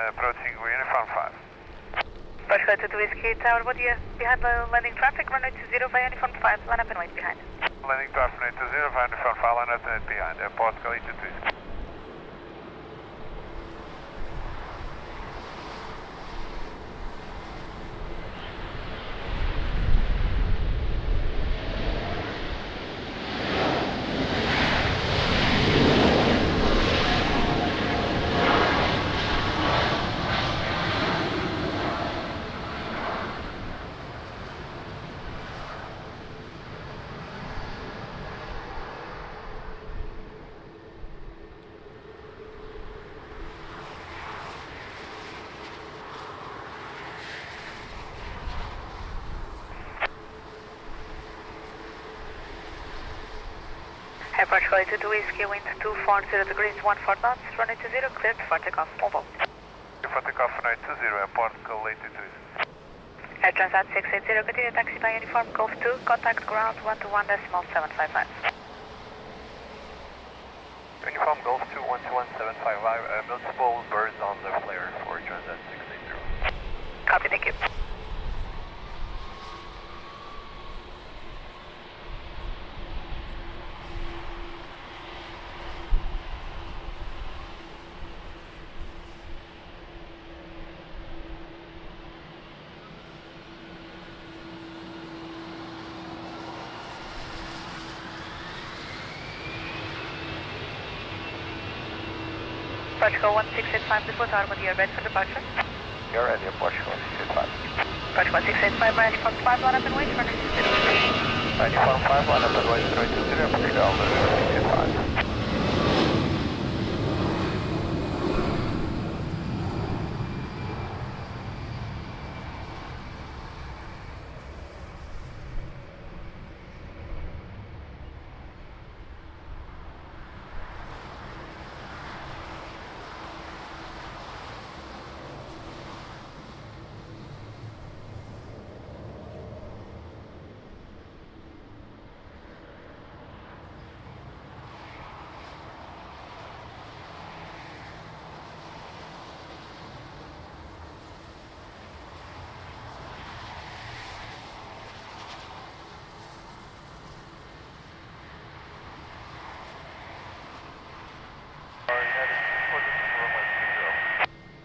approaching uniform 5. Approach to Whiskey Tower, what do you behind the landing traffic, runway 20 via uniform 5, line up and wait behind. Landing to runway 20 via uniform 5, line up and wait behind. Airport collected to Whiskey. Approach collected to Whiskey, wind 240 degrees, 14 knots, runway 20, cleared for takeoff, mobile. For takeoff, runway 20, airport collected to Whiskey. Air Transat 680, continue taxi by uniform, Golf 2, contact ground 121.755. Uniform Golf 2, 121.755, multiple birds on the flare for Transat 680. Copy, thank you. Portugal 1685, this was Armand, you're ready for departure? You're ready, Portugal 1685. Portugal 1685, ready for 5, line up and wait, runway 20. Ready for 5, line up and wait, runway 20, Portugal 1685.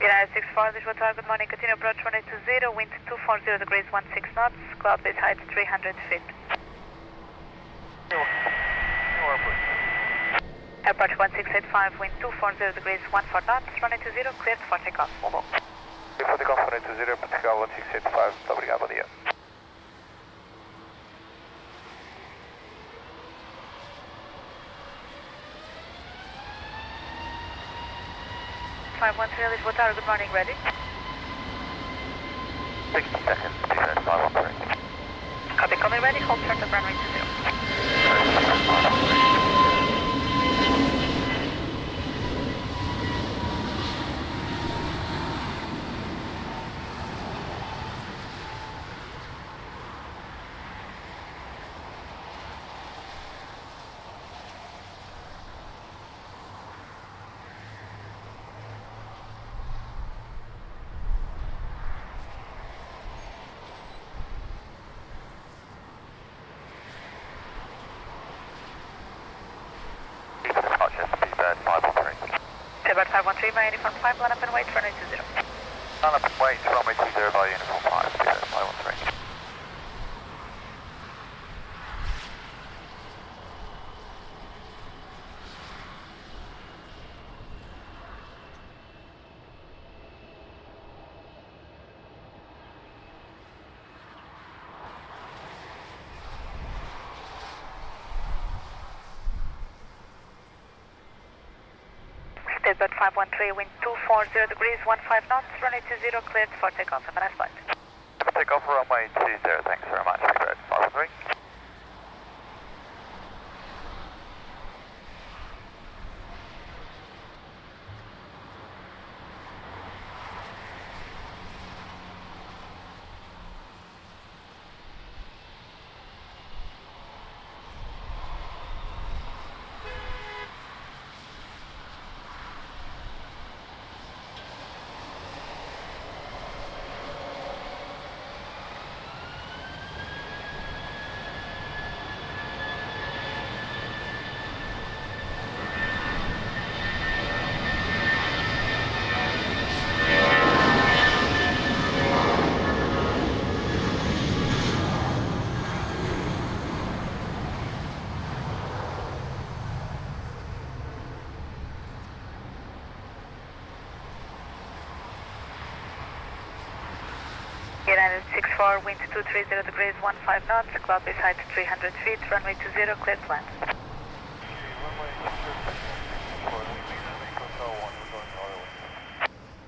United 64, this was our good morning, continue approach runway 20, wind 240 degrees, 16 knots, cloud base height 300 feet. Approach 1685, wind 240 degrees, 14 knots, runway 20, cleared for takeoff, mobile. For takeoff, runway 20, Portugal 1685, muito obrigado, bom dia. This was our good morning, ready? 60 seconds, descent 513. Copy, coming ready, hold turn to runway 20. About 513, my uniform 5, line up and wait, runway 20. Line up and wait, runway 20 by uniform 5, 513. But 513, wind 240 degrees, 15 knots, runway 20, cleared for takeoff. Have a nice flight. Takeoff, runway 20, thanks very much, great, 513. United 64, wind 230 degrees, 15 knots, cloud base height 300 feet, runway 20, clear to land.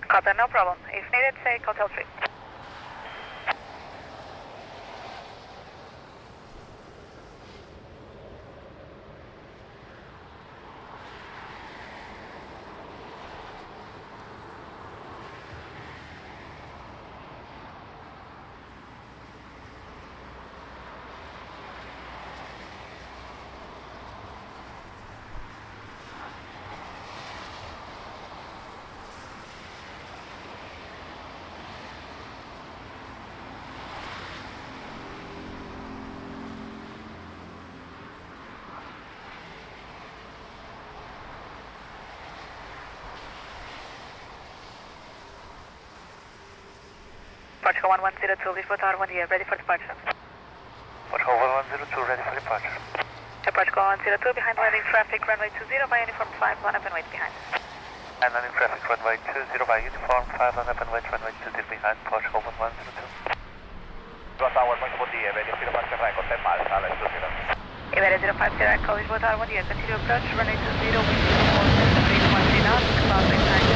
Qatar, no problem. If needed, say Hotel 3. Portugal 1102, Lisbon Tower 1 here, ready for departure. Portugal 1102, ready for departure. Portugal 102, behind landing traffic, runway 20 by uniform 5, line up and wait behind. And landing traffic, runway 20 by uniform 5, line up and wait, runway 20 behind, Portugal 1102. Lisbon Tower, muito bom dia, ready for departure, right, contact miles, Alex 20. Iberia 050, Echo, Lisbon Tower 1 here, continue approach, runway 20, wind 240 degrees, 13 knots, cloud base height.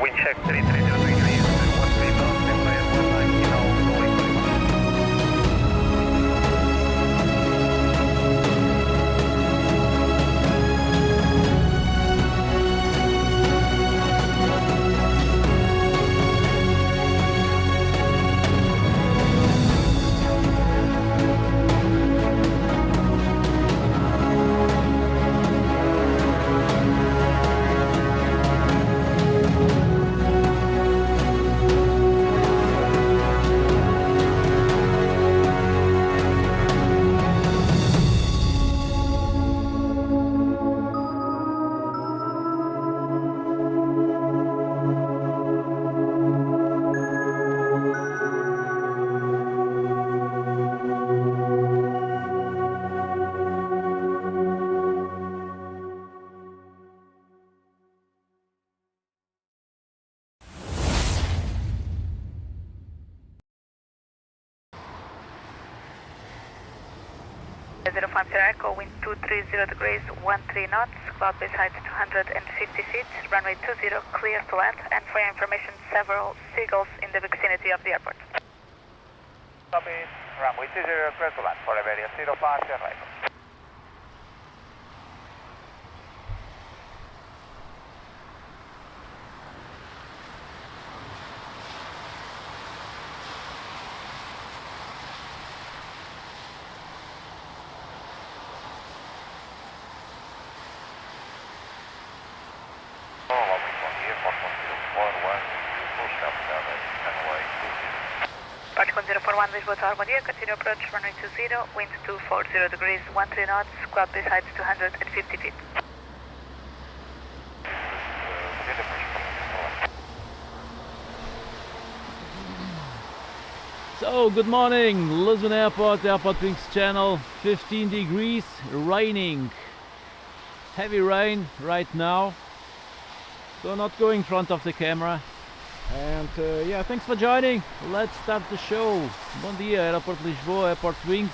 Wind check 330 degrees, 13 knots, runway 19, runway 050 Echo, wind 230 degrees, 13 knots, cloud base height 250 feet, runway 20, clear to land, and for your information, several seagulls in the vicinity of the airport. Copy, runway 20, clear to land, for Iberia 05, right. Portugal 041, Lisbon Tower 1 here, continue approach, runway 20, wind 240 degrees, 13 knots, cloud base height 250 feet. So, good morning, Lisbon Airport, AirportWings channel, 15 degrees, raining, heavy rain right now, so not going in front of the camera. And yeah, thanks for joining. Let's start the show. Bom dia, Aeroporto de Lisboa, AirportWings.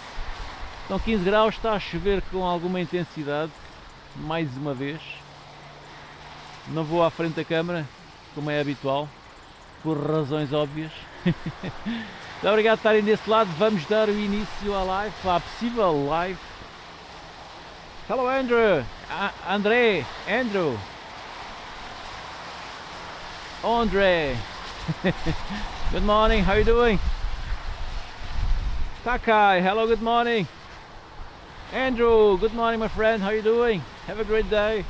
Estão 15 graus, está a chover com alguma intensidade, mais uma vez. Não vou à frente da câmara, como é habitual, por razões óbvias. Muito obrigado por estarem desse lado. Vamos dar o início à live, à possível live Hello, Andrew. Andre. Andrew. Andre. Good morning. How are you doing? Takai. Hello. Good morning. Andrew. Good morning, my friend. How are you doing? Have a great day.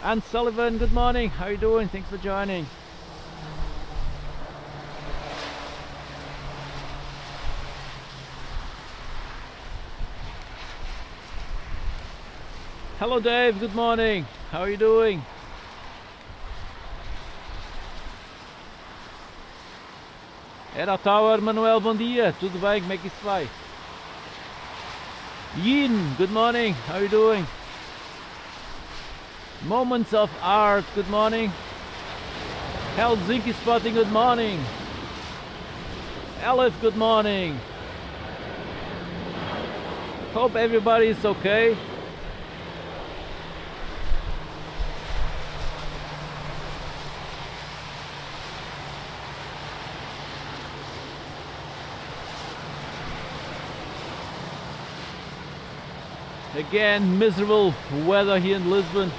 And Sullivan. Good morning. How are you doing? Thanks for joining. Hello Dave, good morning. How are you doing? Era Tower, Manuel, bom dia. Tudo bem? Como é que isso vai? Yin, good morning. How are you doing? Moments of Art, good morning. Helsinki Spotting, good morning. Aleph, good morning. Hope everybody is okay. Again, miserable weather here in Lisbon.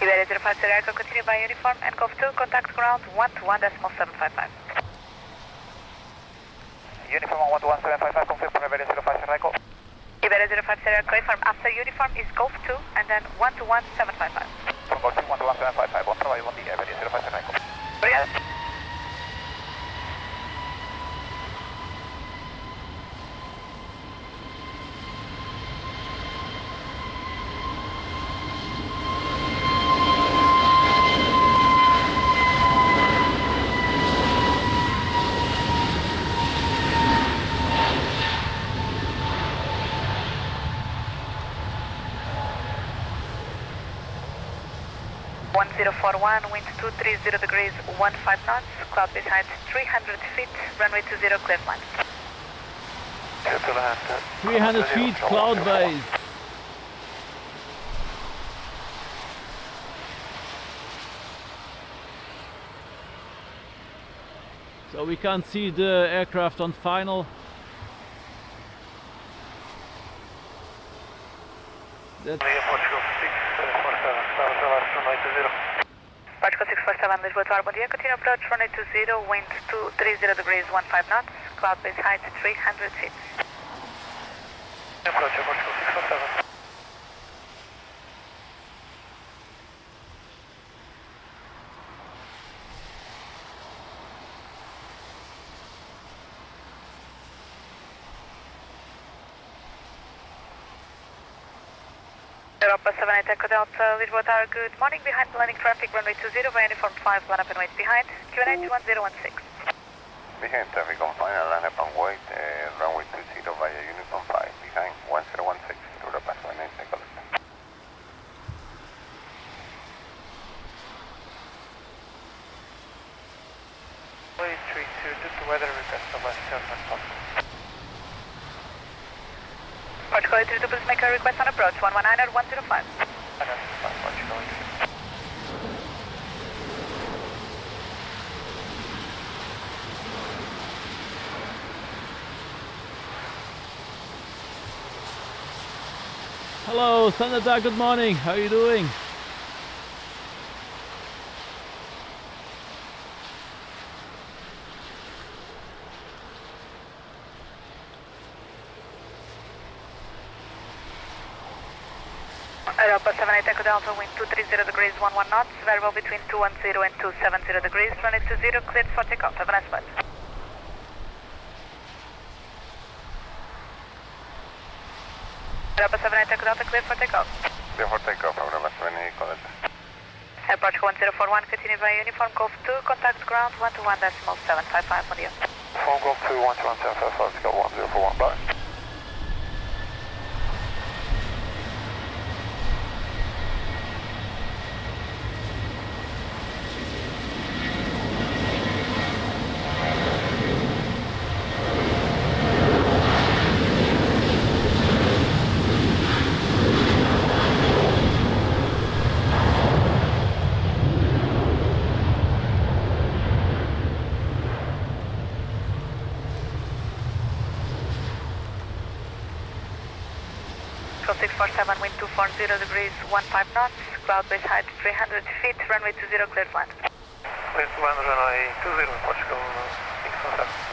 Iberia 050 Echo, continue by uniform and Golf 2, contact ground 121.755. Uniform 11755, confirm from Iberia 050 Echo. Iberia 050 Echo, confirm after uniform is Golf 2 and then 121.755. From Golf 2, 11755, bom trabalho, bom dia, Iberia 050 Echo. Obrigada. Wind 230 degrees, 15 knots, cloud base height 300 feet, runway 20, clear flight. 300 feet, cloud base. So we can't see the aircraft on final. That's Portugal 647, Lisbon to bom dia, continue approach, runway 20, wind 230 degrees, 15 knots, cloud base height 300 feet. Approach, Portugal 647. Europa 78 Echo Delta, Lisbon Tower, good morning. Behind the landing traffic, runway 20, via uniform 5, line up and wait behind. QNH 1016. Behind traffic on final, line up and wait, runway 20 via uniform 5, behind 1016, Europa 78 Echo Delta. Please 32, due to weather request of less as possible. Portugal 82, please make a request on approach, 119 at 105. Portugal 82. hello, Sanada, good morning. How are you doing? Europa 78 Echo Delta, wind 230 degrees, 11 knots, variable between 210 and 270 degrees, runway 20, cleared for takeoff. Have a nice flight. Europa 78 Echo Delta, cleared for takeoff. Clear for takeoff, Europa 78 Echo Delta. Approach 1041, continue via uniform, Golf 2, contact ground 121.755, bom dia. Phone Golf 2, 11755, go 1041, bye. Takeoff 647, wind 240 degrees, 15 knots, cloud base height 300 feet, runway 20, clear to land. Clear to land, runway 20, Portugal 617.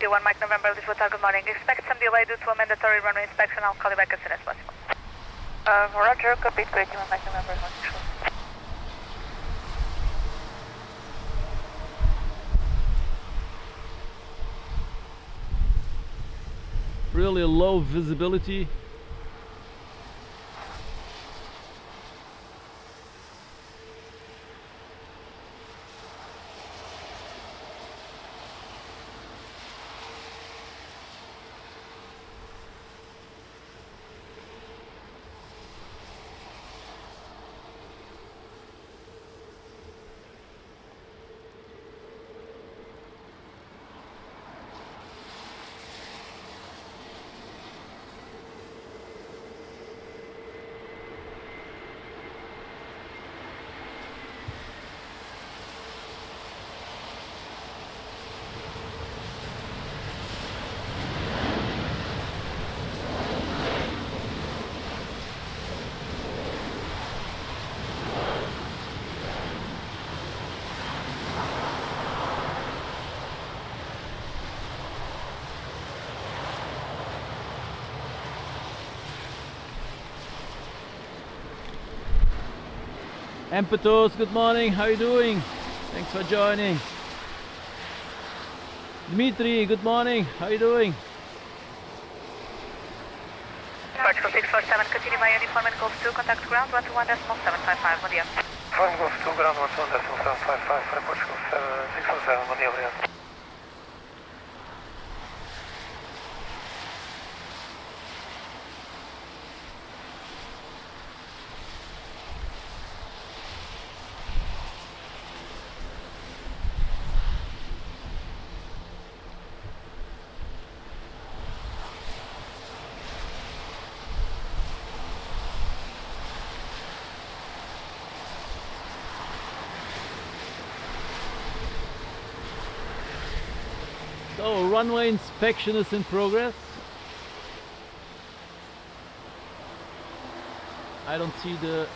One Mike November, Lisbon, good morning. Expect some delay due to a mandatory runway inspection. I'll call you back as soon as possible. Roger, copy, great, 1 Mike November, Really low visibility. Empetos, good morning, how are you doing? Thanks for joining. Dmitry, good morning, how are you doing? Portugal 647, continue my uniform and Golf 2, contact ground 121.755, bom dia. Golf 2, ground 121.755, Portugal 617, bom dia, obrigado. So, runway inspection is in progress. I don't see the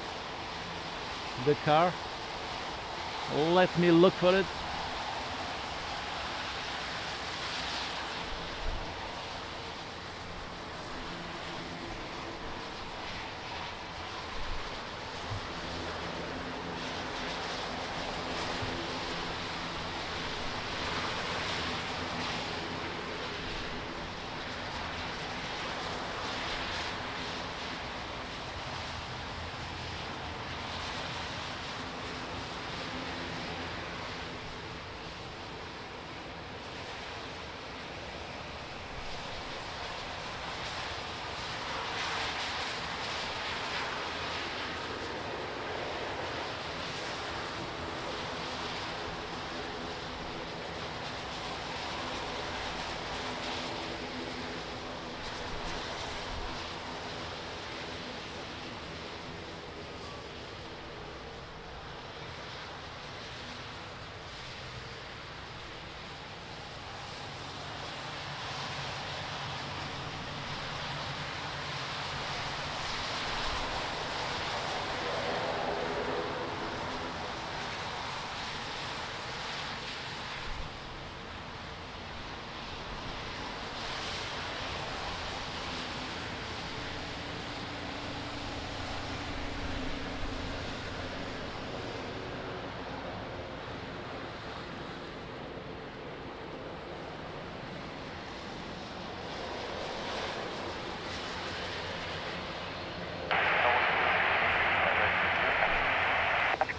car. Let me look for it.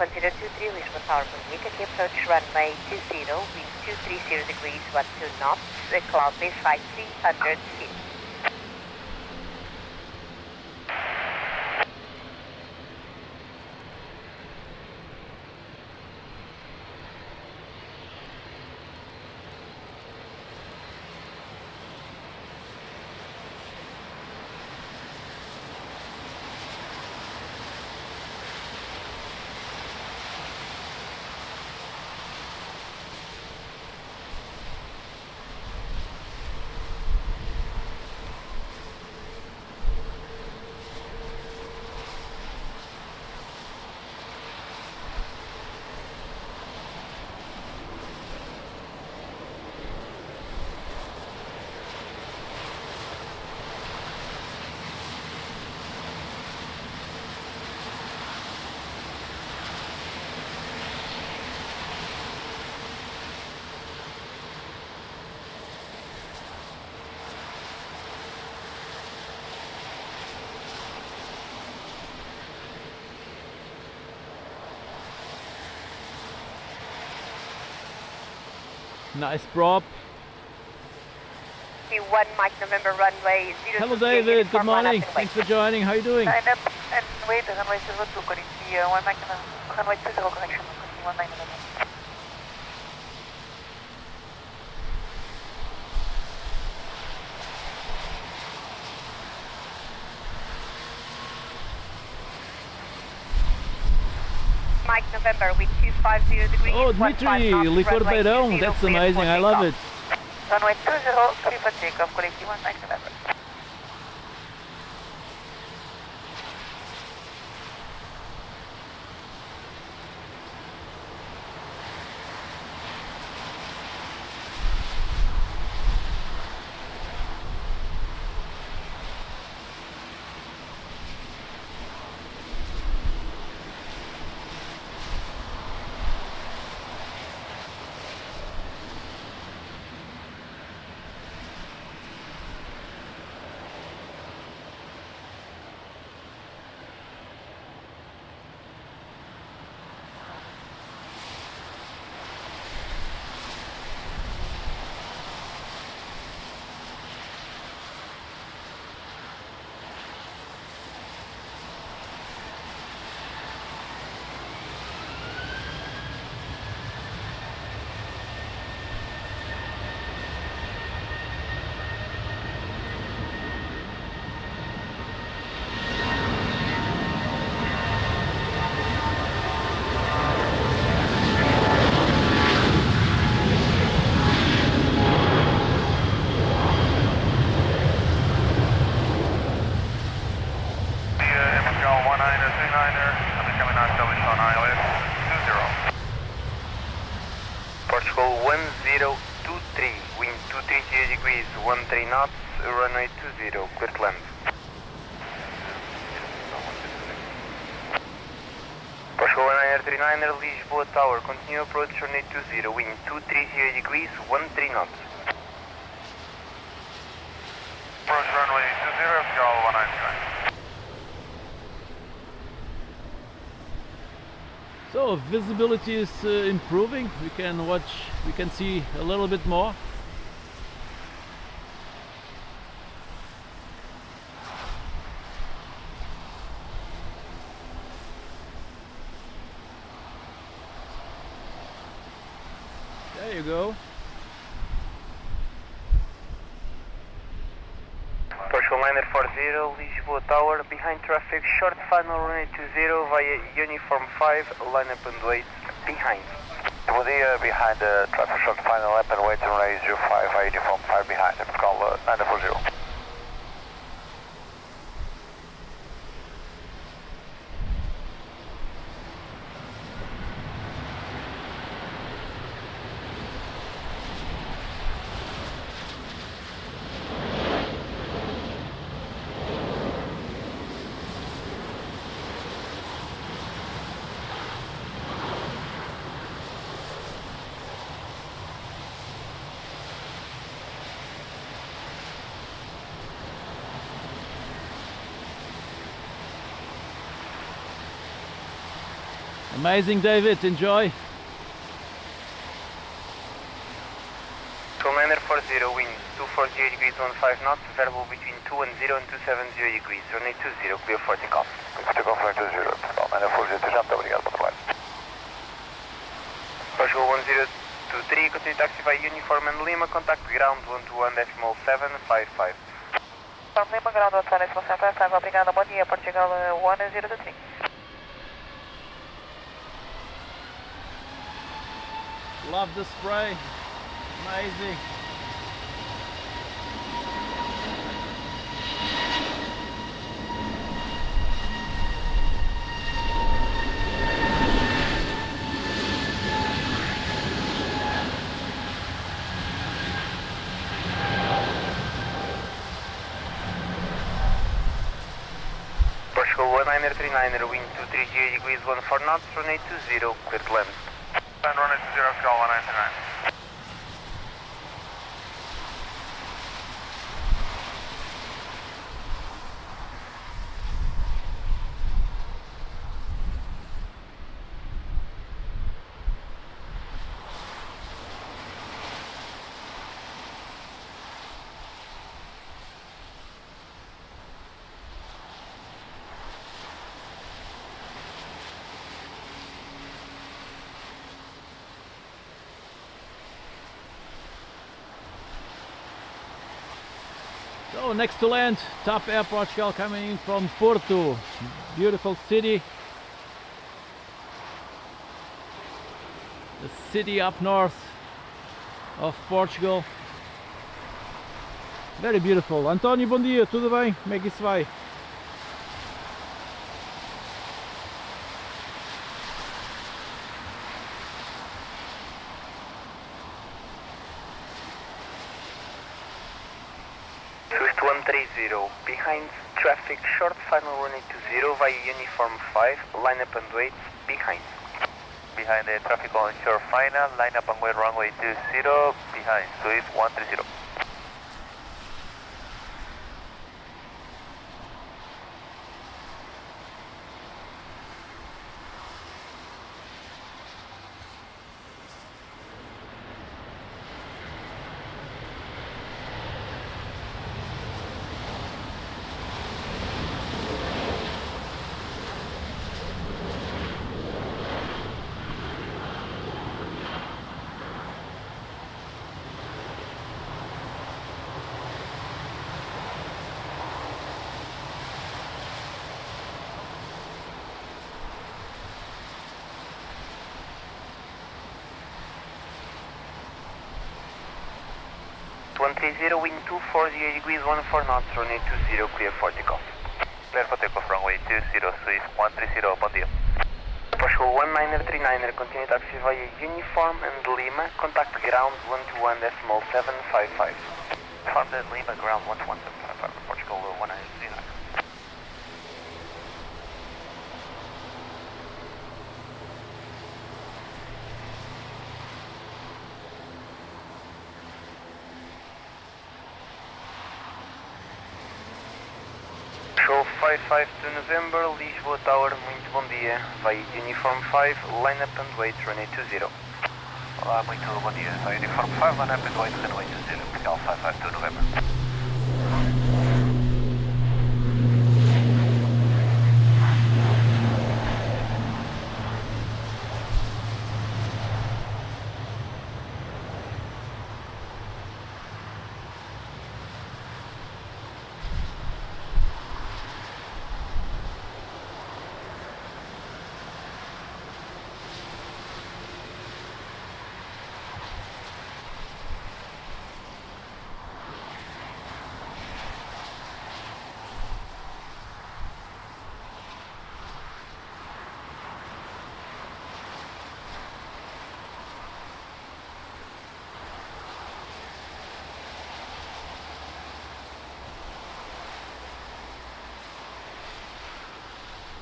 Consider 23, Lisbon Tower Mozambique, approach runway 20, wind 230 degrees, 12 knots, the cloud base height 300 feet. Nice prop. Q1 Mike November runway 02. Hello David, good morning. Thanks for joining. How are you doing? Line up and wait, runway 02, correct. The 1 Mike runway 20 correction, 1 Mike November. Mike November with 250 degrees. Oh, Dmitry, Liquor Beirão, that's amazing, I love it. Runway 20, clear for takeoff, correct. 1 Mike November. Portugal 1023, wind 230 degrees, 13 knots, runway 20, clear to land. Portugal 1939, Lisbon Tower, continue approach runway 20, wind 230 degrees, 13 knots. Approach runway 20, Portugal 1939. So visibility is improving. We can see a little bit more. There you go. Portugal liner 40, Lisboa Tower, behind traffic, short final runway 20 via uniform 5, line up and wait, behind. Bom dia, behind the traffic short final up and wait runway 05 via uniform 5 behind, call 940. Amazing, David, enjoy. Commander 40, wind 240 degrees, 15 knots, variable between 210 and 270 degrees, runway 20, clear for takeoff. Takeoff runway 20, Commander 40, já muito obrigado pelo trabalho. Portugal 1023, continue taxi by uniform and Lima, contact ground 121.755. From Lima, ground 121.755, obrigado, bom dia, Portugal 1023. Love the spray, amazing. Portugal 1939, wind 230 degrees, 14 knots, runway 20, clear to land. And runway 20, call 199. So next to land, top Air Portugal coming in from Porto. Beautiful city. The city up north of Portugal. Very beautiful. António, bom dia, tudo bem? Como é que isso vai? Swift 130, behind traffic, short final runway 20 via uniform 5, line up and wait, behind. Behind the traffic on shore final, line up and wait runway 20, behind Swift 130. Wind 240 degrees 14 knots, runway 20, clear for takeoff. Clear for takeoff, runway 20, Swift 130, bom dia. Portugal 1939, continue taxi via uniform and Lima, contact ground 121.755. From the Lima ground 121.755, Portugal 190. Show 55 to November, Lisbon Tower, muito bom dia, via uniform 5, line up and wait, runway 20. Olá, muito bom dia. Uniform 5, line up and wait, runway 20, Portugal 552 November.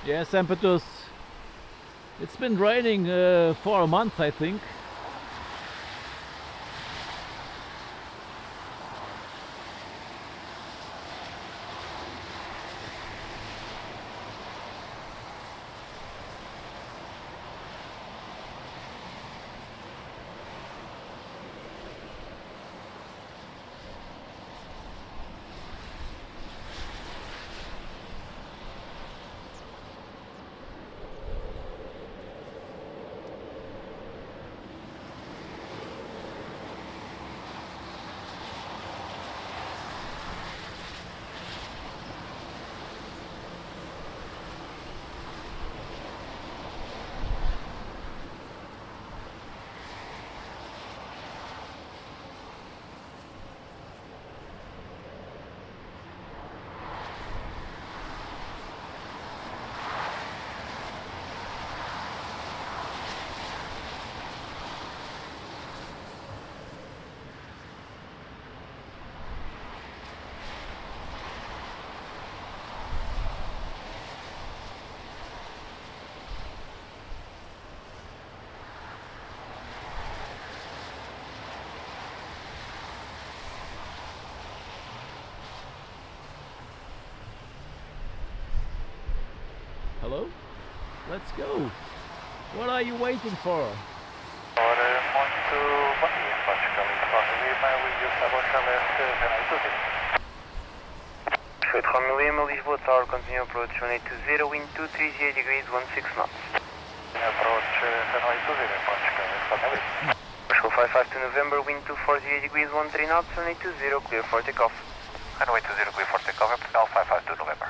Yes, Impetus. It's been raining for a month, I think. Hello? Let's go. What are you waiting for? Muito bom dia, Portugal. Lima, we use double Charlotte, runway 20. Show Romeo Lima, Lisbon Tower, continue approach runway 20, wind 230 degrees 16 knots. Approach runway 20, Portugal, Romeo Lima. Show 55 to November, wind 240 degrees 13 knots, runway 20, clear for takeoff. Runway 20 clear for takeoff, Portugal 552 November.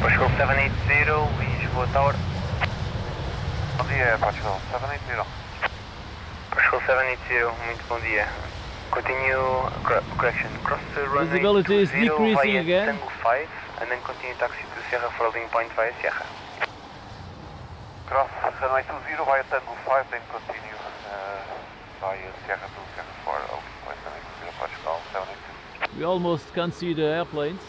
Portugal 780, Lisbon Tower. Bom dia, Portugal 780. Portugal 780, muito bom dia. Continue, correction, cross the runway Visibility is 20 decreasing via again. Tango 5 and then continue taxi to Sierra for landing point via Sierra. Cross runway 20 via Tango 5, then continue via Sierra to Sierra 4, open point runway 20 Portugal 782. We almost can't see the airplanes.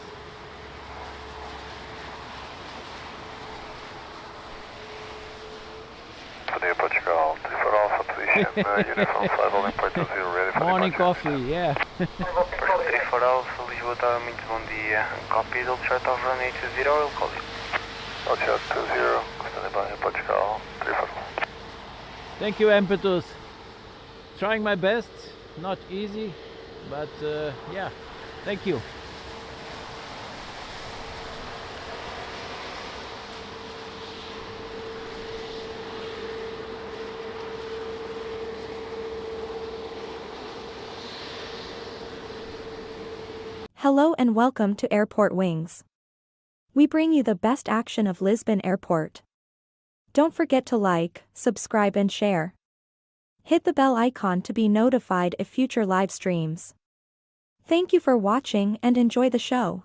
Today Portugal 34 Alpha, position, uniform 5, holding point 20, ready for Morning departure. coffee, yeah. Portugal 34 Alpha, Lisbon Tower, muito bom dia. Copy, double short of runway 20, we'll call you. Portugal 20, standing by Portugal 34. Thank you, Impetus. Trying my best, not easy, but yeah, thank you. Hello and welcome to AirportWings. We bring you the best action of Lisbon Airport. Don't forget to like, subscribe and share. Hit the bell icon to be notified if future live streams. Thank you for watching and enjoy the show.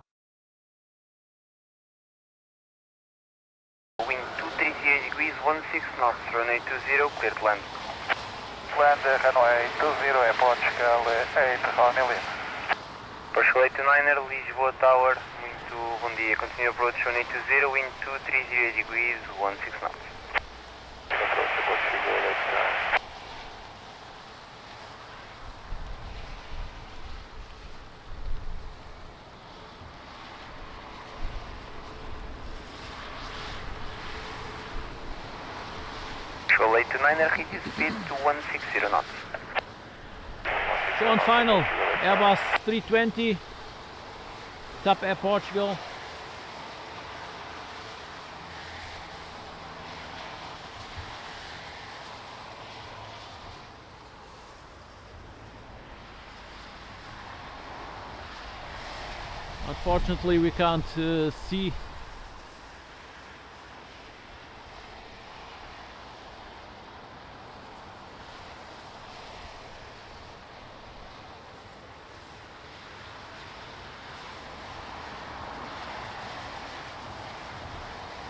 Wind 230 degrees, 16 knots, runway 20, clear to land. Land runway 20 Portugal 8, on Elin. Portugal 89er, Lisboa Tower, muito bom dia. Continue approach runway 20, wind 230 degrees, 16 knots. Approach to Portugal 89. Portugal 89er, reduce speed to 160 knots. So on final, Airbus 320, top Air Portugal. Unfortunately, we can't see.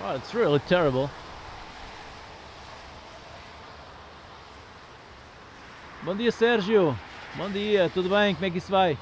Oh, it's really terrible. Bom dia, Sérgio. Bom dia, tudo bem? Como é que isso vai?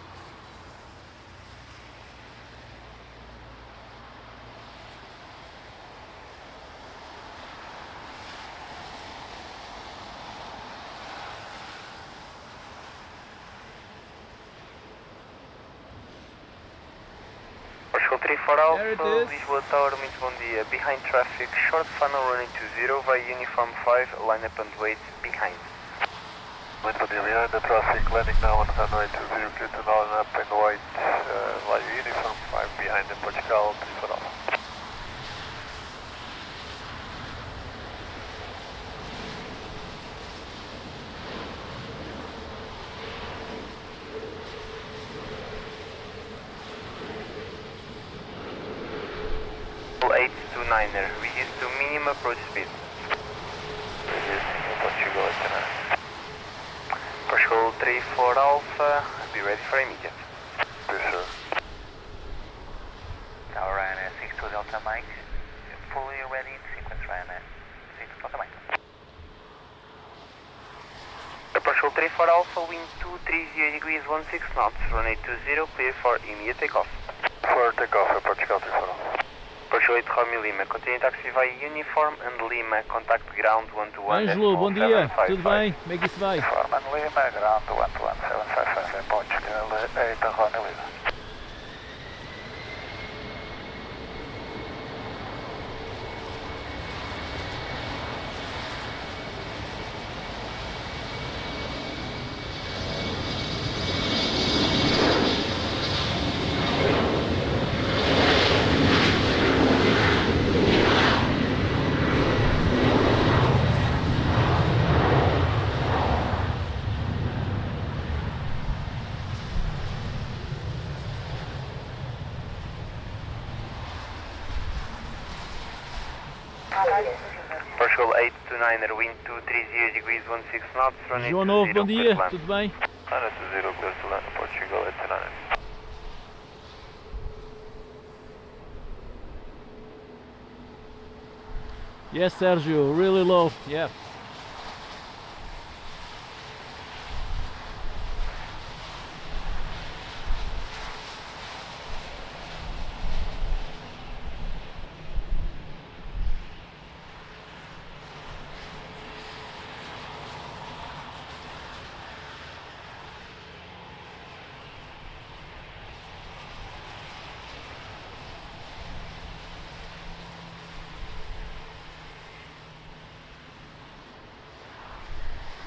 Portugal 34 Alpha, There it is. Lisboa Tower, muito bom dia. Behind traffic, short final running 20 via uniform 5, line up and wait behind. Muito bom dia, behind the traffic, landing now on runway 20, clear to line up and wait, via uniform 5, behind the Portugal 34 Alpha. Portugal 829er, reduce to minimum approach speed. Reducing Portugal 89. Portugal 34 Alpha, be ready for immediate. Yes, sir. Tower Ryanair 62 Delta Mike, fully ready in sequence Ryanair 6 Delta Mike. Portugal 34 Alpha, wind 230 degrees, 16 knots, runway 20, clear for immediate takeoff. For takeoff, Portugal 34 Alpha. Portugal 08 Romeo Lima, continue taxi via uniform and Lima, contact ground 121. Ângelo, bom dia, tudo bem? Como é que isso vai? Uniform and Lima, ground 11755 em Portugal, 8 Romeo Lima. Portugal 829er, wind 230 degrees 16 knots, runway João Novo, 20, bom dia, clear to land. tudo bem? Runway 20, clear to land, Portugal 829. Yes, Sergio, really low, yeah.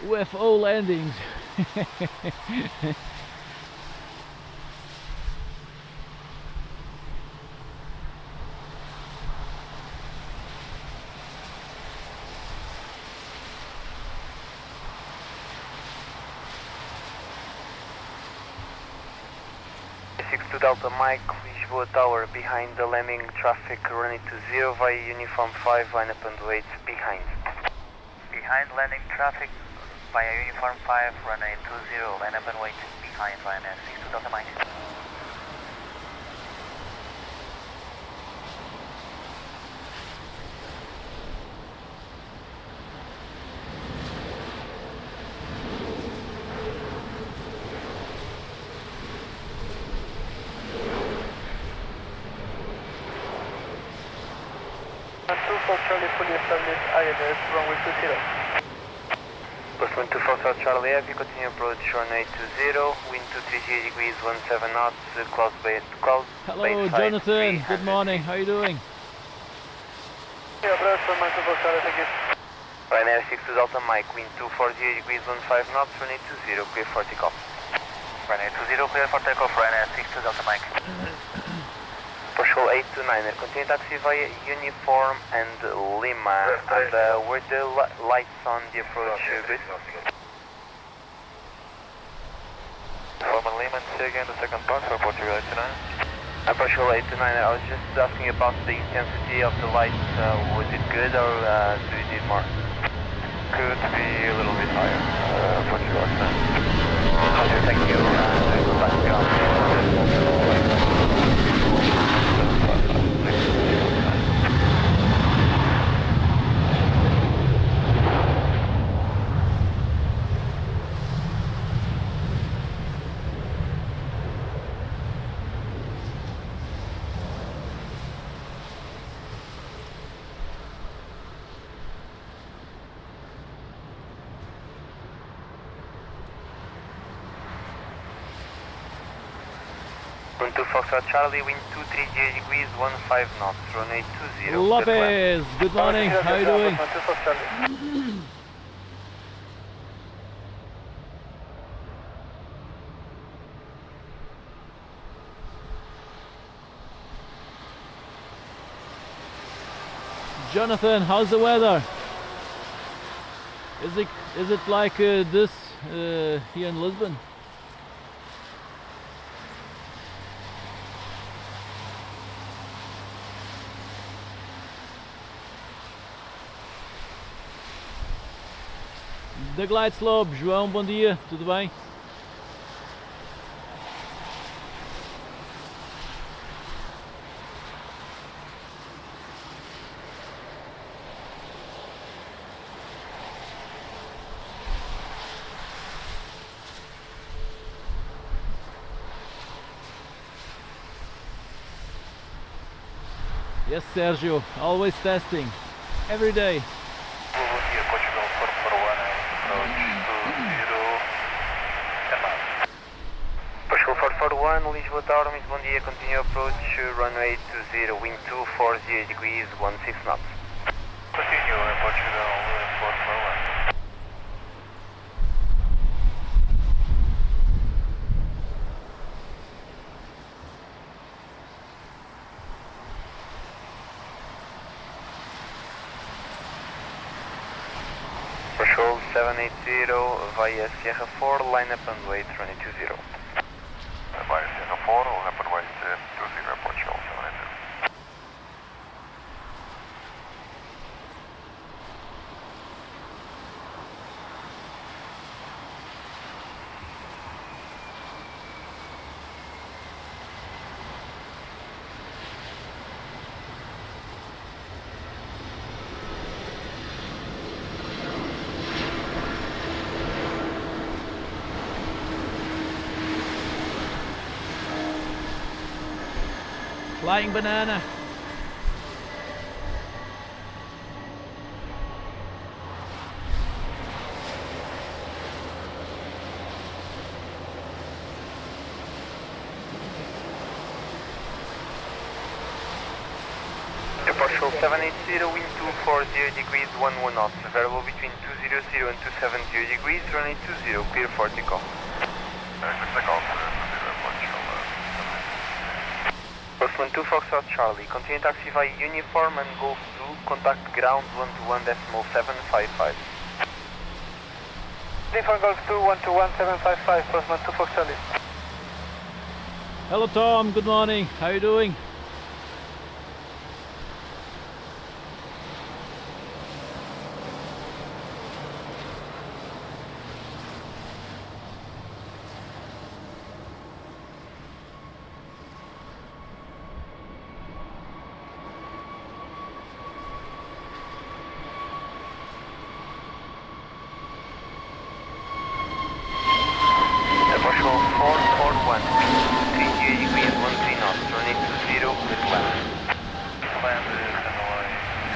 UFO landings. To Delta Mike, Lisboa Tower, behind the landing traffic, runway 20 via uniform 5, line up and wait behind. Behind landing traffic via uniform 5, runway 20, line up and wait behind Ryanair 62 Delta Mike. Charlie, fully established ILS, runway 20. Boston 24 Charlie Heavy, continue approach runway 20, wind 230 degrees 17 knots, cloud base, Hello, Jonathan, good morning, how are you doing? Yeah, Ryanair 62 Delta Mike, wind 240 degrees 15 knots, runway 20, clear for takeoff. Runway 20, clear for takeoff, Ryanair 62 Delta Mike. Portugal 829er, continue taxi via uniform and Lima, and were the lights on the approach good? Uniform and Lima, say again the second part for Portugal 829. I'm Portugal 829er, I was just asking about the intensity of the lights, was it good or do you need more? Could be a little bit higher, Portugal 829. Okay, thank you, let's go. Foxtrot Charlie, wind 230 degrees 15 knots, runway 20. Lopez, good morning, how are you doing? Jonathan, how's the weather? Is it like this here in Lisbon? Da Glide Slope, João, bom dia, tudo bem? Yes, Sergio, always testing, every day. Bom dia, Portugal 441, approach 20, 10 miles. Portugal 441, Lisbon Tower, muito bom dia, continue approach, runway 20, wind 240 degrees, 16 knots. Continue, Portugal 441. Portugal 780 via Sierra 4, line up and wait, runway 20. Via Sierra 4, AirportWings 20, Portugal 780. Flying banana. Portugal 780, wind 240 degrees, 11 knots, variable between 200 and 270 degrees, runway 20, clear for takeoff. Takeoff 20, Portugal 780. Postman 2 Foxtrot Charlie, continue taxi via uniform and Golf 2, contact ground 121.755. Uniform Golf 2, 121.755, Postman 2 Fox Charlie. Hello Tom, good morning, how are you doing? Portugal 441, 30 degrees, 13 knots, runway 20, clear to land. Land Runway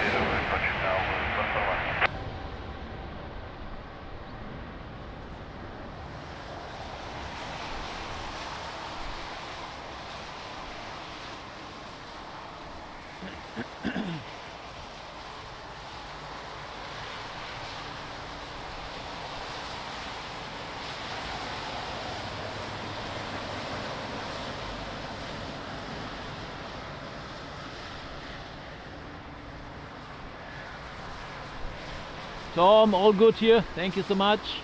20, Portugal 441. Tom, all good here, thank you so much.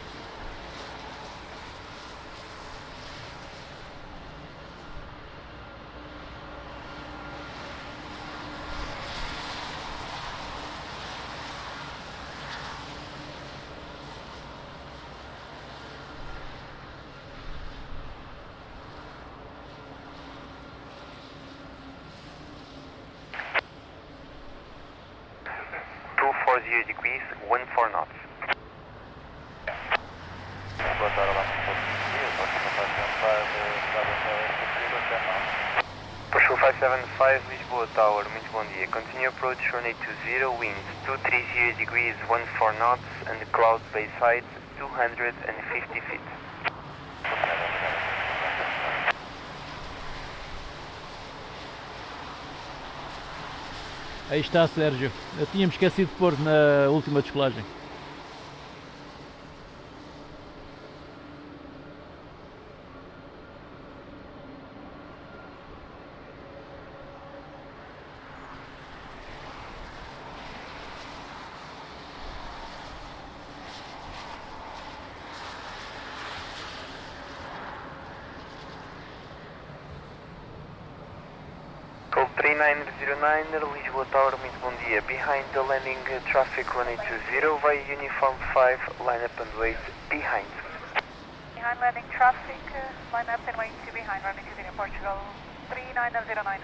Degrees, 14 knots. Boa tarde, lá no Porto de Portugal 575, Portugal 575, Lisboa Tower, muito bom dia. Continue approach runway 20, winds 230 degrees, 14 knots, and cloud base height 250 feet. Aí está, Sérgio. Eu tinha-me esquecido de pôr na última descolagem. Call 3909, Lisboa Tower, muito bom dia. Behind the landing traffic runway 20 via uniform 5, line up and wait behind. Behind landing traffic, line up and wait to behind runway 20, Portugal 3909.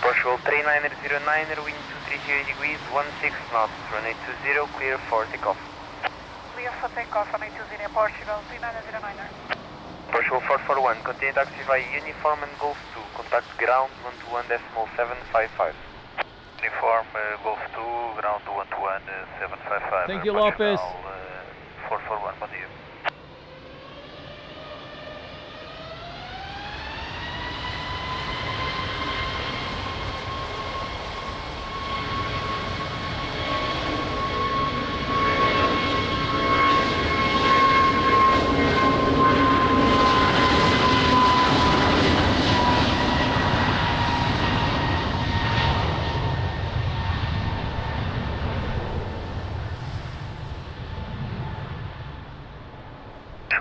Portugal 3909, wind 230 degrees, 16 knots, runway 20, clear for takeoff. Clear for takeoff, runway 20, Portugal 3909. Portugal 441, continue taxi via uniform and Golf 2, contact ground 121.755. Uniform Golf 2, ground 121.755. Thank you, Lopez. 441, bom dia.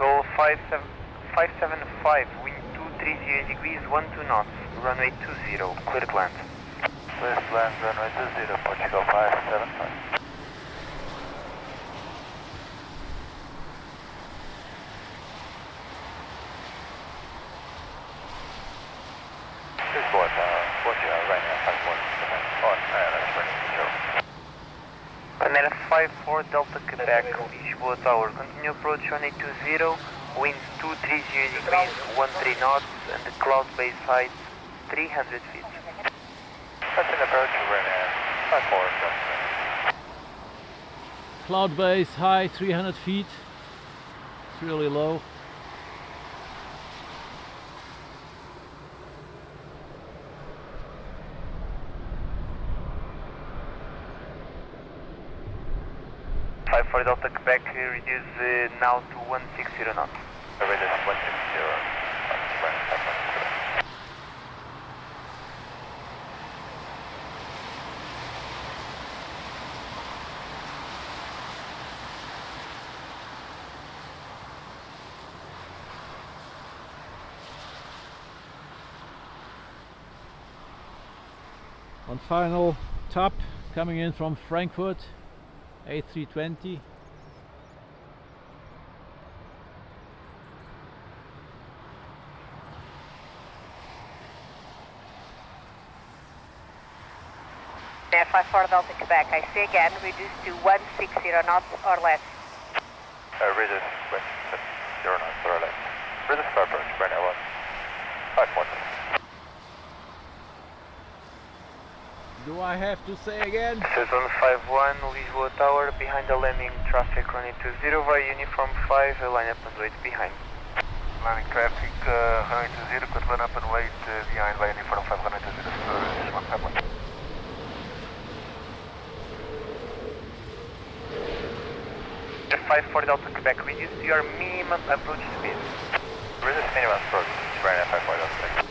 Control 575, wind 230 degrees, 12 knots, runway 20, clear to land. Clear to land, runway 20, Portugal 575. Lisbon, Portugal, right now, 51, on, that's running 0. Panera 54, Delta Quebec, Lisboa Tower, continue approach runway 20, wind 230 degrees, 13 knots, and the cloud base height 300 feet. That's an approach, we're in 54, Cloud base high, 300 feet. It's really low. For Delta Quebec, reduce now to 160 knots. Reduce 160, On final top, coming in from Frankfurt, A320. Air 54 Delta Quebec, I say again, reduce to 160 knots or less. reduce 160 knots or less. Reduce for approach, right now, 540. Do I have to say again? Cezanne 51, Lisboa Tower, behind the landing traffic runway 20 via uniform 5, line up and wait behind. Landing traffic, runway 20, could line up and wait behind by uniform 5, runway 20, is 151. Air 54 Delta Quebec, reduce to your minimum approach speed. Reduce minimum approach, right now, 54 Delta Quebec.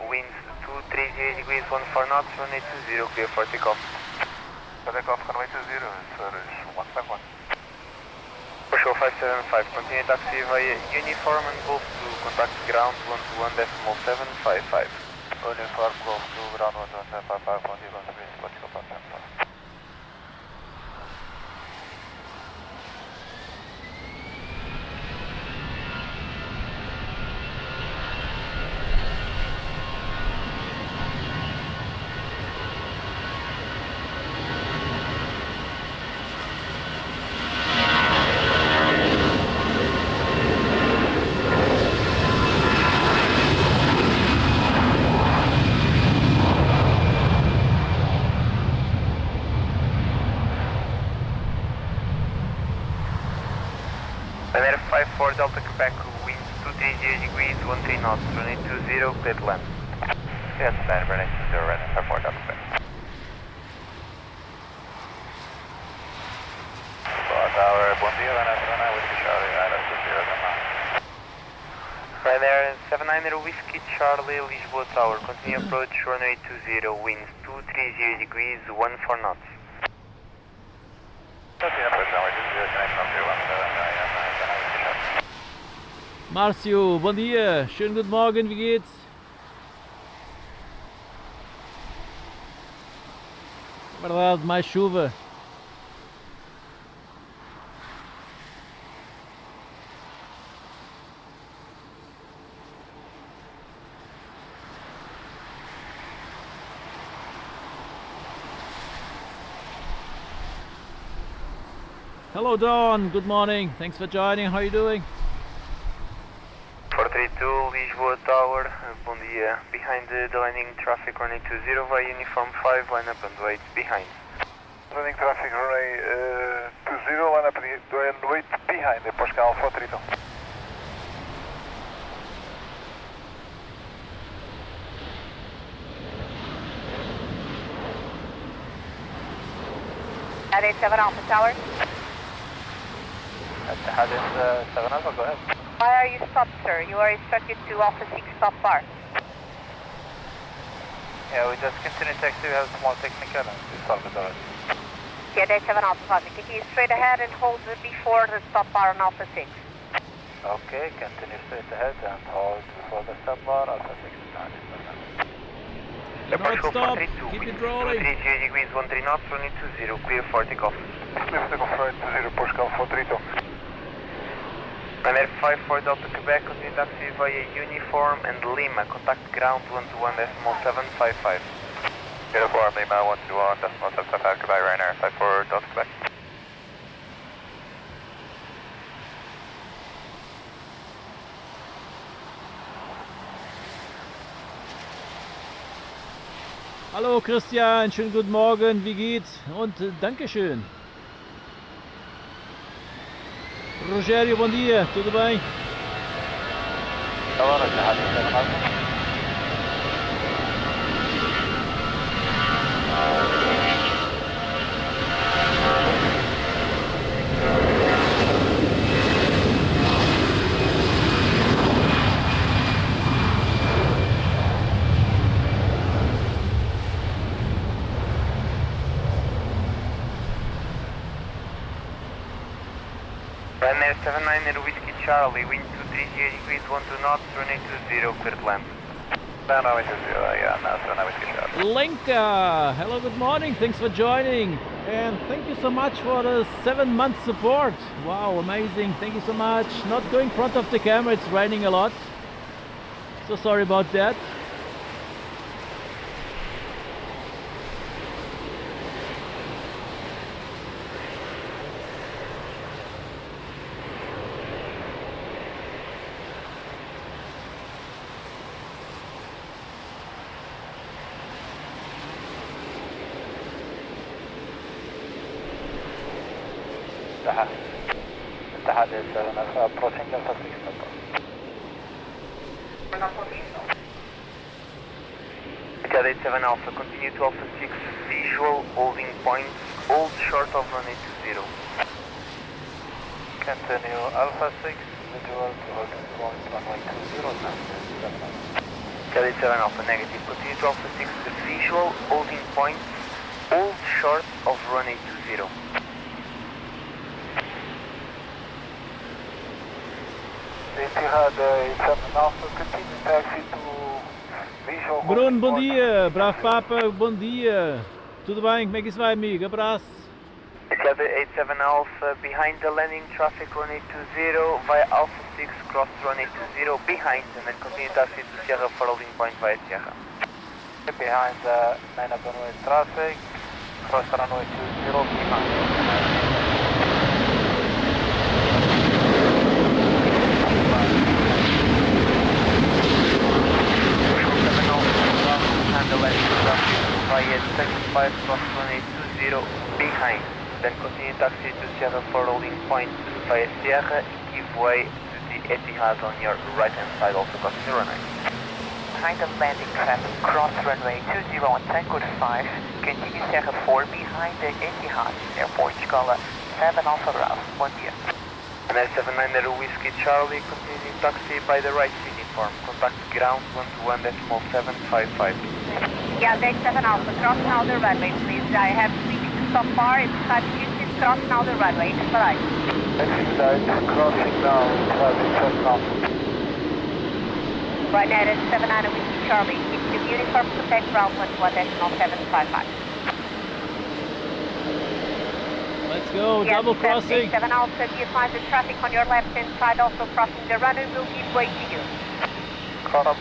Winds 230 degrees, 14 knots, runway 20, clear for takeoff. For takeoff, runway 20, is 151. Portugal 575, continue taxi via uniform and Golf 2, contact ground 121.755. Uniform Golf 2, ground 121.755, Portugal 575. Panera 54 Delta Quebec, winds 230 degrees, 13 knots, runway 20, clear to land. Yes, man, runway 20, right now, 54 Delta Quebec. Lisboa Tower, bom dia, Ana, Whiskey Charlie, Ana, 20, Ryanair 79 Whiskey Charlie, Lisboa Tower, continue approach runway 20, winds 230 degrees, 14 knots. Marcio, bom dia, schönen guten Morgen, wie geht's? Verdade, mais chuva. Hello Dawn, good morning, thanks for joining, how are you doing? 432 Lisboa Tower, bom dia. Behind the landing traffic runway 20 via uniform 5, line up and wait behind. Landing traffic runway 20, line up and wait behind the Pascal 432. At 87 Alpha Tower. Etihad is 7 Alpha, go ahead. Why are you stopped, sir? You are instructed to Alpha 6 stop bar. Yeah, we just continue taxi, we have small technical and we solve it already. At 87 Alpha traffic, continue straight ahead and hold before the stop bar on Alpha 6. Okay, continue straight ahead and hold before the stop bar, Alpha 6 is on it. Do not stop, keep it rolling. 30 degrees 13 knots, runway 20, clear for takeoff. Clear for takeoff, right 20, Pascal 432. Runway 54 Delta Quebec, continue taxi via uniform and Lima, contact ground 121.755. Uniform Lima 121.755, Quebec, Ryanair 54 Delta Quebec. Hallo Christian, schönen guten Morgen, wie geht's? Und Dankeschön. Rogério, bom dia, tudo bem? Tower, Etihad is 7 Alpha. Ryanair 79 Whiskey Charlie, wind 230 degrees 12 knots, runway 20, clear to land. Runway 20, yeah, now runway 20. Lenka, hello, good morning, thanks for joining. And thank you so much for the 7-month support. Wow, amazing, thank you so much. Not going in front of the camera, it's raining a lot. So sorry about that. Etihad is 7 Alpha, approaching Alpha 6 Alpha. Etihad 87 Alpha, continue to Alpha 6, visual holding points, hold short of runway 20. Continue Alpha 6, visual to holding point, runway 20, Etihad 87 Alpha, negative, continue to Alpha 6, visual holding points, hold short of runway 20. Etihad 87 Alpha, continue taxi to visual. Bruno, bom dia. Bravo Papa, bom dia. Tudo bem? Como é que isso vai, amigo? Abraço. Etihad 87 Alpha, behind the landing traffic runway 20, via Alpha 6, cross runway 20, behind, and then continue taxi to Sierra for holding point via Sierra. Behind the 9 up runway traffic, cross runway 20, behind. And the landing traffic via 35 cross runway 20 behind. Then continue taxi to Sierra for holding point via Sierra, give way to the Etihad on your right hand side, also crossing the runway. Behind the landing traffic, cross runway 20 on Tango 5, continue Sierra 4 behind the Etihad, Airport Scala 7 Alpha Bravo, bom dia. And 79 Whiskey Charlie, continue taxi by the right uniform, contact ground 121.755. Yeah, 87 Alpha, cross now the runway, please. I have reached the stop bar, it's time to use this, cross now the runway, it's right. Exit right, crossing now, traffic 7 Alpha. Ryanair 79 Whiskey Charlie, keep uniform protect ground 21.755. Let's go, Yes, double crossing. 7 Alpha, be advised the traffic on your left hand side also crossing the runway will give way to you. Caught up.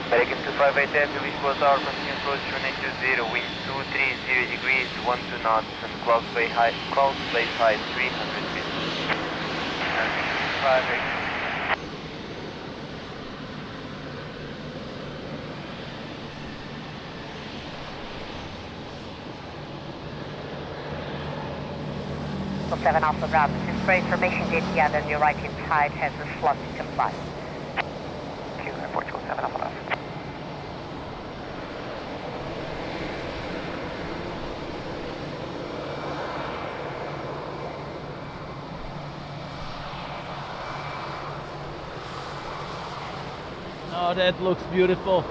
American 258 Heavy, Lisbon Tower, continue approach 1820, wind 230 degrees, 12 knots, and cloud base height 300 feet. 58. So 7 Alpha Bravo, just for information, the Etihad on your right hand side has a slot to comply. Portugal 7 Alpha Bravo. Oh, that looks beautiful.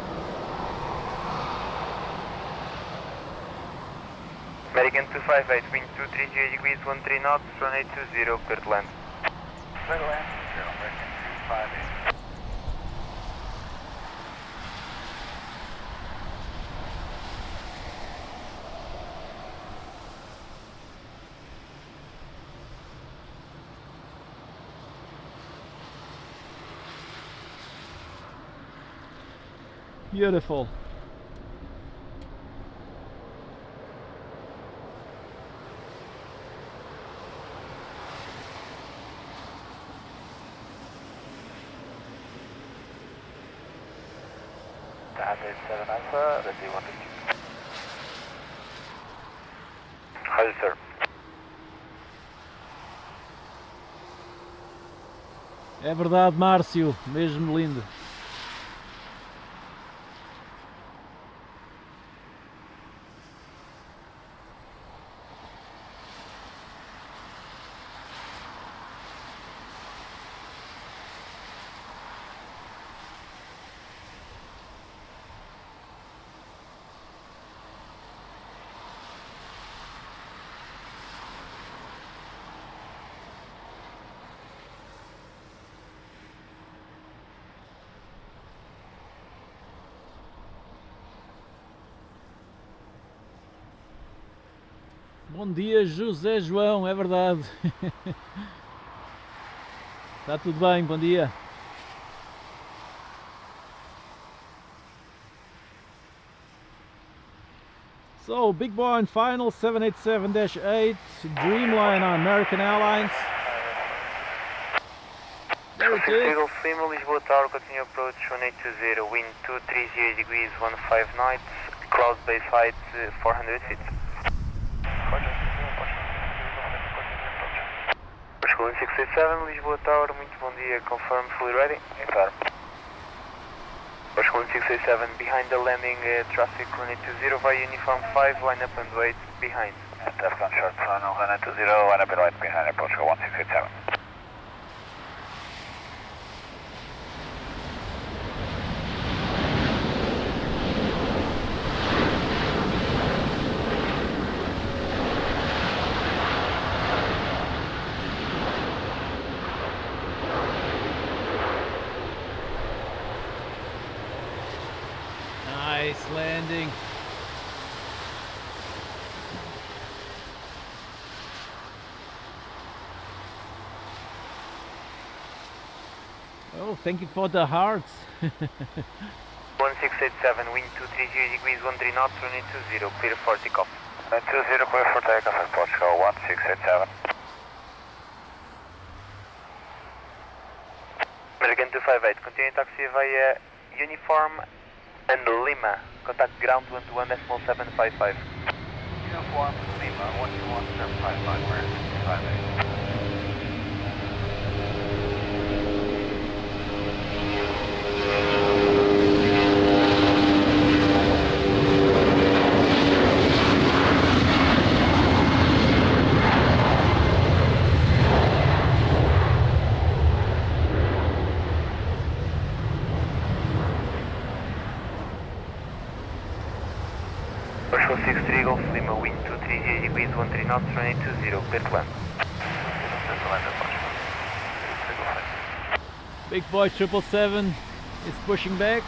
American 258, wind 230 degrees, 13 knots, runway 20, clear to land. Clear to land, 0, American 258. Beautiful. Standard 7 Alpha, ready 150. Hi, sir. É verdade, Márcio, mesmo lindo. Bom dia, José João, é verdade. Está tudo bem, bom dia. So, big boy and final 787-8, Dreamliner, American Airlines. There it is. Eagle Lima, Lisbon Tower, continue approach 1820, wind 230 degrees, 15 knots, cloud base height 400 feet. Portugal 687, Lisboa Tower, muito bom dia, confirm fully ready? Confirm. Portugal 687, behind the landing traffic, runway 20 via uniform 5, line up and wait behind. Defcon short final, runway 20, line up and wait behind Portugal 1687. Nice landing. Oh, thank you for the hearts. 1687, wind 230 degrees, 13 knots, runway 20, clear for takeoff. 20, clear for takeoff at Portugal 1687. American 258, continue taxi via uniform and Lima, contact ground 121.755. Uniform Lima 121.755, we're 258. Portugal 63 Golf Lima, wind 230 degrees, 13 knots, runway 20, clear to land. Big boy 777 is pushing back.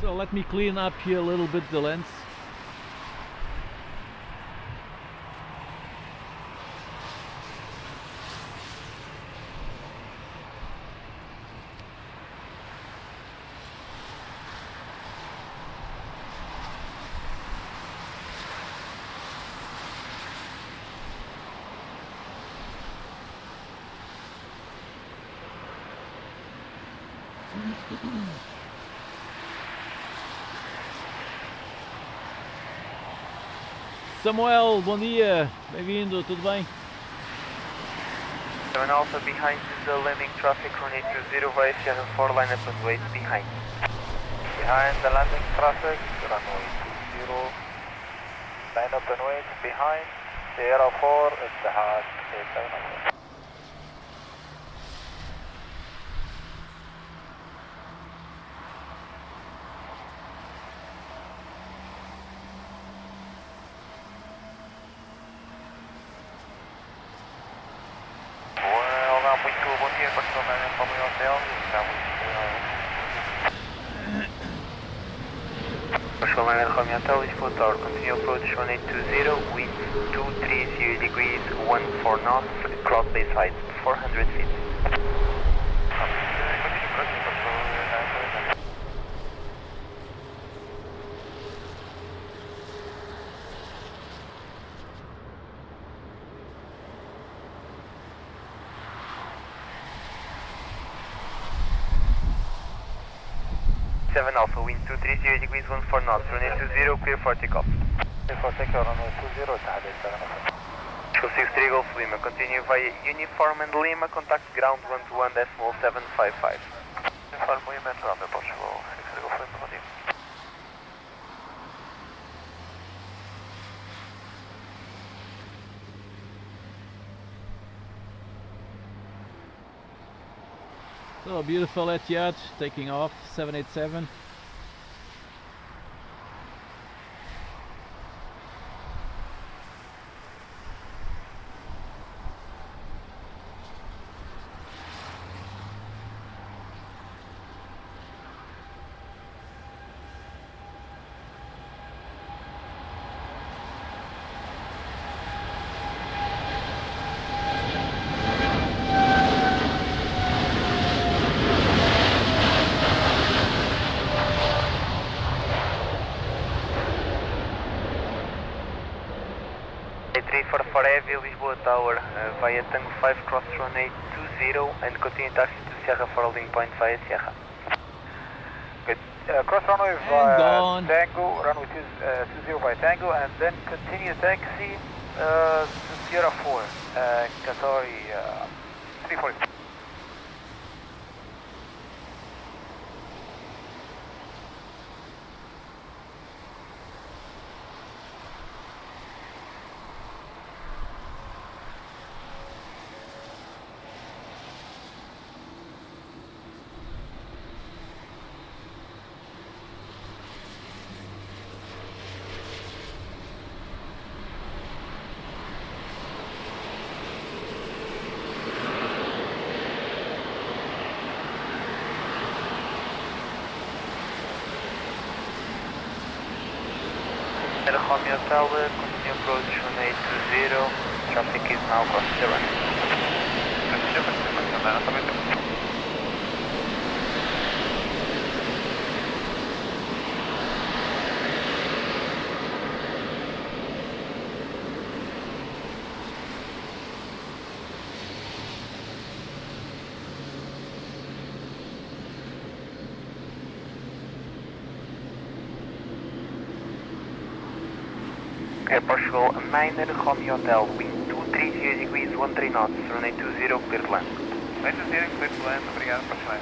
So let me clean up here a little bit the lens. Samuel, bom dia, bem-vindo, tudo bem? 7 Alpha behind the landing traffic, runway 20 via Sierra 4, line up and wait behind. Behind the landing traffic, runway 20, line up and wait behind, Sierra 4, اتحاد 87. Muito bom dia, continuando para o hotel, estamos Barcelona Romeo Hotel, Lisbon Tower, continue approach 1820, wind 230 degrees, 14 knots, cloud base height 400 feet. Alpha, wind 230 degrees, 14 knots, runway 20, clear for takeoff. Clear for takeoff, runway 20, اتحاد 87. Show 63 Golf Lima, continue via Uniform and Lima, contact ground 121.755. Uniform movement, runway Portugal, 63 Golf Lima, continue. So beautiful Etihad taking off, 787. For Heavy, Lisboa Tower, via Tango 5, cross runway 20 and continue taxi to Sierra for holding point via Sierra. Good. Cross runway via Tango, runway 20 via Tango, and then continue taxi to Sierra 4, Qatar 340. Romeo Tower, continue approach 1820, traffic is now cross the runway. Air Portugal 9 Romeo Hotel, wind 230 degrees 13 knots, runway 20, clear to land. Runway 20, clear to land, obrigado por chamar.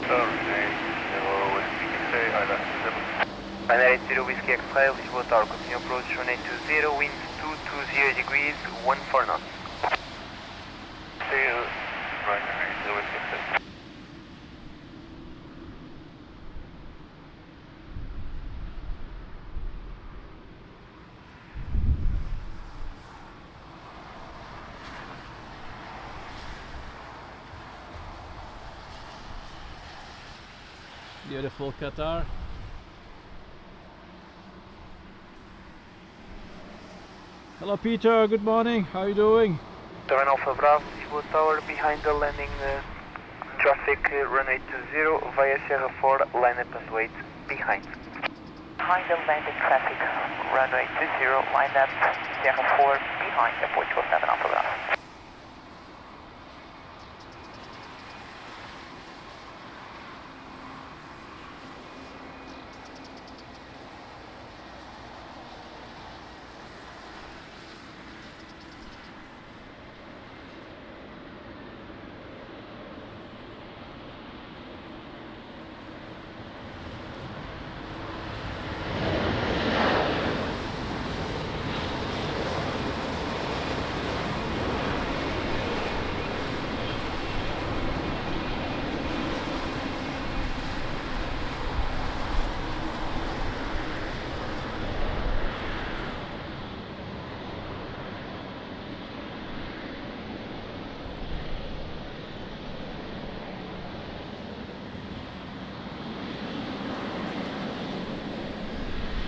Runway 0 Whiskey X-ray, ILS 0. Binary 80 Whiskey X-ray, Lisbon Tower, continue approach, runway 20, wind 220 degrees 14 knots. See you, Runway 0 Whiskey X-ray. Beautiful Qatar. Hello Peter, good morning, how are you doing? Turn Alpha Bravo, Lisbon Tower, behind the landing traffic, runway 20 via Sierra 4, line up and wait, behind. Behind the landing traffic, runway 20, line up, Sierra 4, behind, Airport 7 Alpha Bravo.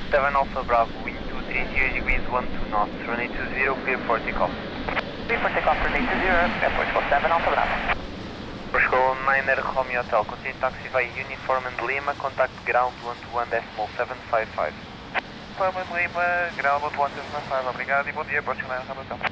Seven Alpha Bravo, wind 230 degrees 12 knots, runway 20, clear for takeoff. Clear for takeoff, runway 20, Airport 7 Alpha Bravo. Portugal 9 Romeo Hotel, continue taxi via Uniform and Lima, contact ground 121.755. Uniform and Lima, ground 121.755, obrigado e bom dia, Portugal 9 Romeo Hotel.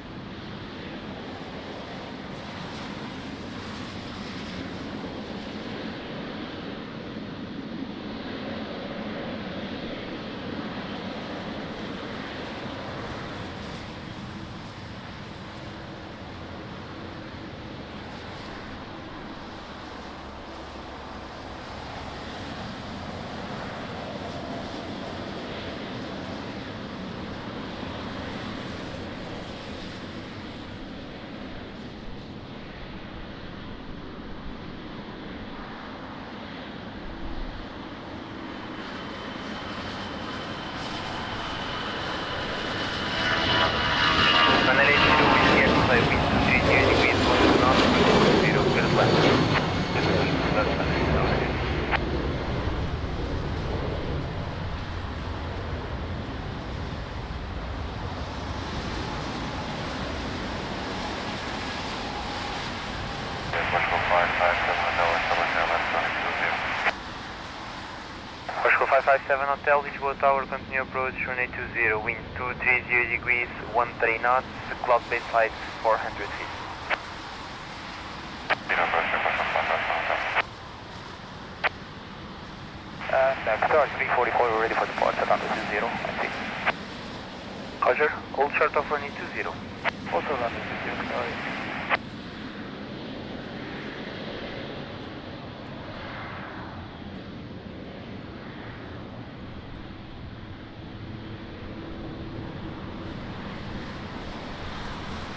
Portugal 557 Hotel, Lisbon Tower, continue approach, runway 20, wind 230 degrees 13 knots, cloud base height 400 feet. Qatar 344, we're ready for departure, runway 20, I see. Roger, hold short of runway 20. Also runway 20, Qatar.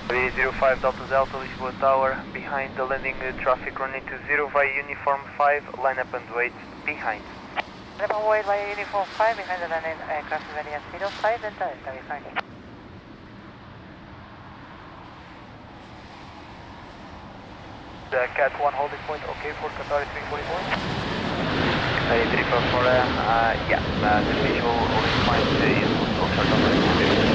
Runway 05 Delta Delta, Lisbon Tower, behind the landing traffic, runway 20 via Uniform 5, line up and wait, behind. Line up and wait via Uniform 5, behind the landing aircraft variant 05, Delta Delta, behind. The Cat 1 holding point, okay for Qatar 344? 344, yeah, the visual holding point is also short of runway 20.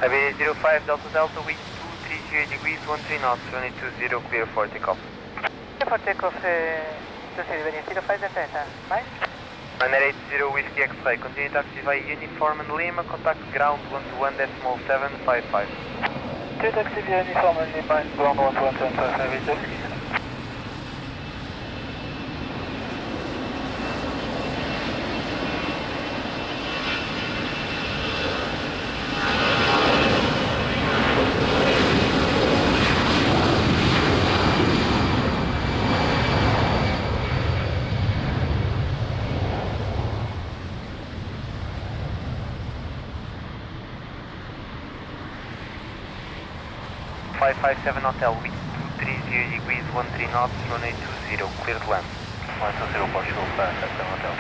Aviation 05 Delta Delta, wind 38 degrees, 13 knots, runway 20, clear for takeoff. For takeoff, 2005 Delta, 5. Runway 80 Whiskey X-ray, continue taxi via Uniform and Lima, contact ground 121.755. Two taxi via Uniform and Lima, ground 121.755. 557 Hotel, wind 230 degrees, 13 knots, runway 20, clear to land. 120 Portugal, 557 Hotel.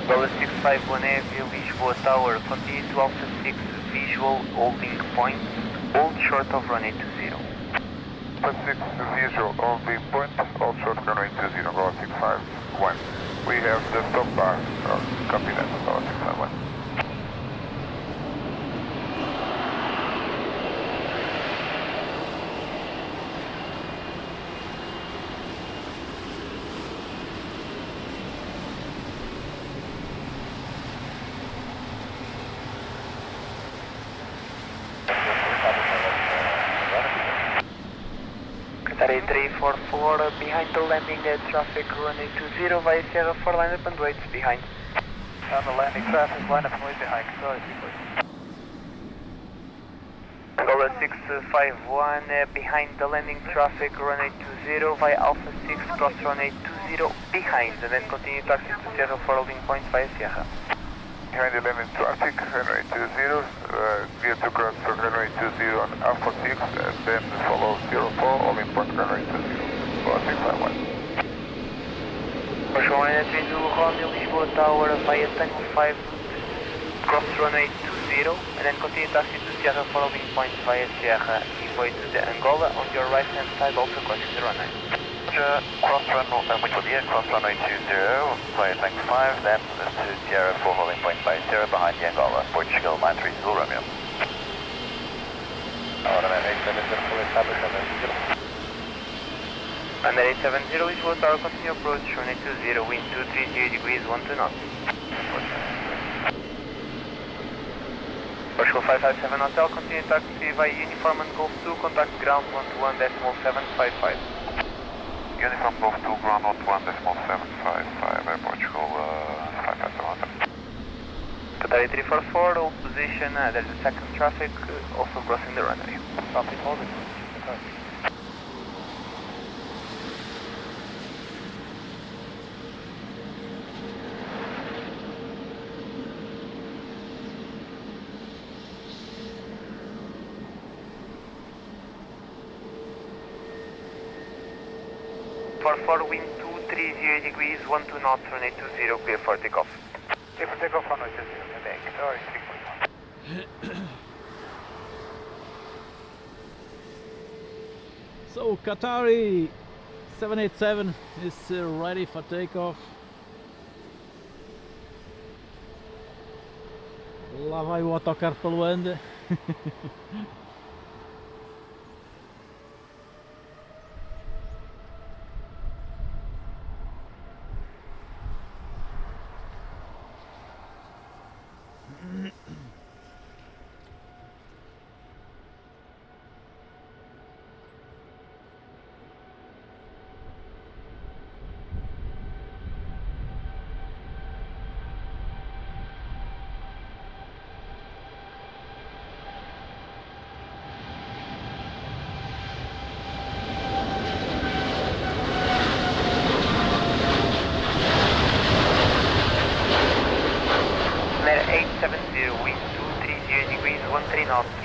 Dollar 651 Airview, Lisbon Tower, continue to Alpha 6, visual holding point, hold short of runway 20. Alpha 6, visual holding point, hold short runway 20, Dollar 651. We have the stop bar, copy that, Dollar 651. Qatar 344, behind the landing traffic, runway 20 via Sierra 4, line up and wait behind. On the landing traffic, line up and wait behind. Sorry, Dollar 651, behind the landing traffic, runway 20 via Alpha 6, cross runway 20 behind, and then continue taxi to Sierra 4 holding point via Sierra. Behind the landing traffic, runway 20, clear to cross runway 20 on Alpha 6, and then follow 04, holding point runway 20, Dollar 651. Push 1 to Romeo, Lisbon Tower via Tango 5, cross runway 20, and then continue taxi to Sierra 4 holding point via Sierra, devoid to the Angola, on your right hand side, also crossing the runway. Cross runway 20 via Tango 5, then to Sierra 4 holding point by Sierra behind the Angola, Portugal 930 Romeo. Automatic 870 fully established on the 0. Under 870 Lisbon Tower, continue approach, runway 20, wind 230 degrees, 12 knots. Portugal 557 Hotel, continue taxi via Uniform and Golf 2, contact ground 121.755. Uniform Golf 2, ground 121.755, Portugal 557 Hotel. Qatar 344, hold position, there's a second traffic, also crossing the runway. Copy, hold it. For wind 230 degrees, 12 knots, runway 20, clear for takeoff. Clear for takeoff, runway 20, thank you. Sorry, 341. So Qatari 787 is ready for takeoff. Lá vai o autocarro para Luanda.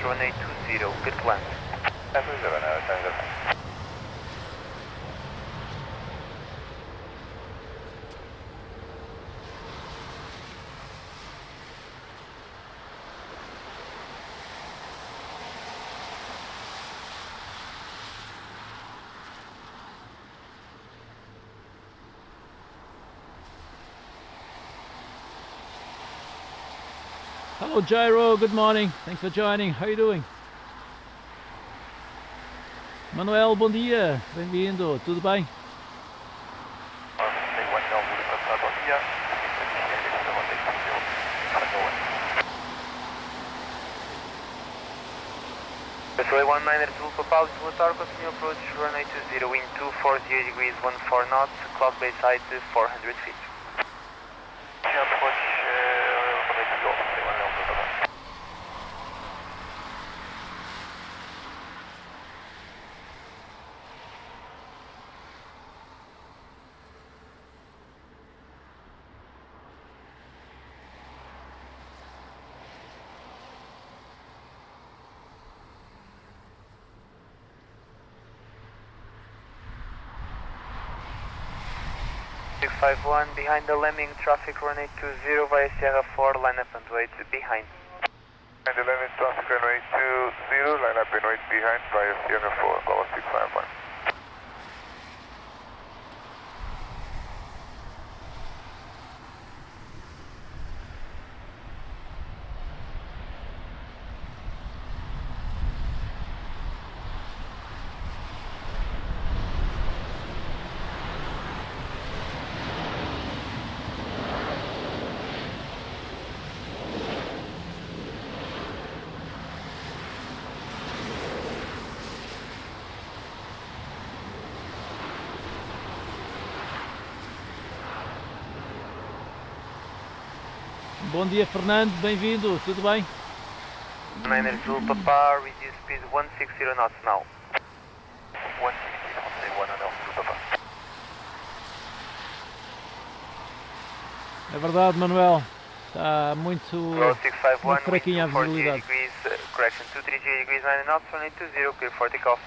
runway 20, clear to land. Hello Gyro, good morning. Thanks for joining. How are you doing? Manuel, bom dia. Bem-vindo. Tudo bem? Runway 19 Zulu Papa, to Qatar, continue approach runway 20, wind 240 degrees 14 knots, cloud base height 400 feet. One behind the landing traffic runway 20 via Sierra 4, line up and wait behind. Behind the landing traffic runway 20, line up and wait behind via Sierra 4, Golf 651. Bom dia Fernando, bem-vindo, tudo bem? 9 Zulu Papa, reduce speed 160 knots now. 160 knots, 1 Zulu Papa. É verdade Manuel, está muito fraquinha a visibilidade. Correction 230 degrees 9 knots, runway 20, clear for takeoff.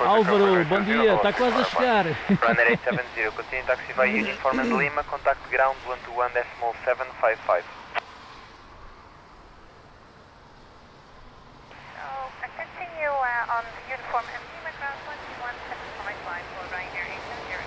Álvaro, bom dia, está quase a chegar. Runway 870, continue taxi via Uniform and Lima, contact ground 121.755. So, continue on the Uniform and Lima ground 121.755 for Ryanair 870.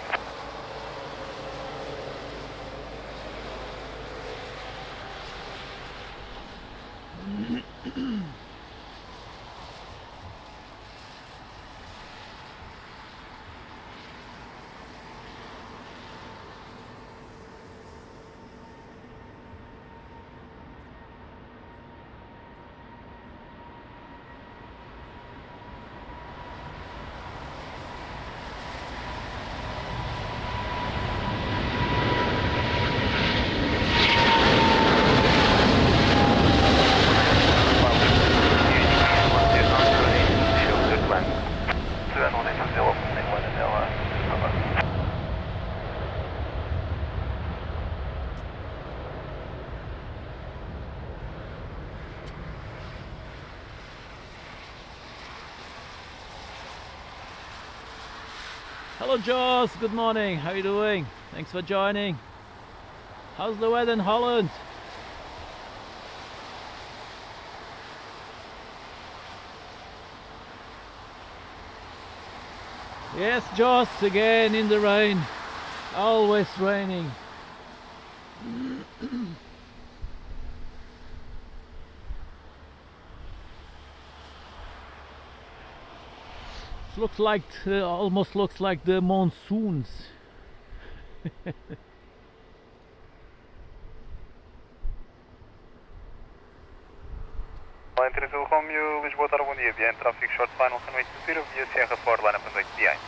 Hello Joss, good morning, how are you doing? Thanks for joining. How's the weather in Holland? Yes Joss, again in the rain, always raining. Looks like, almost looks like the monsoons. Line 30 Romeo, Lisboa, bom dia, behind traffic short final, runway 20, via Sierra 4, line up and wait behind.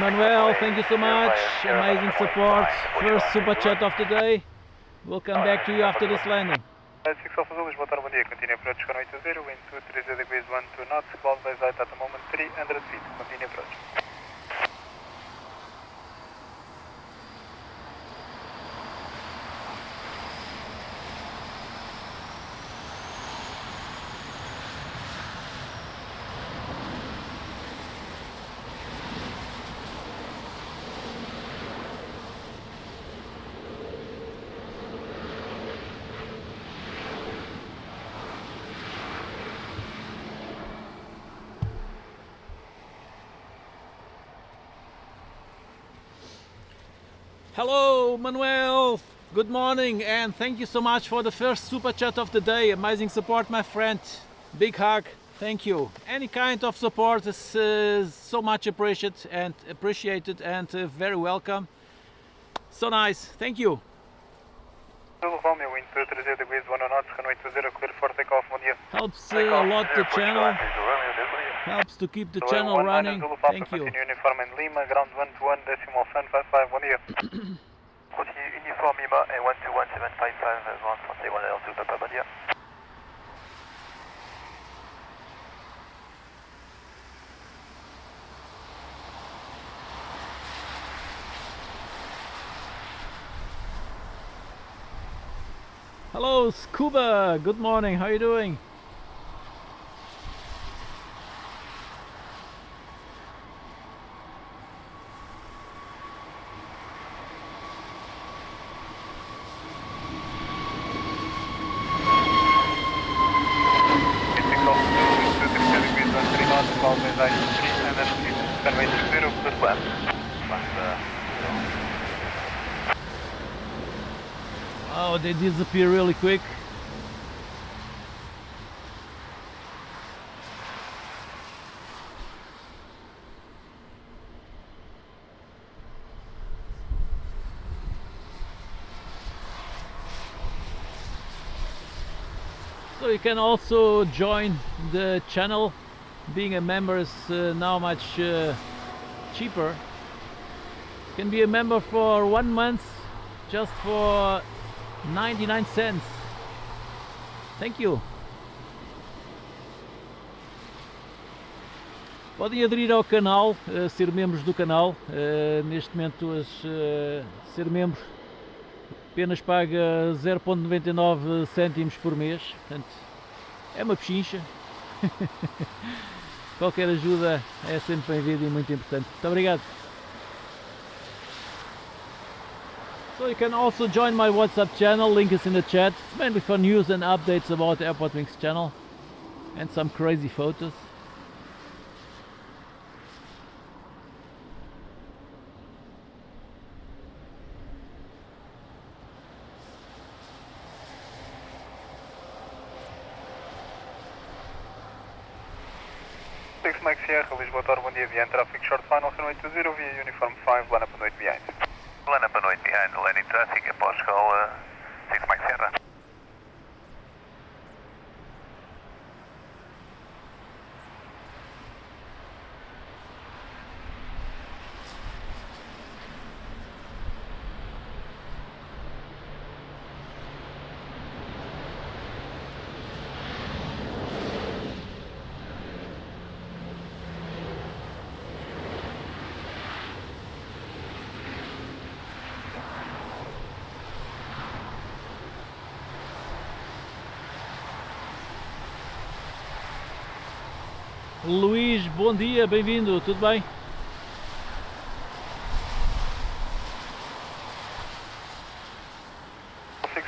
Manuel, thank you so much, amazing support, first super chat of the day. We'll come back to you after this landing. 6 Alpha Zulu, Lisboa, bom dia, continue approach runway 20, wind 230 degrees 12 knots, cloud base height at the moment 300 feet, continue approach. Hello Manuel, good morning and thank you so much for the first super chat of the day. Amazing support, my friend. Big hug, thank you. Any kind of support is so much appreciated and very welcome. So nice, thank you. Romeo, wind 230 degrees, 1 knots, runway 20, clear for takeoff, bom dia. Helps a lot the channel, helps to keep the channel running, thank you. Continue uniform in Lima, ground 121, decimal 755, bom dia. Continue uniform Lima and 121755, ground 41 L2, Papa, bon dia. Hello Scuba, good morning, how are you doing? Oh, they disappear really quick. So you can also join the channel. Being a member is now much cheaper. You can be a member for 1 month just for 99 cents. Thank you. Podem aderir ao canal, ser membros do canal. Neste momento ser membro apenas paga 0,99 cêntimos por mês. Portanto, é uma pechincha. Qualquer ajuda é sempre bem-vinda e muito importante. Muito obrigado. So you can also join my WhatsApp channel, link is in the chat. It's mainly for news and updates about the AirportWings channel and some crazy photos. Mike Sierra, Lisbon, bom dia, via traffic short final, runway 20, via uniform 5, line up and wait behind. Line up and wait behind, landing traffic in Portugal, 6 Mike Sierra. Luís, bom dia, bem-vindo, tudo bem?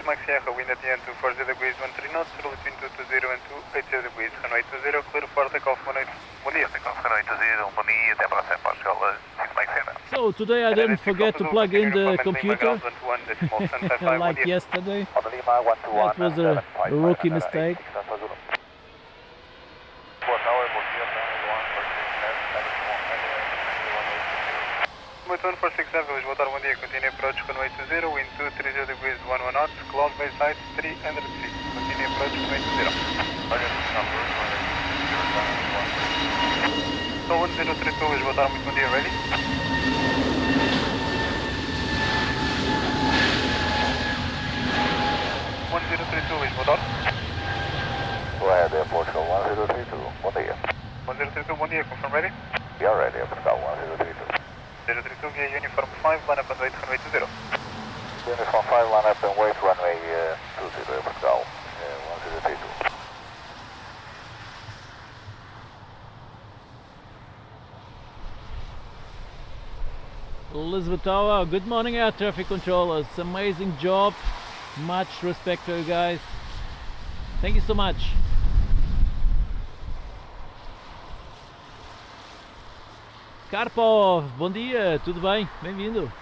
Mike Sierra, wind at the end 240 degrees, 13 knots, roll between 220 and 280 degrees, runway 20, clear for takeoff, bom dia. Takeoff, runway 20, bom dia, até a próxima, Portugal, 6 Mike Sierra. So today I didn't forget to plug in the computer like yesterday. That was a rookie mistake. Motor 467, Lisbon, bom dia, continue approach, runway 20, wind 230 degrees, 11 knots, cloud base height 300 feet, continue approach, runway 20. So 1032, Lisbon, muito bom dia, ready? Lisbon. Go ahead, Portugal 1032, bom dia. 1032, bom dia, confirm ready? We are ready, Portugal 1032. 032 via uniform 5, line up and wait, runway 20. Uniform 5, line up and wait, runway 20, Portugal 1032. Lisbon Tower, good morning air traffic controllers, amazing job, much respect to you guys, thank you so much. Karpov, bom dia, tudo bem? Bem-vindo.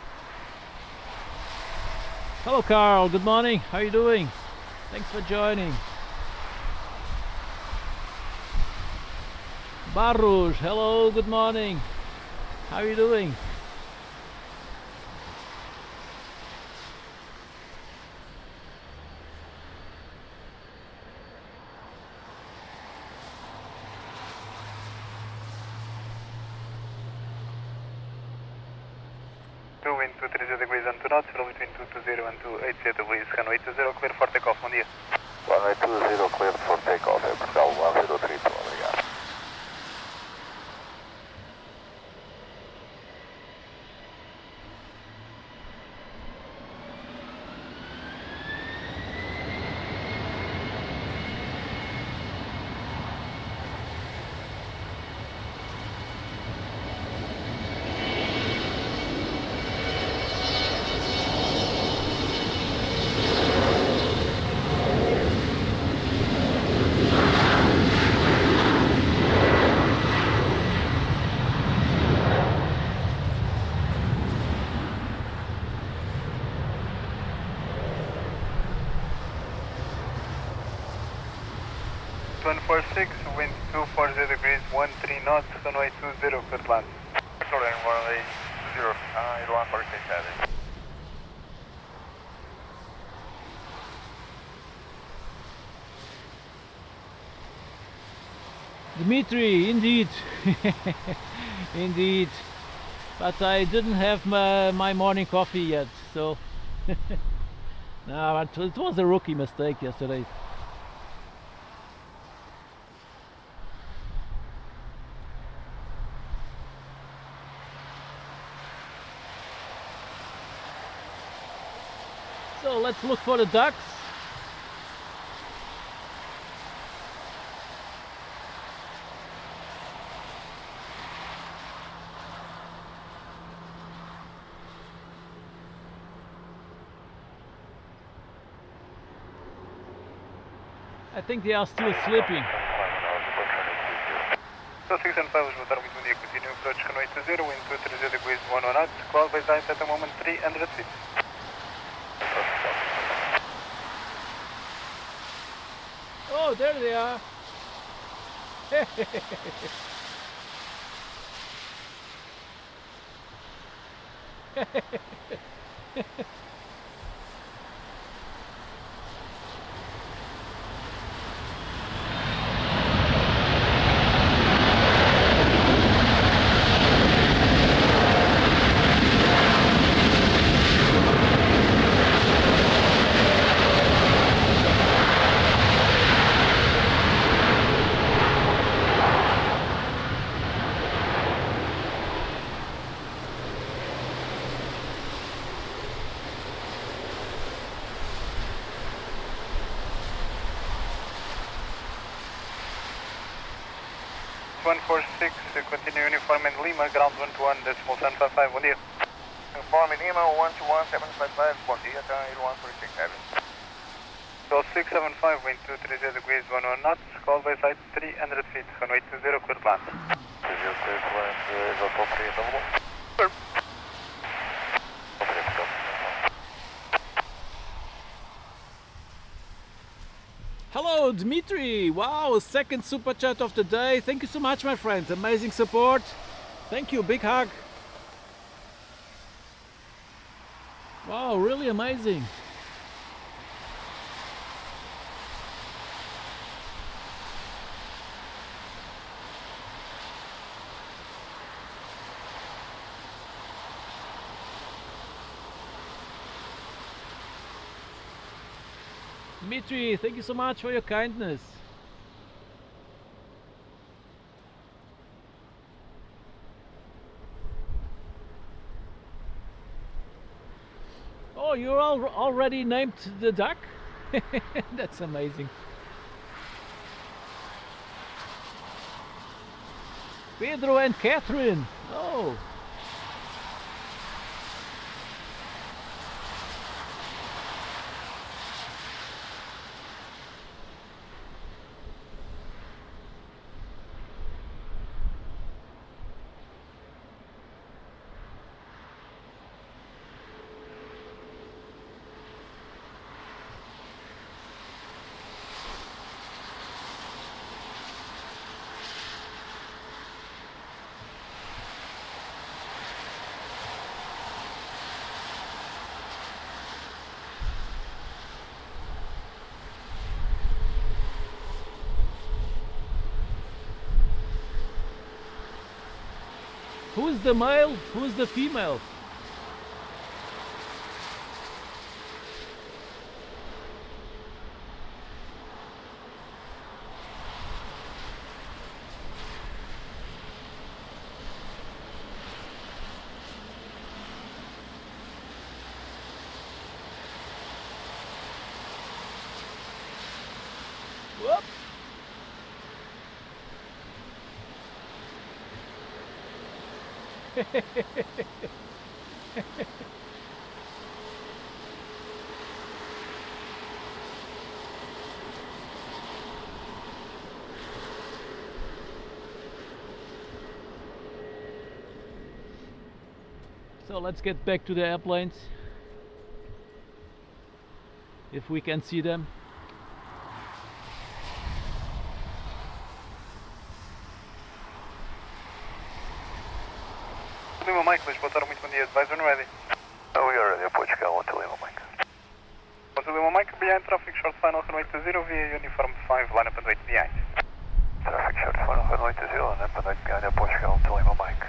Hello Carl, good morning, how are you doing? Thanks for joining. Baruch, hello, good morning. How are you doing? Wind 230 degrees and 2 knots, flow between 220 and 280 degrees, runway 20 clear for takeoff, bom dia. Runway 20 cleared for takeoff, Portugal 1032, obrigado. Wind 240 degrees, 13 knots, runway 20, clear to land. Runway 20, Airline for takeoff. Dmitry, indeed. Indeed. But I didn't have my morning coffee yet, so no, it was a rookie mistake yesterday. So let's look for the ducks. I think they are still sleeping. So 6 and 5 is what are we doing? Continue approach runway 20, wind 230 degrees, 11 knots, cloud by sight at the moment 300 feet. Oh, there they are. Continue uniform in Lima, ground 121, decimal 755, bom dia. Uniform in Lima, 121755, bom dia, Airline for takeoff. So 675, wind 230 degrees, 11 knots, call by sight 300 feet, runway 20, clear to land. 20 clear to land, is appropriate. Sure. Hello Dmitry, wow, second super chat of the day. Thank you so much my friend, amazing support. Thank you, big hug. Wow, really amazing. Dmitry, thank you so much for your kindness. Oh, you're already named the duck? That's amazing. Pedro and Catherine. Oh. Who's the male? Who's the female? Whoop. So let's get back to the airplanes, if we can see them. Lima Mike, Lisbon, muito bom dia, advisor ready. We are ready, Portugal, 1 to Lima Mike. 1 to Lima Mike, behind traffic short final, runway 20 via uniform 5, line up and wait behind. Traffic short final, runway 20, line up and wait behind, Portugal, 1 to Lima Mike.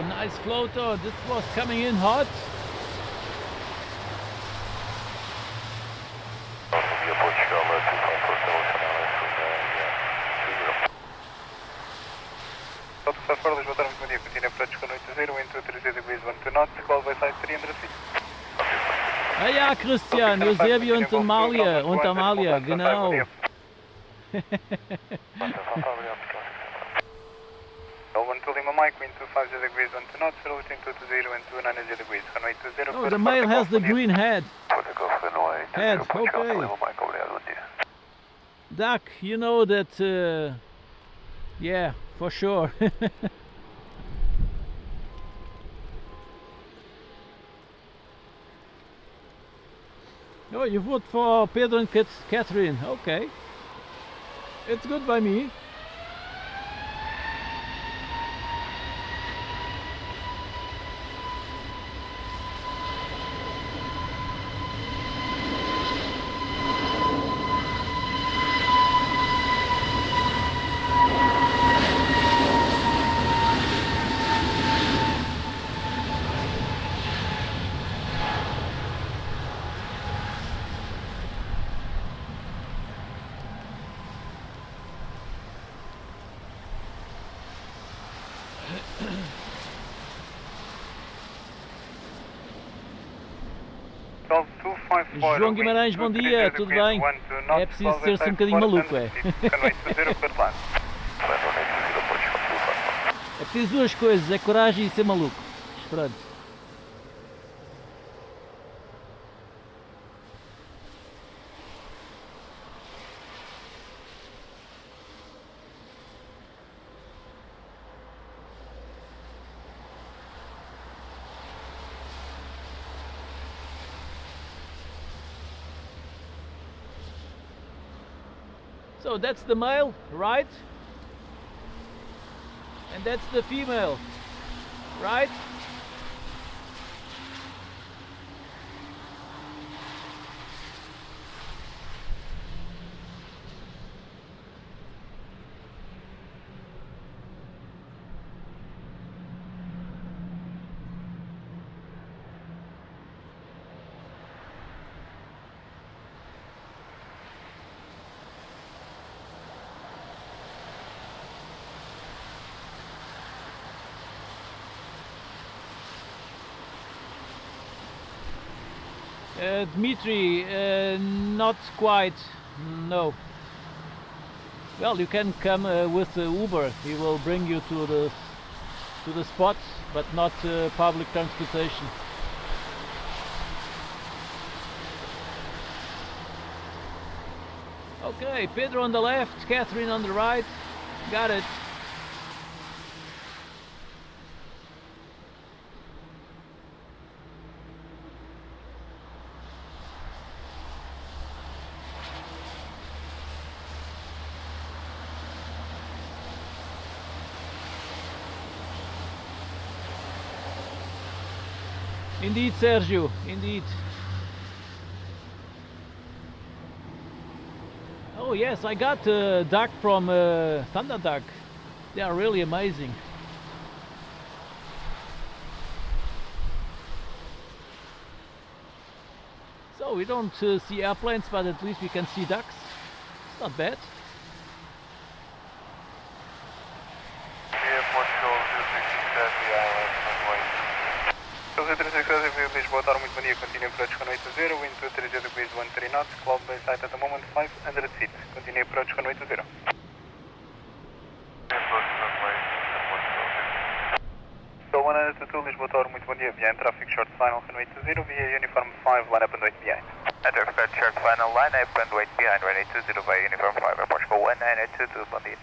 Nice floater, this was coming in hot. Ah ja, Christian, Eusebio und Amalia, genau. Oh, the male has the green head. Head, okay. Duck, you know that, yeah, for sure. Oh, you vote for Pedro and Catherine, okay. It's good by me. João Guimarães, bom dia, tudo bem? É preciso ser-se um bocadinho maluco, é? É preciso duas coisas, é coragem e ser maluco. Pronto. So that's the male, right? And that's the female, right? Dmitry, not quite, no. Well, you can come with Uber. He will bring you to the spot, but not public transportation. Okay, Pedro on the left, Catherine on the right. Got it. Indeed, Sergio, indeed. Oh yes, I got a duck from Thunder Duck. They are really amazing. So we don't see airplanes, but at least we can see ducks. It's not bad. Airport 367, Lisbon, Qatar, muito bom dia. Continue approach runway 20, wind 230 degrees 13 knots, cloud base height at the moment 500 feet. Continue approach runway 20. So 102 Lisbon, Qatar, muito bom dia. Behind traffic short final runway 20 via uniform 5, line up and wait behind. Traffic short final, line up and wait behind, runway 20 via uniform 5, Airport 1922, bom dia.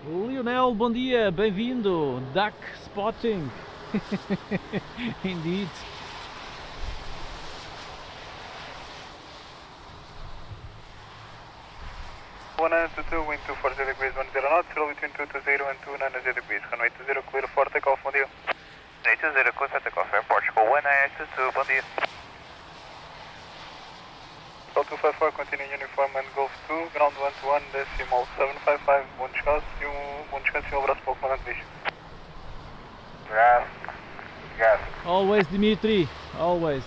Lionel, bom dia, bem-vindo. Duck spotting. Indeed. Wind 240 degrees 10 knots, zero between 220 and 290 degrees. Runway 20 clear for takeoff, bom dia. 20 clear for takeoff, Airport 1922, bom dia. Call 254, continue uniform and Golf 2, ground 121, decimal 755, bom descanso e abraço para o comandante bicho. Gas. Always, Dimitri, always.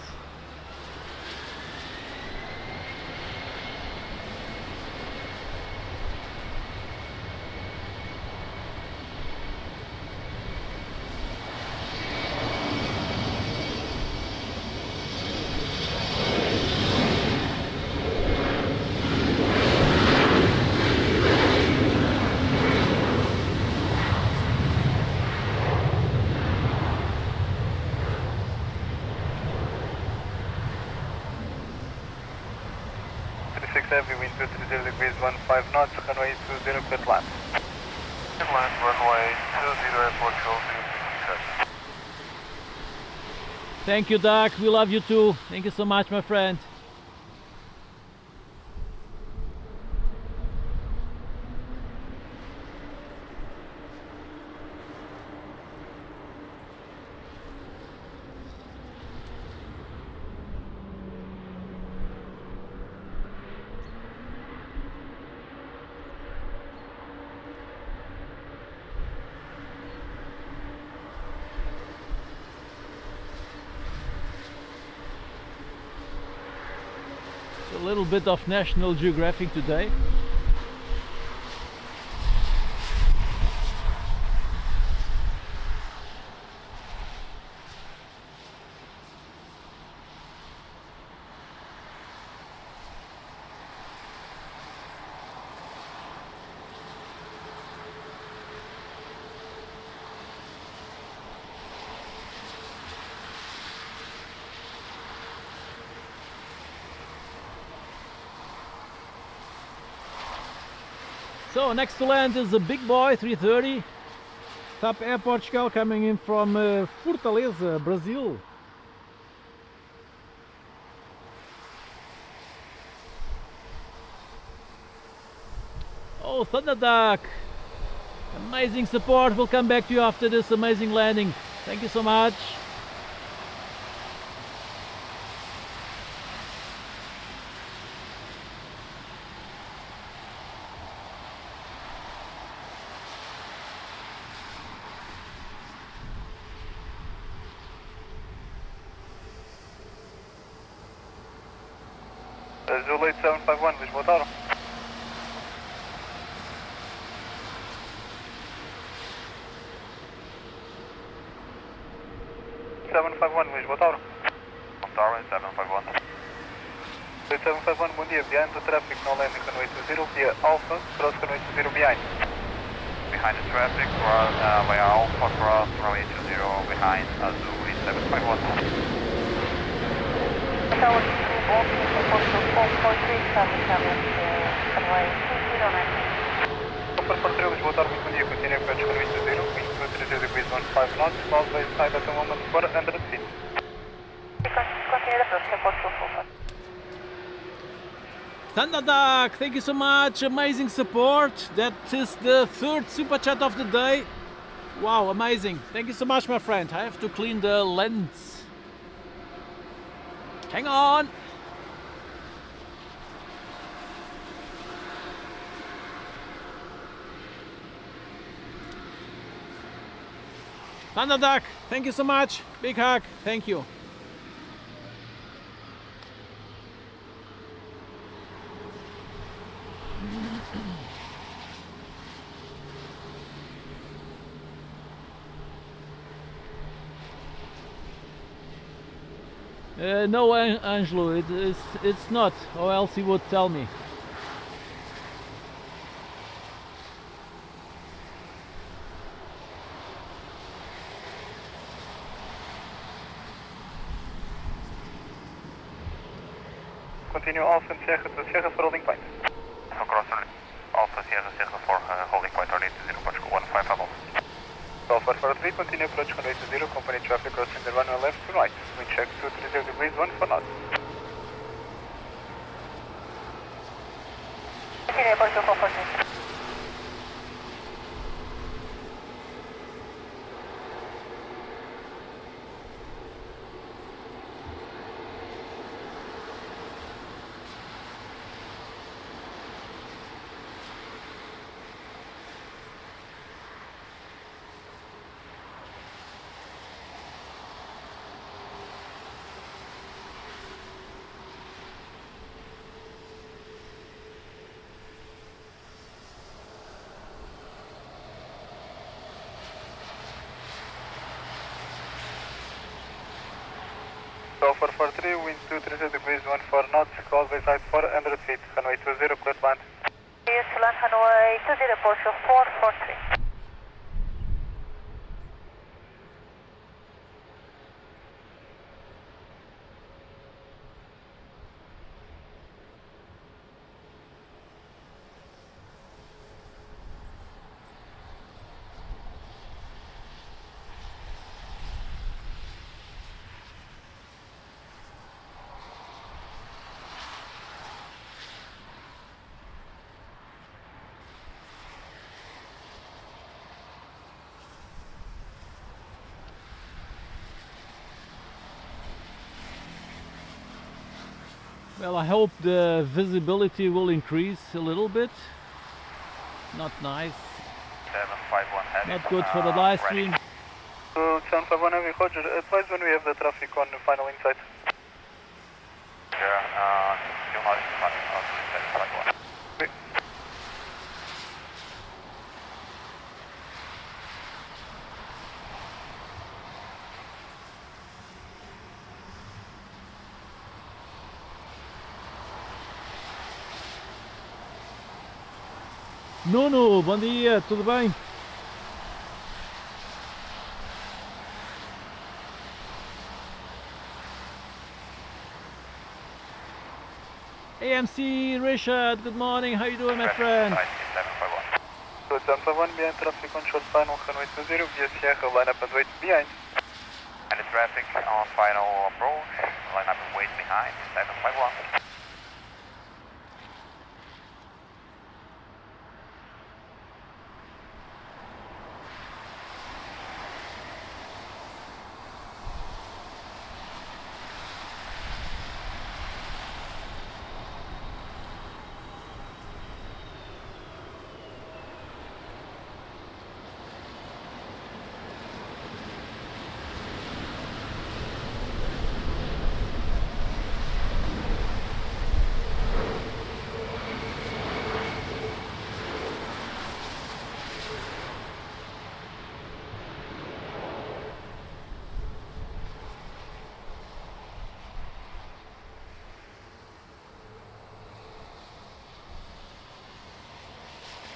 Heavy wind 230 degrees 15 knots, runway 20 clear to land. Land, runway 20, Airport 067. Thank you, Duck. We love you too. Thank you so much, my friend. A little bit of National Geographic today. So next to land is a big boy 330 TAP Air Portugal coming in from Fortaleza, Brazil. Oh, Thunder Duck, amazing support. We'll come back to you after this amazing landing. Thank you so much. Zulu 8751, Lisbon, Qatar. 751, Lisbon, Qatar. Darwin 751. 751, bom dia. Behind the traffic, no landing runway 20 via Alpha, cross runway 20 behind. Behind the traffic, via Alpha cross, runway 20 behind, Zulu 751. Tower 2, Baltic, airport 443, traffic cabin, runway 209. 443, Lisboa, Tower, bom dia, continue approach runway 20, wind 230 degrees 15 knots, cloud by side at the moment 400 feet. Continue approach, airport 244. Thunder Duck, thank you so much, amazing support. That is the third super chat of the day. Wow, amazing. Thank you so much, my friend. I have to clean the lens. Hang on. Thunder Duck, thank you so much. Big hug, thank you. No, Angelo, it's not, or else he would tell me. Continue Alpha Sierra to Sierra for holding point. Across Alpha Sierra Sierra for holding point runway 20, Portugal 15 above. Alpha 43, continue approach runway 20, company traffic crossing the runway left to right. Wind check 230 degrees 14 knots. Continue airport 244. Alpha 43, wind 230 degrees 14 knots, cloud by side 400 feet, runway 20, clear land. Yes, land runway 20, Porsche 443. Well, I hope the visibility will increase a little bit. Not nice. 751 heavy. Not good for the live stream. 751 heavy, Roger. Advise when we have the traffic on the final insight. Yeah, still not in front of 751. Nuno, bom dia, tudo bem? AMC Richard, good morning, how you doing, my friend? 751 behind traffic on short final runway 20, via Sierra, line up and wait behind. And the traffic on final approach, line up and wait behind 751.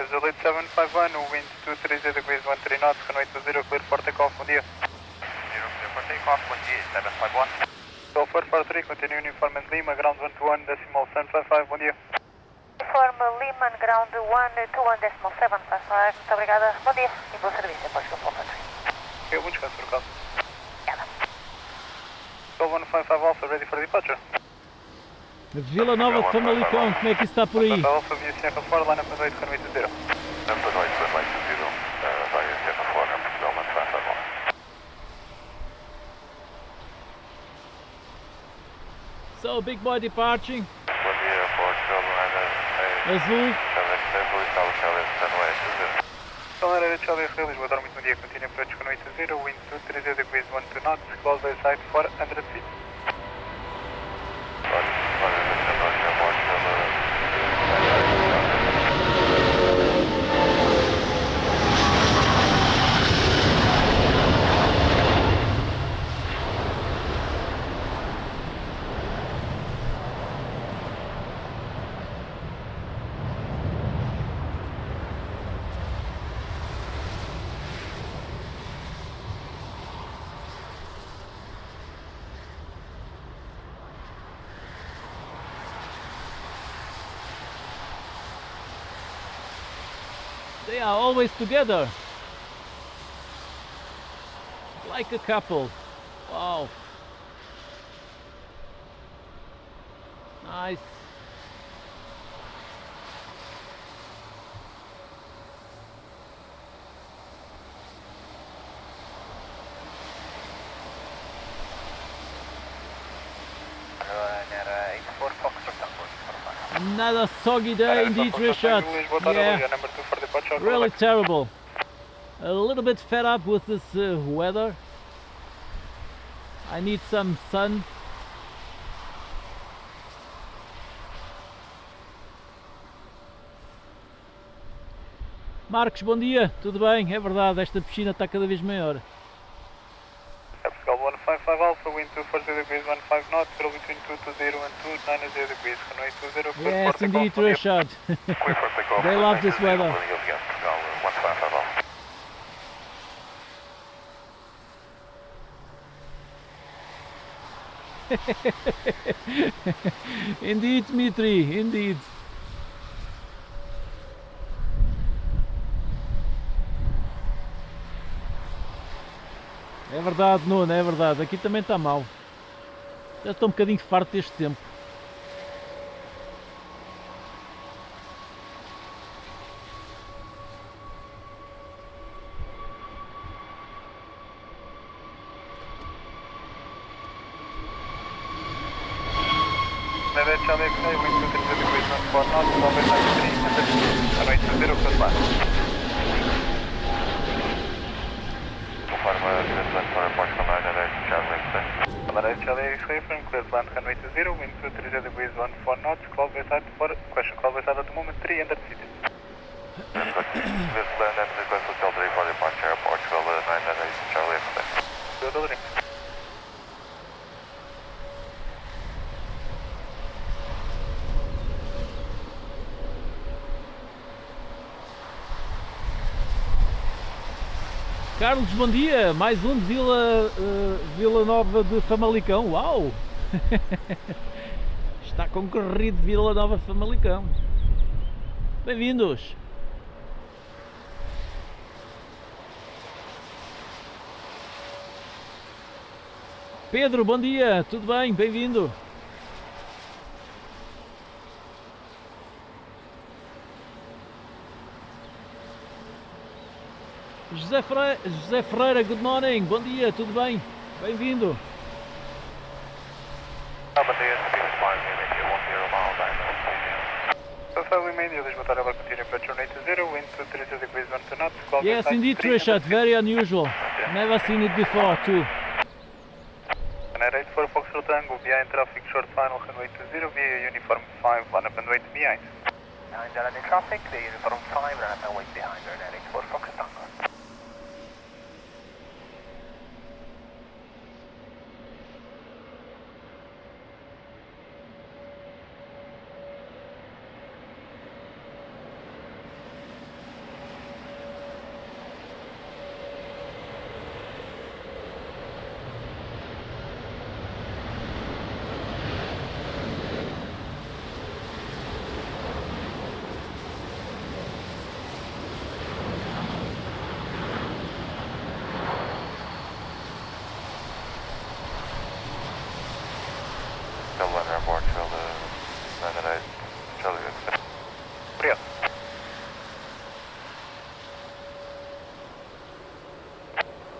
Delete 751, wind 230 degrees 13 knots, runway 20, clear for takeoff, bom dia. 0 clear for takeoff, bom dia, 751. Go 443, continue uniform and Lima, ground 121.755, bom dia. Uniform Lima, ground 121.755, muito obrigada, bom dia e bom serviço, Airportugal 443. Ok, bom descanso, por acaso. Go 155 Alpha, ready for departure. Vila Nova de Famalicão, como é que isso está por aí? Alpha, via Sierra 4, line up and wait, runway 20. Runway 20, via Sierra 4, Portugal 155 Alpha. So, big boy departing. Bom dia, Portugal 9, Azul. Runway Charlie, Lisbon, dorme bom dia, continue approach runway 20, wind 230 degrees 12 knots, close by side 400 feet. They are always together, like a couple. Wow, nice. Another soggy day indeed, Richard. Yeah, really terrible. A little bit fed up with this weather. I need some sun. Marcos, bom dia. Tudo bem? É verdade, esta piscina está cada vez maior. Portugal 155 Alpha, wind 240 degrees 15 knots, sail between 220 and 290 degrees, runway 20. Yes, indeed, Richard. They love this weather. Indeed, Dmitry, indeed. É verdade, Nuno, é verdade. Aqui também está mal. Já estou um bocadinho farto deste tempo. Charlie X-ray, wind 230 degrees 14 knots, close by side 300 runway 20, close by. Charlie X-ray from cleared land runway 20, wind 230 degrees 14 knots, close by side for question, close by side at the moment 300 feet. This land and request hotel 3 for departure, Portugal 998, Charlie X-ray. Good delivery. Carlos, bom dia! Mais um de Vila Nova de Famalicão. Uau! Está concorrido Vila Nova de Famalicão. Bem-vindos! Pedro, bom dia! Tudo bem? Bem-vindo! José Ferreira, good morning, bom dia, tudo bem? Bem-vindo! Bom dia, Yes, indeed, Richard, very unusual. Never seen it before, too. United for Foxtrot Tango, behind traffic, short final, runway 20, via uniform 5, line up and wait behind. Behind the traffic, the uniform 5, line up and wait behind United for Foxtrot Tango.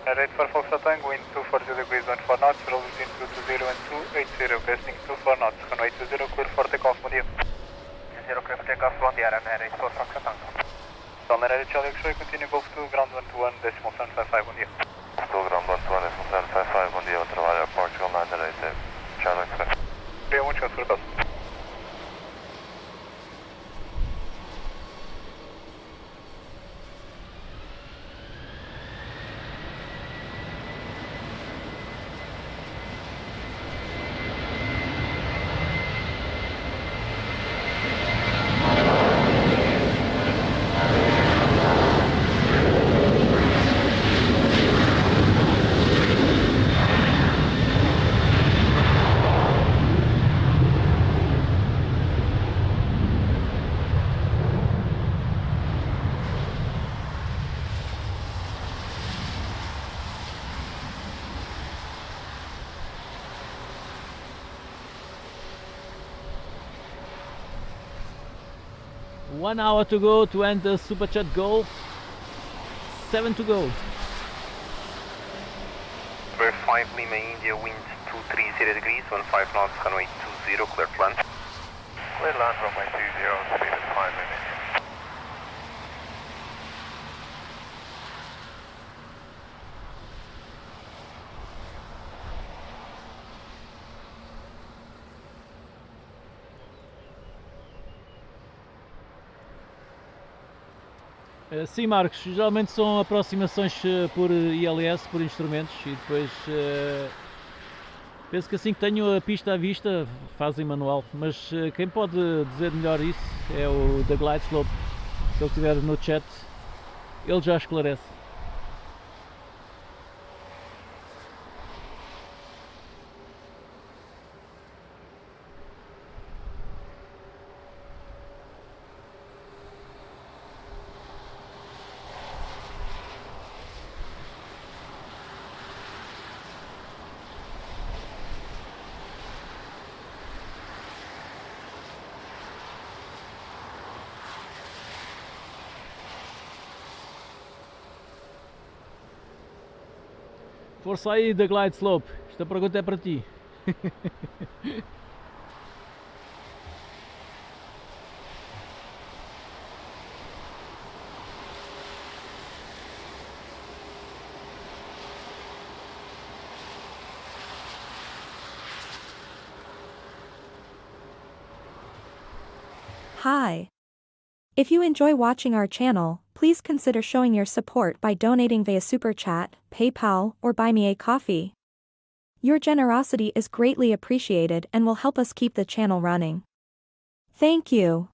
Right for Foxtrot Tango, wind 240 degrees, 14 knots, roll between 220 and 280, besting 24 knots, runway 20, clear for takeoff, bom dia. 20 clear for takeoff, bom dia, Runway for Foxtrot Tango. Donner Charlie X-ray, continue Golf 2, ground 121, decimal 755, bom dia. Estou ground 121, decimal 755, bom dia, trabalho Portugal 987, Charlie X-ray. Bem, muito obrigado. 1 hour to go to end the Superchat goal. 7 to go. We're 5 Lima India, wind 230 degrees, 15 knots, runway 20, clear to land. Clear land, runway 20, speed is 5 Lima India. Sim, Marcos, geralmente são aproximações por ILS, por instrumentos, e depois penso que assim que tenho a pista à vista fazem manual, mas quem pode dizer melhor isso é o da Glide Slope. Se ele estiver no chat, ele já esclarece. Força aí da Glide Slope, esta pergunta é para ti. Hi. If you enjoy watching our channel, please consider showing your support by donating via Super Chat, PayPal, or Buy Me a Coffee. Your generosity is greatly appreciated and will help us keep the channel running. Thank you.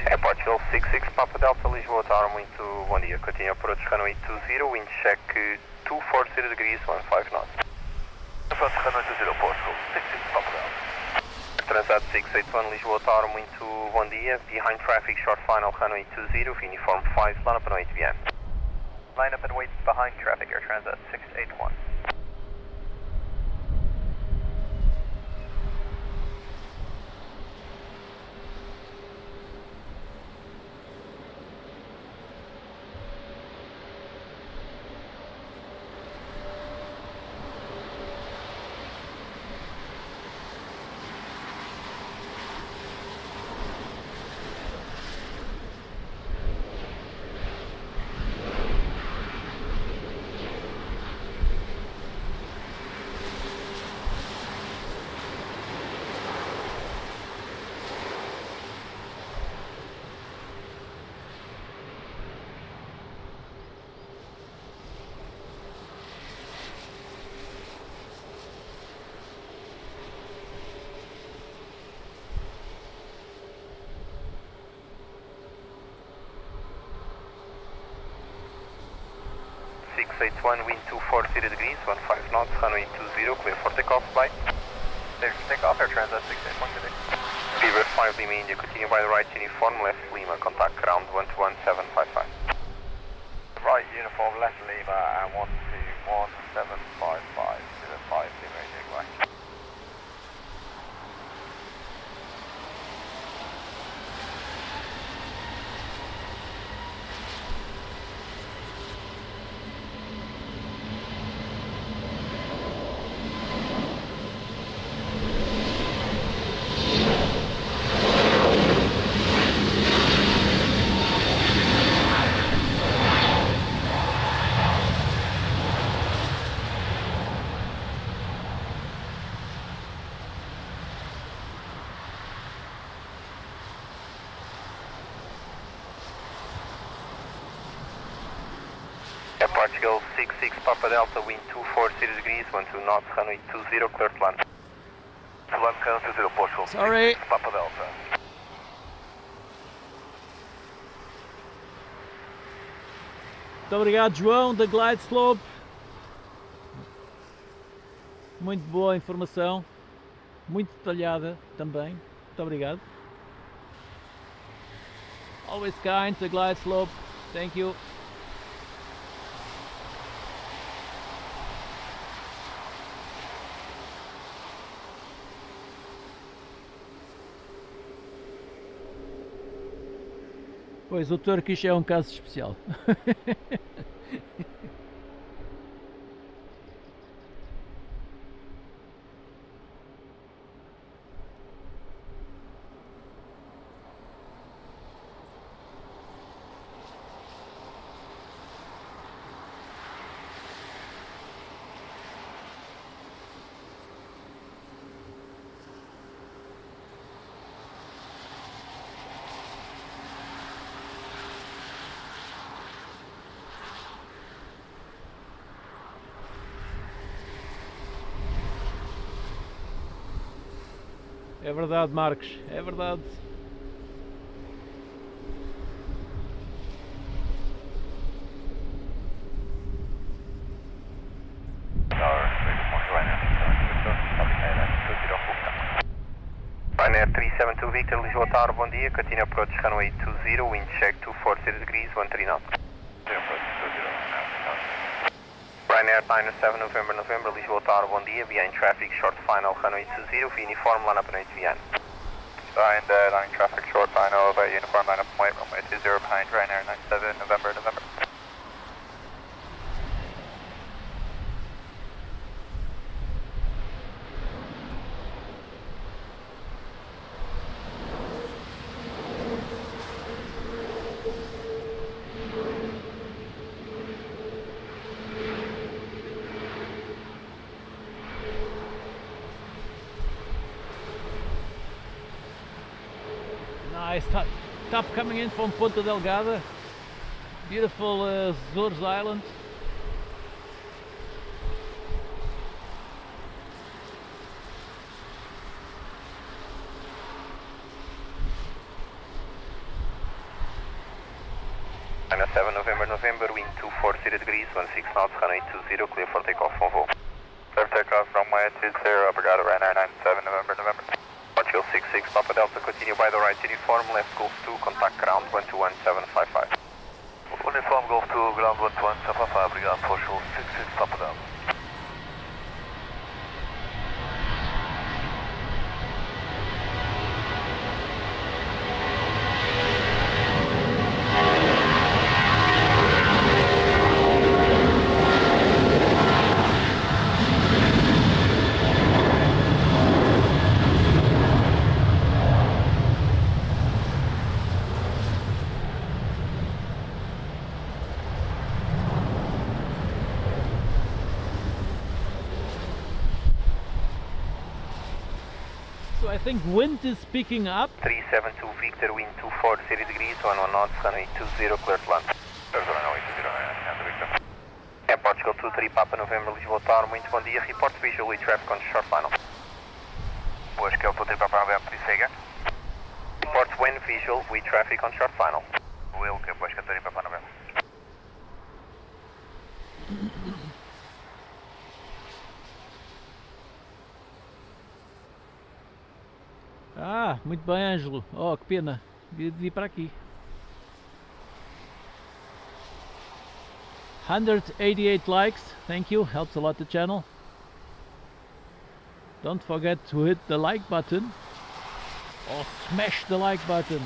Airportugal 66, Papa Delta, Lisboa, Tower, muito bom dia. Continue approach runway 20, wind check 240 degrees, 15 knots. Approach runway 20, Portugal 66, Papa Delta. Transat 681, Lisboa, Tower, muito bom dia. Behind traffic, short final, runway 20, uniform 5, line up and wait VM. Line up and wait behind traffic, Air Transat 681. 681, wind 240 degrees, 15 knots, runway 20, clear for takeoff, bye. Clear for takeoff, Air Transat 681 today. Beaver 5 Lima India, continue by the right uniform, left Lima, contact ground 121755. Right uniform, left Lima and 121755 to the 5 Lima India, goodbye. Portugal 66 Papa Delta, wind 240 degrees, 12 knots, runway 20, clear to land. To land, count 20, Portugal. Sorry. 66 Papa Delta. Muito obrigado, João, da Glide Slope. Muito boa informação, muito detalhada também. Muito obrigado. Always kind, the Glide Slope. Thank you. Pois, o Turkish é um caso especial. É verdade, Marcos, é verdade. Ryanair 372 Victor, Lisboa Tower, bom dia, continue approach runway 20, wind check 240 degrees, 13 knots. Ryanair 907 November, Lisboa Tower, bom dia, behind traffic, short final, runway 20, for uniform, line up and behind. Behind line traffic, short final, about uniform, line up and white, runway 20, behind Ryanair 97 November. Nice top coming in from Ponta Delgada. Beautiful Azores Island. November, wind 240 degrees, 16 knots, runway 20, clear for takeoff on Vol. Clear for takeoff, runway 20, obrigado, Ryanair 97 November. Portugal 66 Papa Delta, continue by the right uniform, left Gulf 2, contact ground 121755. Uniform Golf 2, ground 121755, obrigado, Portugal 66 Papa Delta. So I think wind is picking up. 372 Victor, wind 240 degrees, 11 knots, runway 20, clear to land. Air Portugal 23 Papa November, Lisboa Tower, muito bom dia, report visual with traffic on short final. Boas, que é o 23 Papa November, please say again. Report wind visual with traffic on short final. Will, que é boas, que é o 23 Papa November. muito bem, Ângelo. Oh, que pena, devia vir para aqui. 188 likes, thank you, helps a lot the channel. Don't forget to hit the like button or smash the like button.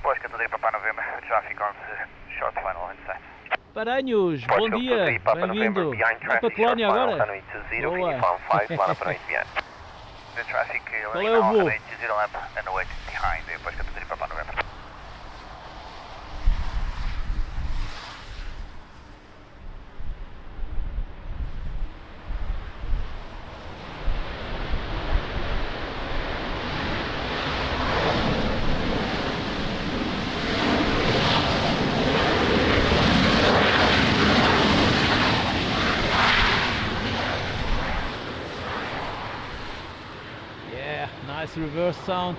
Posca, tudo aí, Papa November, traffic on short final inside. Paranhos, bom dia, bem-vindo. Vai para a colónia agora? Boa. The traffic Qual é o voo? 20 lamp and await behind the Posca, tudo aí, Papa November. Nice reverse sound.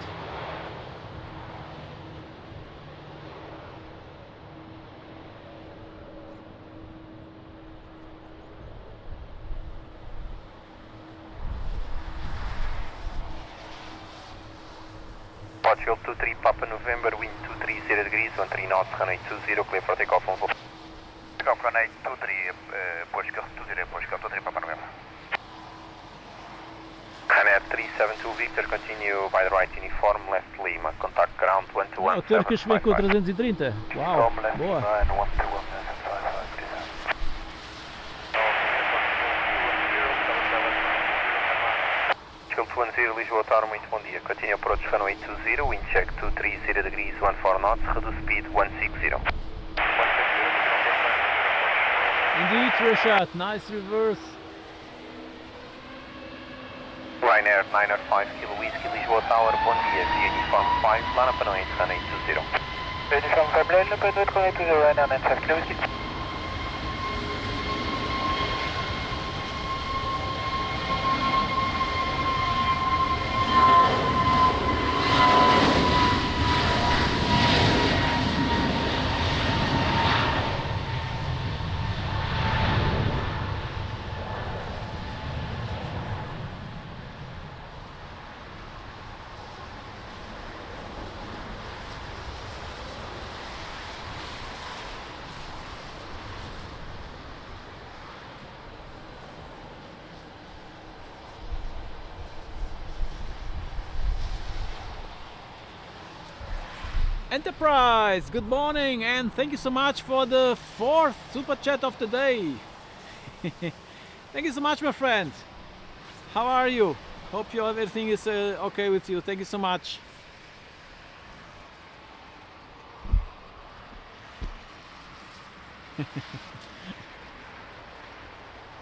Portugal 23 Papa November, wind 230 degrees, 13 knots, runway 20, clear for takeoff on full. Takeoff runway 23, Portugal 20, Portugal 23 Papa November. Canad 372 Victor, continue by the right uniform, left Lima, contact ground 121. O Turkish vem com 330. Uau, boa. Portugal 20, Lisboa Tower, muito bom dia. Continue approach runway 20, wind check 230 degrees, 14 knots, reduce speed 160. Indeed, Rashad, nice reverse. Ryanair 905 Kilo Whiskey, Lisboa Tower, bom dia, via Uniform 5, lá na Panoite, runway 20. Uniform 5, lá na Panoite, runway 20, Ryanair 905 Kilo Whiskey. Enterprise, good morning and thank you so much for the 4th super chat of the day. Thank you so much, my friend. How are you? Hope everything is okay with you. Thank you so much.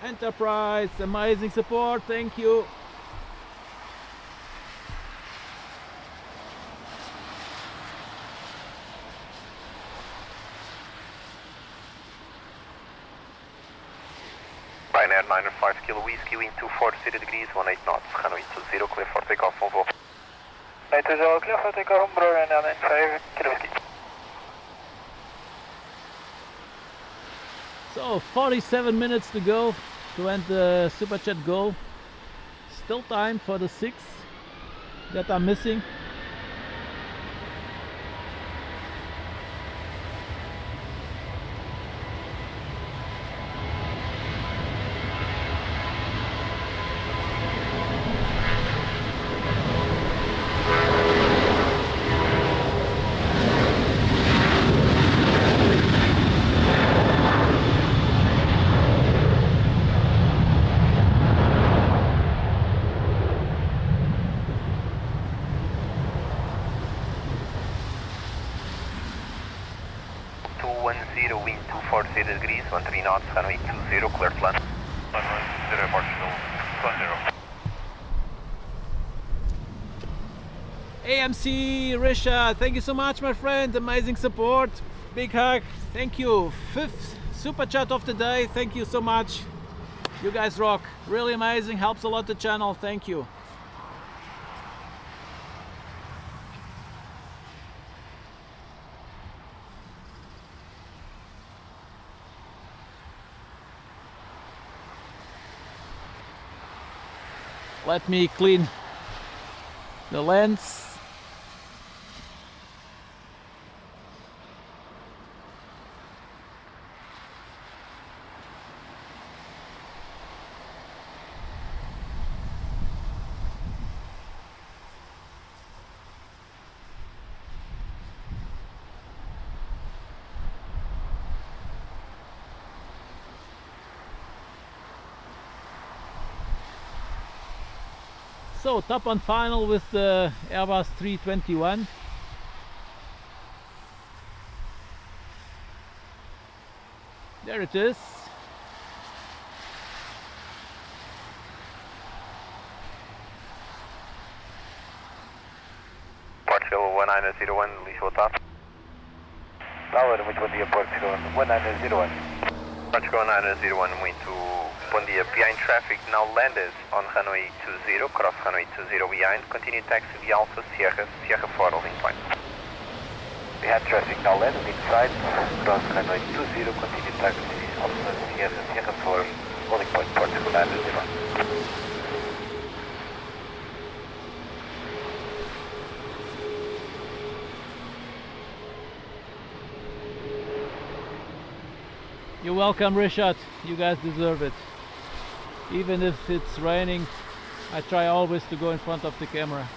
Enterprise, amazing support, thank you. Ryanair 905 Kilo Whiskey, wind 240 degrees, 18 knots, runway 20, clear for takeoff on Volvo. 920, clear for takeoff on Ryanair 905 Kilo Whiskey. So 47 minutes to go to end the super chat goal. Still time for the 6 that are missing. 210, wind 240 degrees, 13 knots, runway 20, clear to land. Runway 0, Portugal, 10. AMC Risha, thank you so much, my friend. Amazing support. Big hug. Thank you. 5th super chat of the day. Thank you so much. You guys rock. Really amazing. Helps a lot the channel. Thank you. Let me clean the lens. So top and final with the Airbus 321. There it is. Portugal 1901, Lisbon Qatar. Tower, muito bom dia, Portugal 1901. Portugal 1901, muito bom dia. Behind traffic, now landed on runway 20, cross runway 20 behind, continue taxi via Alpha Sierra, Sierra 4 holding point. Behind traffic, now landed inside, cross runway 20, continue taxi, Alpha Sierra, Sierra 4, holding point, Portugal 901. You're welcome, Rishad. You guys deserve it. Even if it's raining, I try always to go in front of the camera.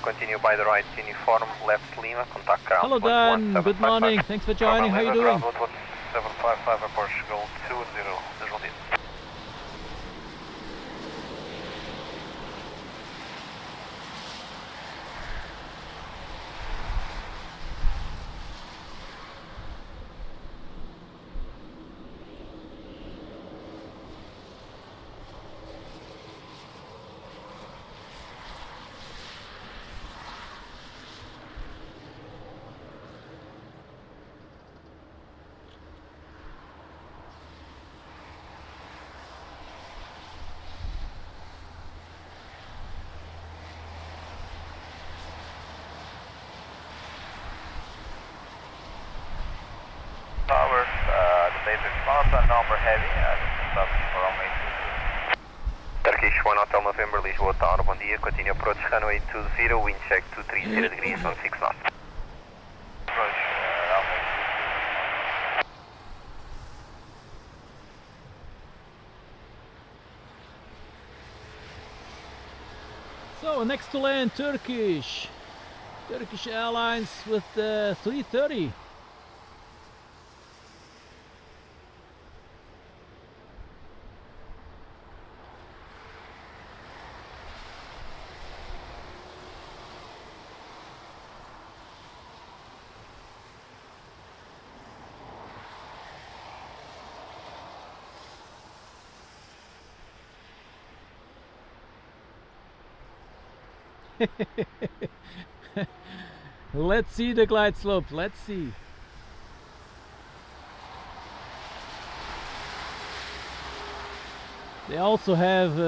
Continue by the right, uniform, left Lima, contact ground. Hello Dan, good morning, thanks for joining, how are you doing? 1755 Portugal 20, visual deep. Tower, the basic spots are number heavy, stopping for runway 20. Turkish 1 Hotel November, Lisboa Tower, bom dia, continue approach runway 20, wind check 230 degrees, 16 knots. Approach runway 20. So next to land, Turkish Airlines with the 330. Let's see the glide slope, let's see. They also have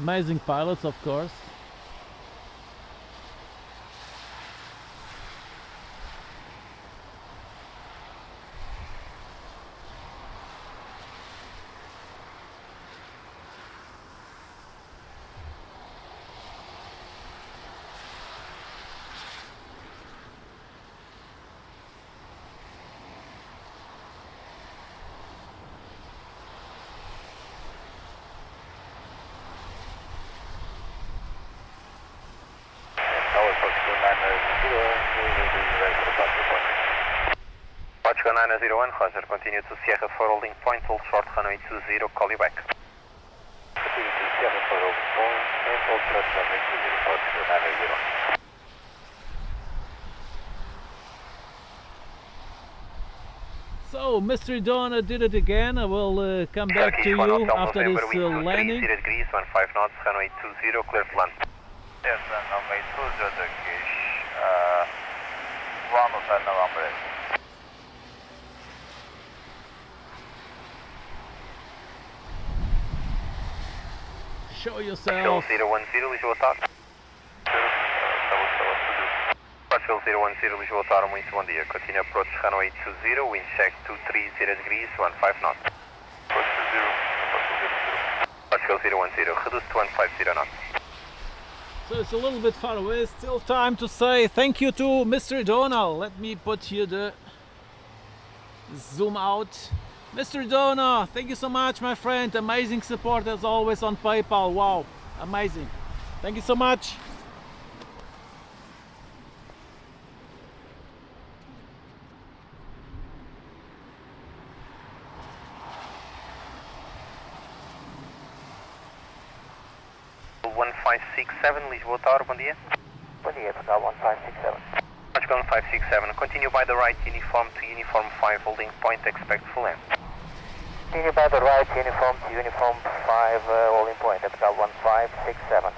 amazing pilots, of course. Portugal 901, Roger, continue to Sierra 4 holding point, hold short runway 20, call you back. Continue to Sierra 4 holding point, and hold short runway 20, Portugal 901. So, Mr. Donna did it again. I will come back to you after this landing. 30 degrees, 15 knots, runway 20, clear to land. Yes, runway 20 Turkish. 107 November. Show yourself. 010, Lisboa Tower. Partial 010, Lisboa Tower, muito bom dia. Continue approach runway 20, wind check 230 degrees, 15 knots. Partial 010, reduce to 150 knots. So it's a little bit far away. Still time to say thank you to Mr. Donald. Let me put here the zoom out. Mr. Donna, thank you so much, my friend. Amazing support as always on PayPal. Wow, amazing. Thank you so much. Lisboa Tower, bom dia. Bom dia, Portugal 1567. Portugal 1567, continue by the right, uniform to uniform 5, holding point, expect full end. Continue by the right, uniform to uniform 5, holding point, Portugal 1567.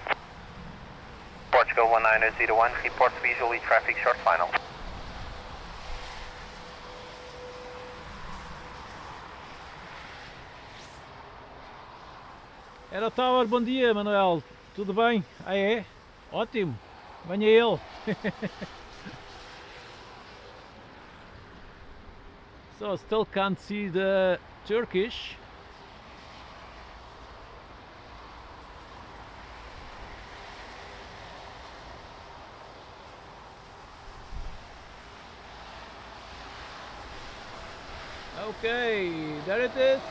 Portugal 1901, report visually traffic short final. Era Tower, bom dia, Manuel. Tudo bem? Ah, é? Ótimo. Venha ele. So, still can't see the Turkish. Okay, there it is.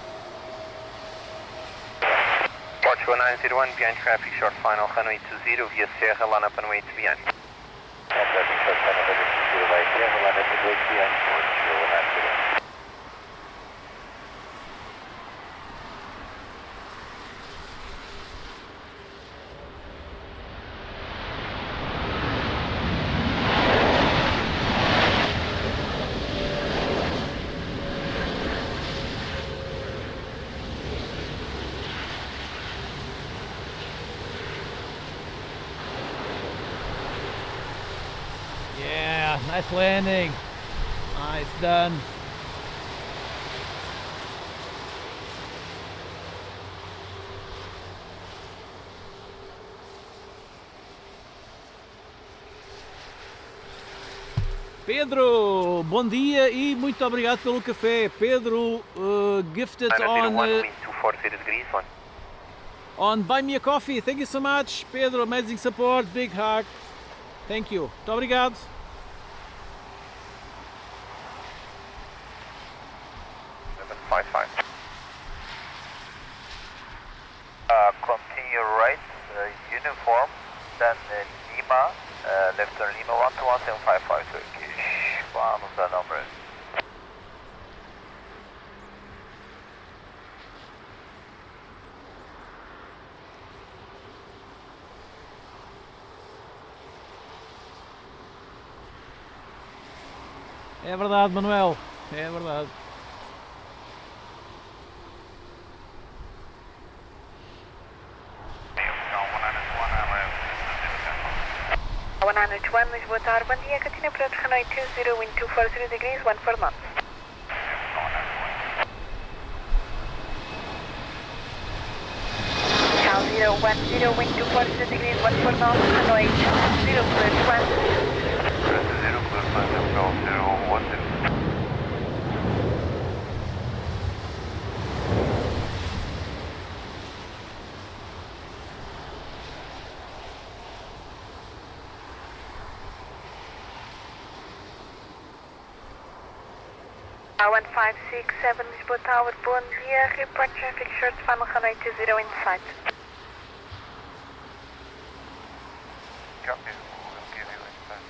Portugal 901, behind traffic short final, runway 20, via Sierra, line up and wait behind. Traffic short final, runway 20, by Sierra, line up and wait behind, Portugal 901. Nice landing. Nice done. Pedro, bom dia e muito obrigado pelo café. Pedro gifted on Buy Me a Coffee. Thank you so much, Pedro. Amazing support. Big hug. Thank you. Muito obrigado. Continue right, uniform, then Lima, left turn Lima 121 Turkish. Vamos a number. É verdade, Manuel. É verdade. Lisboa Tower, bom dia, continue approach runway 20, wind 240 degrees, 14 knots. Cal 010, wind 240 degrees, 14 knots, runway 20, clear to land. 0, clear to land, 010. Tower 1567, Lisboa Tower, bom dia, report traffic short final runway 20 in sight. Copy, we'll give you insight.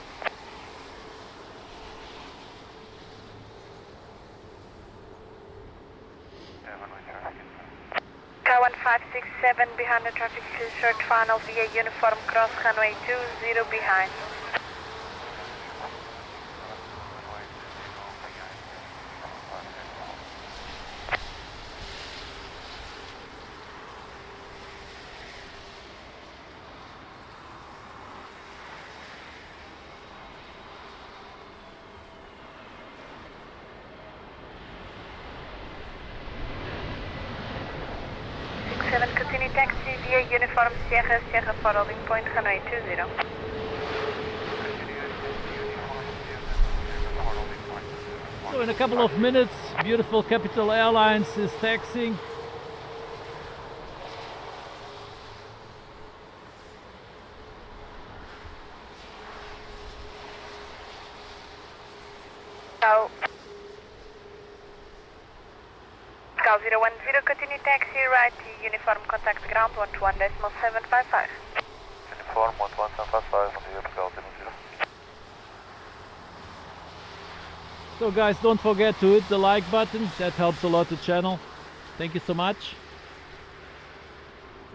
Tower 1567, behind the traffic short final via uniform cross runway 20 behind. 17, continue taxi via Uniform Sierra, Sierra for holding point, runway 20. So in a couple of minutes, beautiful Capital Airlines is taxiing. Cal 010, continue taxi right, uniform contact ground 121.755. Uniform 11755, bom dia, Portugal 00. So guys, don't forget to hit the like button, that helps a lot the channel. Thank you so much.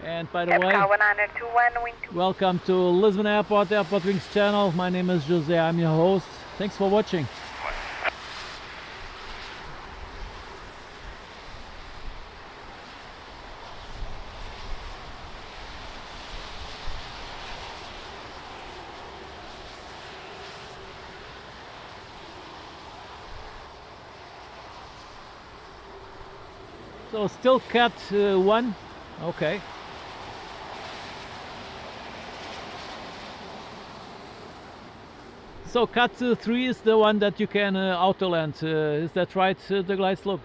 And by the way, welcome to Lisbon Airport, AirportWings channel. My name is Jose, I'm your host. Thanks for watching. So still cat 1, okay. So cat 3 is the one that you can auto land, is that right, the glide slope?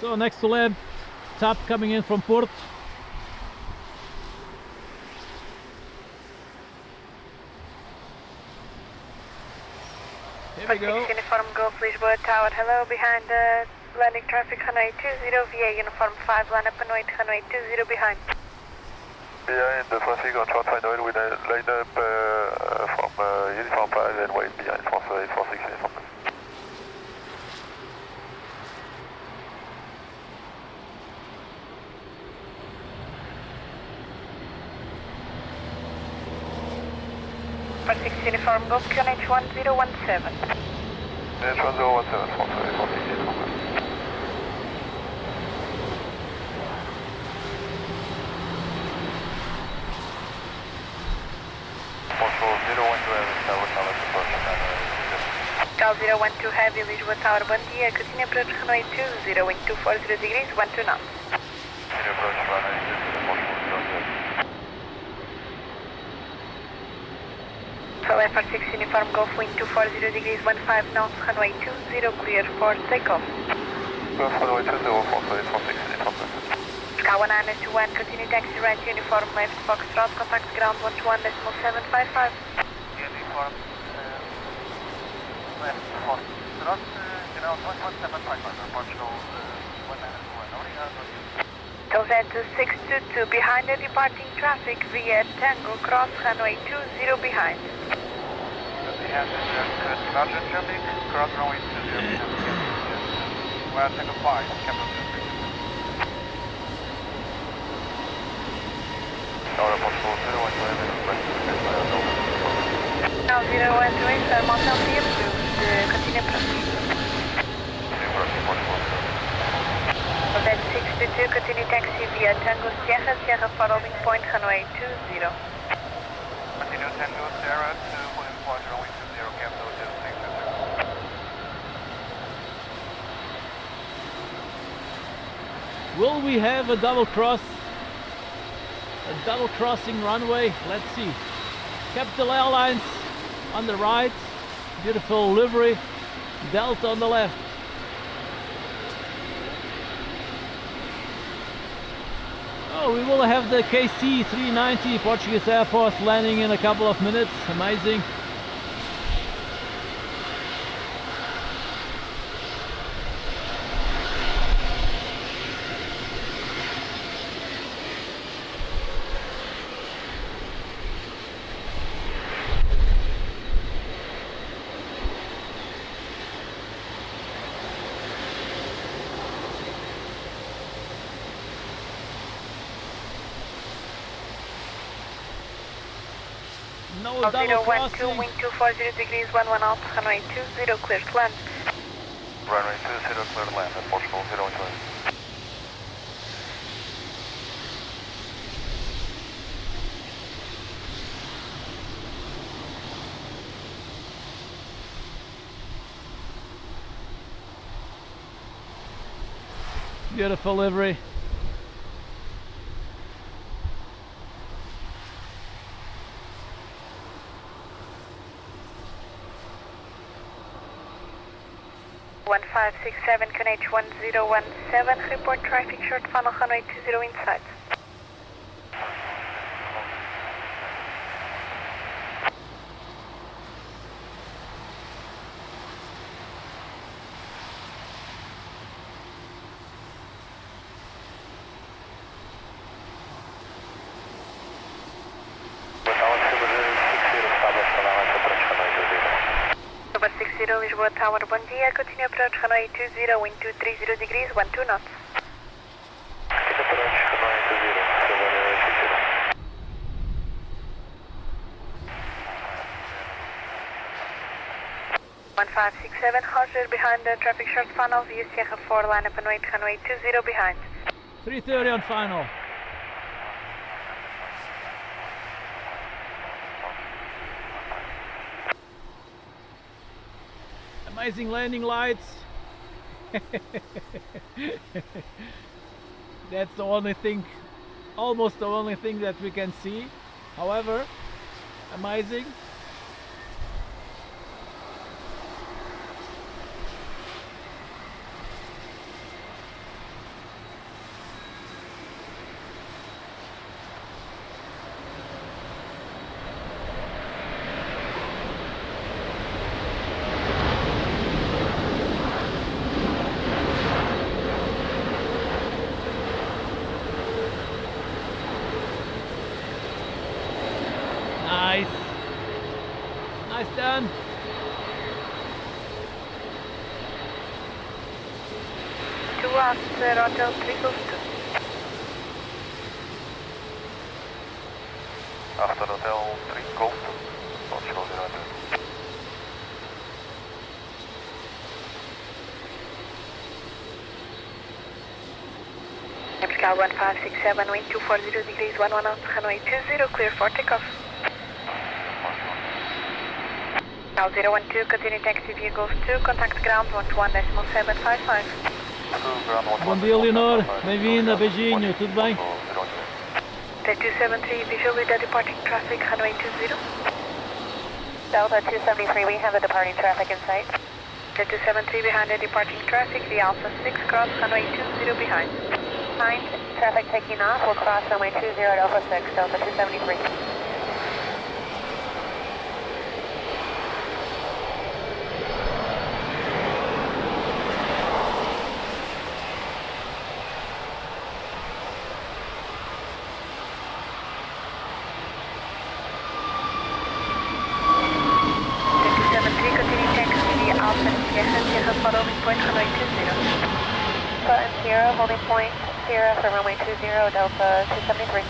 So next to lab, TAP coming in from port. Here we go. Uniform Golf Lisbon Tower, hello, behind the landing traffic, runway 20 via Uniform 5, line up and wait, runway 20 behind. Behind the traffic on short final, we line up from Uniform 5 and wait behind for 46 Uniform 5. For 6 Uniform Golf, QNH 1017. QNH 1017, for 46 Uniform 5. Cal 012 Heavy, Lisboa Tower, bom dia, continue approach runway 20, wind 240 degrees, 12 knots. Continue approach runway 20, So for 6 Uniform Golf, wind 240 degrees, 15 knots, runway 20, clear for takeoff. Runway 20, for 6 Uniform 5. Cal 1921, continue taxi right, uniform left, Foxtrot, contact ground 121.755. Uniform left, Foxtrot, ground 11755, Portugal 191, obrigado. Delta 622, behind the departing traffic via Tango, cross runway 20 behind. Behind the divergent traffic, cross runway 20 behind. We are Tango 5, capital district. Now 013, Mountain View approved, continue approach. Delta 622, continue taxi via Tango Sierra, Sierra for holding point, runway 20. Continue Tango Sierra to holding point, runway 20, capital district. Will we have a double cross? A double crossing runway? Let's see. Capital Airlines on the right, beautiful livery, Delta on the left. So we will have the KC 390 Portuguese Air Force landing in a couple of minutes. Amazing. No double 012, crossing. wind 240 degrees, 11 knots, runway 20, clear to land. Runway 20, clear to land at Portugal 012. Beautiful livery. One 567 QNH 1017, report traffic short funnel runway 20 inside. Lisbon Tower, bom dia, continue approach runway 20, wind 230 degrees, 12 knots. Approach runway 20, 1567, Roger, behind the traffic short funnel, via Sierra 4, line up and wait, runway 20 behind. 330 on final. Amazing landing lights. That's the only thing, almost the only thing that we can see. However, amazing. Nice. Nice done. Two after Hotel 302. After Hotel 3 Golf 2, Portugal 02. Cal 1567, wind 240 degrees, 11 knots, runway 20, clear for takeoff. Cal 012, continue taxi vehicles 2, contact ground 121.755. Bom dia, Leonor. Bem-vinda, beijinho, tudo bem? T273, visual with the departing traffic, runway 20. Delta 273, we have the departing traffic in sight. T273 behind the departing traffic, the Alpha 6 cross, runway 20 behind. Behind, traffic taking off, we'll cross runway 20 at Alpha 6, Delta 273. Sierra, holding point, Sierra for runway 20, Delta 273.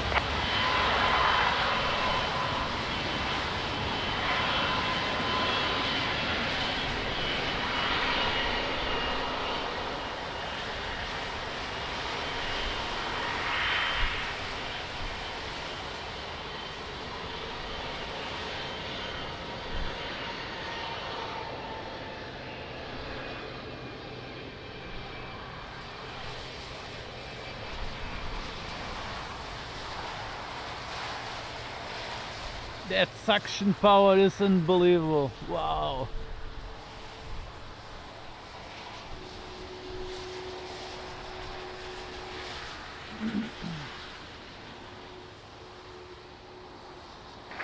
That suction power is unbelievable. Wow.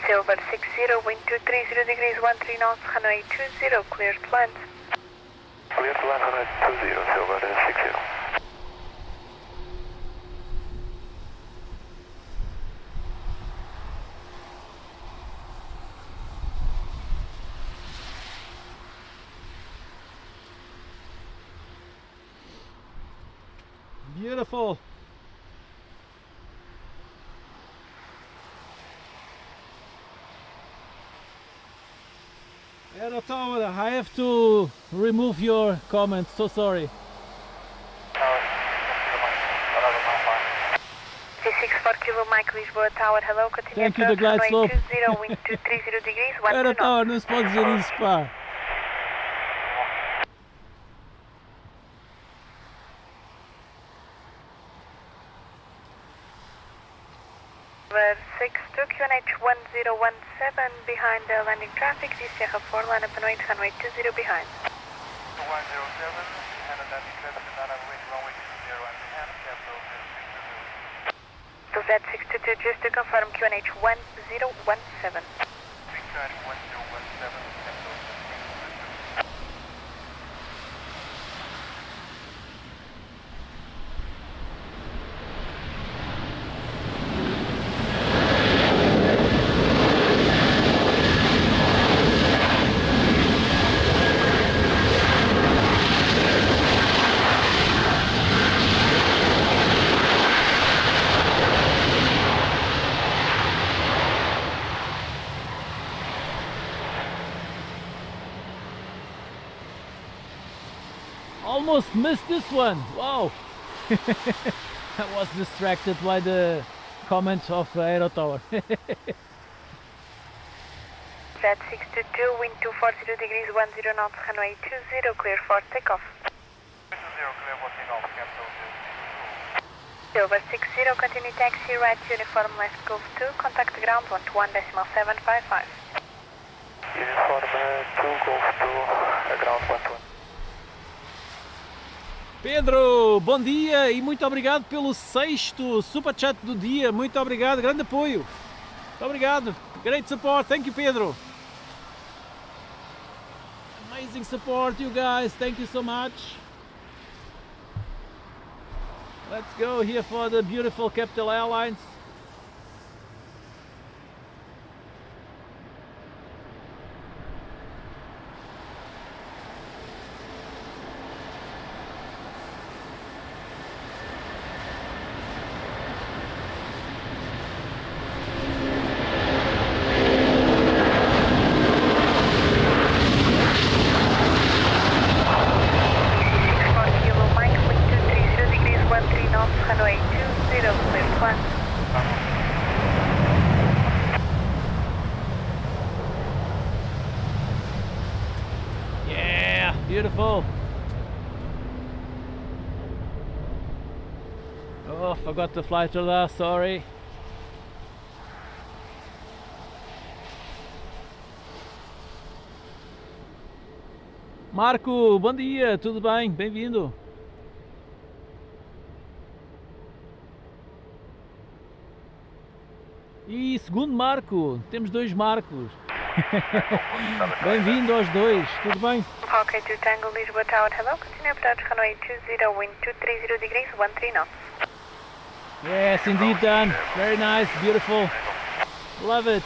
Silver 60, wind 230 degrees, 13 knots, runway 20, clear to land. Clear to land, runway 20, Silver 60. Beautiful. Tower, I have to remove your comments, so sorry. C64 Kilo Mike, Lisbon Tower, hello, continue. Thank you, the glide slope. 20, wind 230 degrees, 12 Tower, knots. não se pode dizer isso, pá. Silver 62, QNH 1017, behind the landing traffic, this Sierra 4, line up and wait, runway 20 behind. 107, behind the landing traffic, and runway 20 and behind, capital 620. So Z62, just to confirm, QNH 1017. Big side 1017, capital 620. Almost missed this one. Wow. I was distracted by the comment of Aero Tower. Z62, wind 240 degrees, 10 knots, runway 20, clear for takeoff. 20, clear for takeoff, capital 620. Silver 60, continue taxi, right uniform left Gulf 2, contact ground 121.755. Uniform 2, Golf 2, ground 11. Pedro, bom dia e muito obrigado pelo 6º super chat do dia. Muito obrigado, grande apoio. Muito obrigado. Great support. Thank you, Pedro. Amazing support, you guys. Thank you so much. Let's go here for the beautiful Capital Airlines. Beautiful. Oh, forgot the flight radar, sorry. Marco, bom dia, tudo bem? Bem-vindo. E segundo Marco, temos dois Marcos. Bem-vindo aos dois, tudo bem? Ok, 2 Tango, Lisbon Tower, hello, continue approach runway 20, wind 230 degrees, 13 knots. Yes, indeed, Dan. Very nice, beautiful. Love it.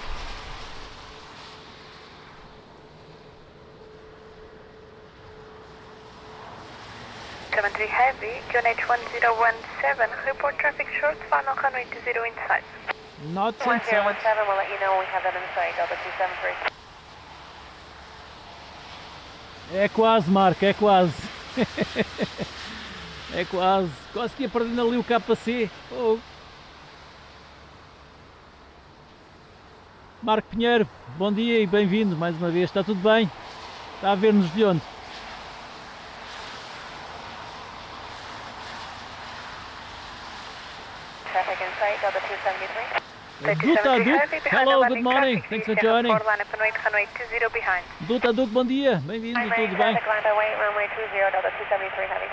Heavy, QNH 1017, report traffic short, final runway 20 inside. Not inside. 1017, we'll let you know when we have that inside, Delta 273. É quase, Marco, é quase. É quase. Quase que ia perdendo ali o KC. Oh. Marco Pinheiro, bom dia e bem-vindo mais uma vez. Está tudo bem? Está a ver-nos de onde? Traffic inside, Delta 273. Duta, hello, good morning. Thanks for joining. Duta, bom dia. Bem-vindo, tudo bem? Runway 20, Delta 273 heavy.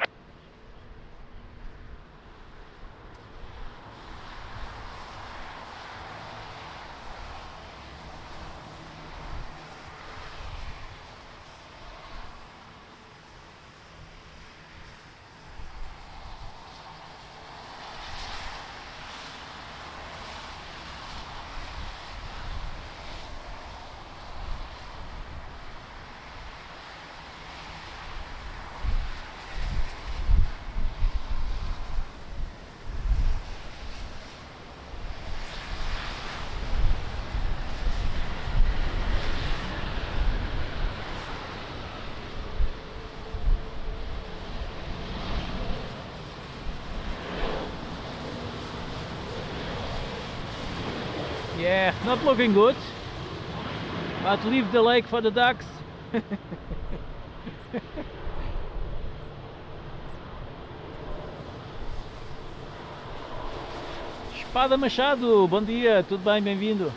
Yeah, not looking good. But leave the lake for the ducks. Espada Machado, bom dia, tudo bem, bem-vindo.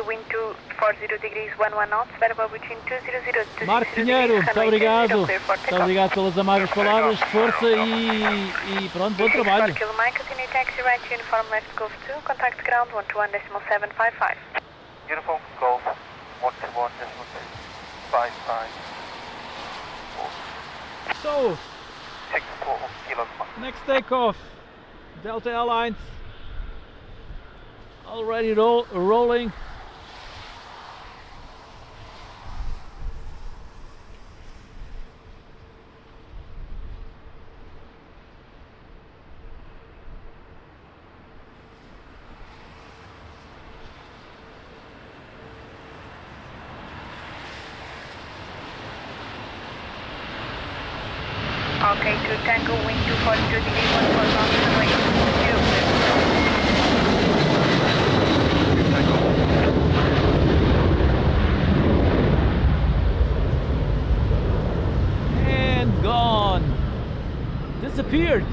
Wind 240 degrees 11 knots, variable between 200 to Marco Pinheiro, muito obrigado. Muito obrigado pelas amáveis palavras, força e pronto, bom trabalho. Continue taxi right uniform left Golf 2, contact ground 121.755. Uniform Golf 121.755. So, 64 kilos. next takeoff, Delta Airlines, already rolling. Okay, to Tango, wind 240 degrees 14 knots, runway 20. And gone. Disappeared.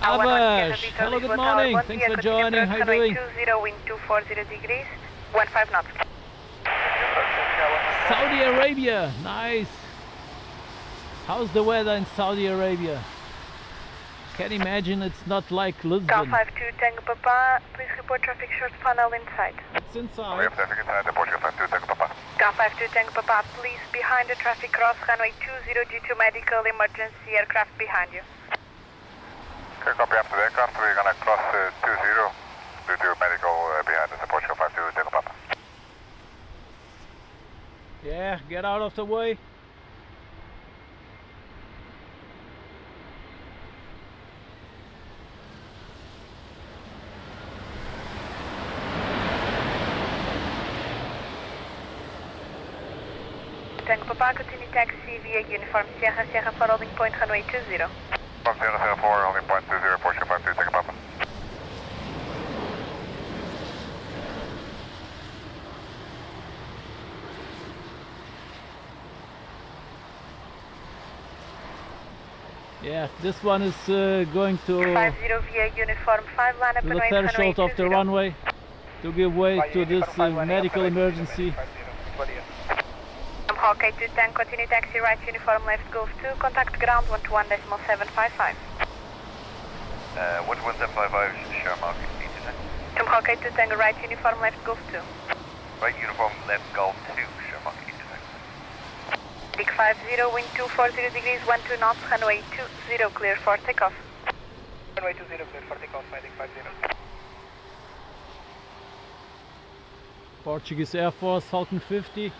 Abash, hello, good morning. Thanks for joining. How are you doing? 20, wind 240 degrees 15 knots. Saudi Arabia, nice. How's the weather in Saudi Arabia? Can't imagine it's not like Lisbon. Cal 52 Tango Papa, please report traffic short funnel inside. It's We inside. have traffic inside the Portugal 52 Tango Papa. Cal 52 Tango Papa, please behind the traffic cross runway 20 due to medical emergency aircraft behind you. Okay, copy after the aircraft. We're gonna cross 20 due to medical behind us, the Portugal 52 Tango Papa. Yeah, get out of the way. Tango Papa, continue taxi via uniform Sierra Sierra for holding point runway 20. 1004, holding point 20, Portugal 52 Tango Papa. Yeah, this one is going to 50 via uniform 5 line up the and wait runway threshold of the 20. runway to give way to this medical emergency. Okay, 210, continue taxi right uniform left Golf 2, contact ground 121.755. 11755, sure, Mark. Okay, 210, right uniform left Golf 2. Right uniform, left Golf 2, sure, Mark. Big 50, wind 240 degrees 12 knots, runway 20, clear for takeoff. Runway 20 clear for takeoff, Big 50. Portuguese Air Force Falcon 50.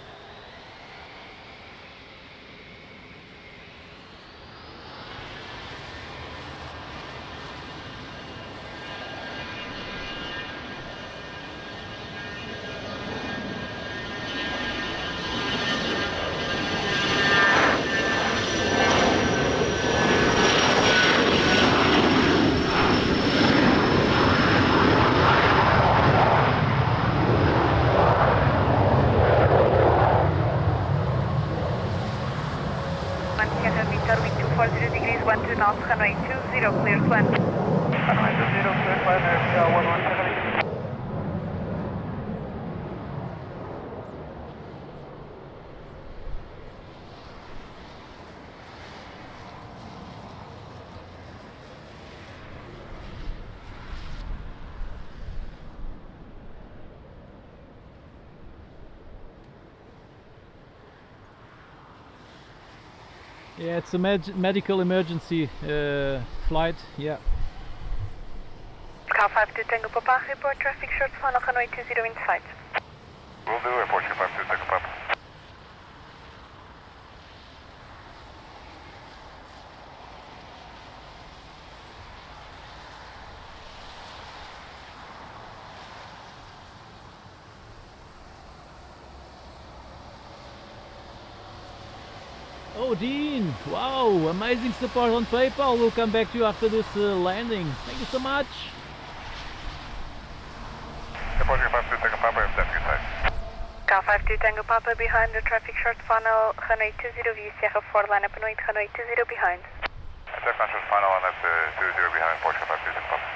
Wind 240 degrees 12 knots, runway 20, clear to land. Runway 20, clear to land, 117. Yeah, it's a medical emergency flight, yeah. Cal 52 Tango Papa, report traffic short funnel runway 20 in sight. Will do, Portugal 52 Tango Papa. Oh, Dean, wow, amazing support on PayPal. We'll come back to you after this landing. Thank you so much. Airport 52 Tango Papa, I'm taking side. Cal 52 Tango Papa behind the traffic short funnel, runway 20 via Sierra 4 line up and wait, runway 20 behind. Aircraft short final on at 20 behind, Porsche 52 Tango Papa.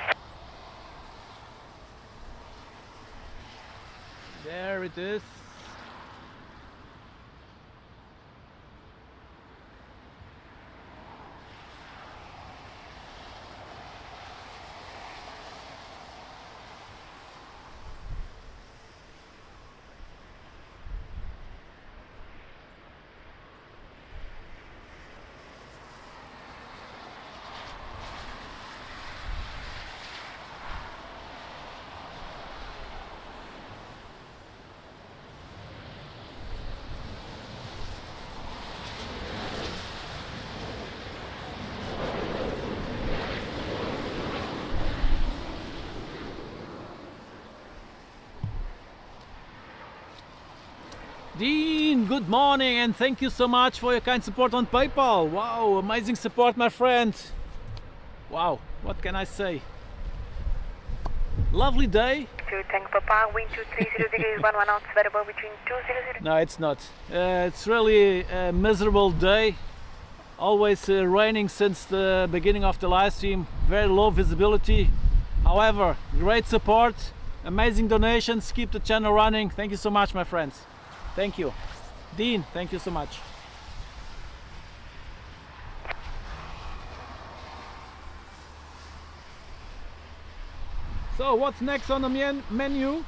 There it is. Dean, good morning and thank you so much for your kind support on PayPal. Wow, amazing support, my friend. Wow, what can I say? Lovely day. Tango Papa, wind 230 degrees, 11 knots, variable between 200. No, it's not. It's really a miserable day. Always raining since the beginning of the live stream. Very low visibility. However, great support, amazing donations. Keep the channel running. Thank you so much, my friends. Thank you. Dean, thank you so much. So, what's next on the menu?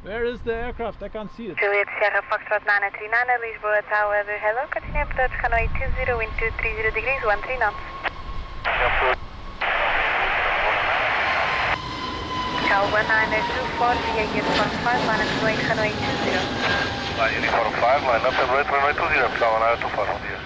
Where is the aircraft? I can't see it. Juliet Sierra Foxtrot 939, Lisbon Tower, hello, continue approach, runway 20, wind 230 degrees, 13 knots. Cal 1924 via uniform 5, line up runway 20. Uniform 5, line up and wait runway 20, Cal 1924, bom dia.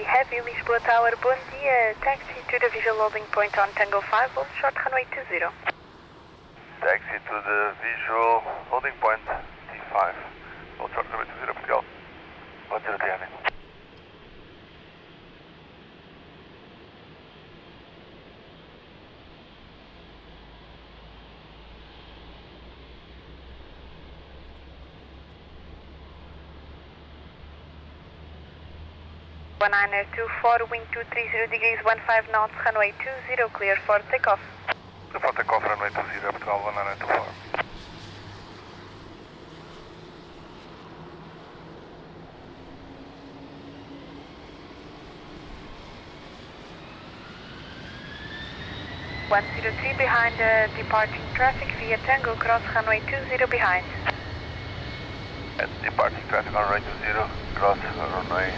Heavy Lisbon Tower, bom dia. Taxi to the visual loading point on Tango 5, hold short runway 20. Taxi to the visual holding point T5. Hold short runway 20, Portugal. 103 heavy. One 924, wind 230 degrees, 15 knots, runway 20, clear for takeoff. Clear for takeoff, runway 20, Portugal 1924. One 103 behind departing traffic via Tango, cross runway 20 behind. At departing traffic on runway 20, cross runway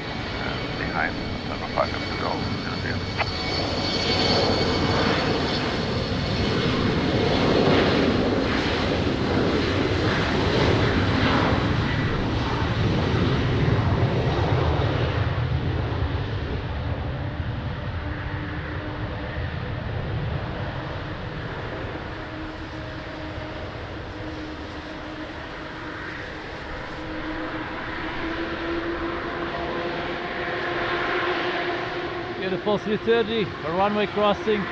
behind. Number 5 to go, 00. Beautiful 330, a runway crossing.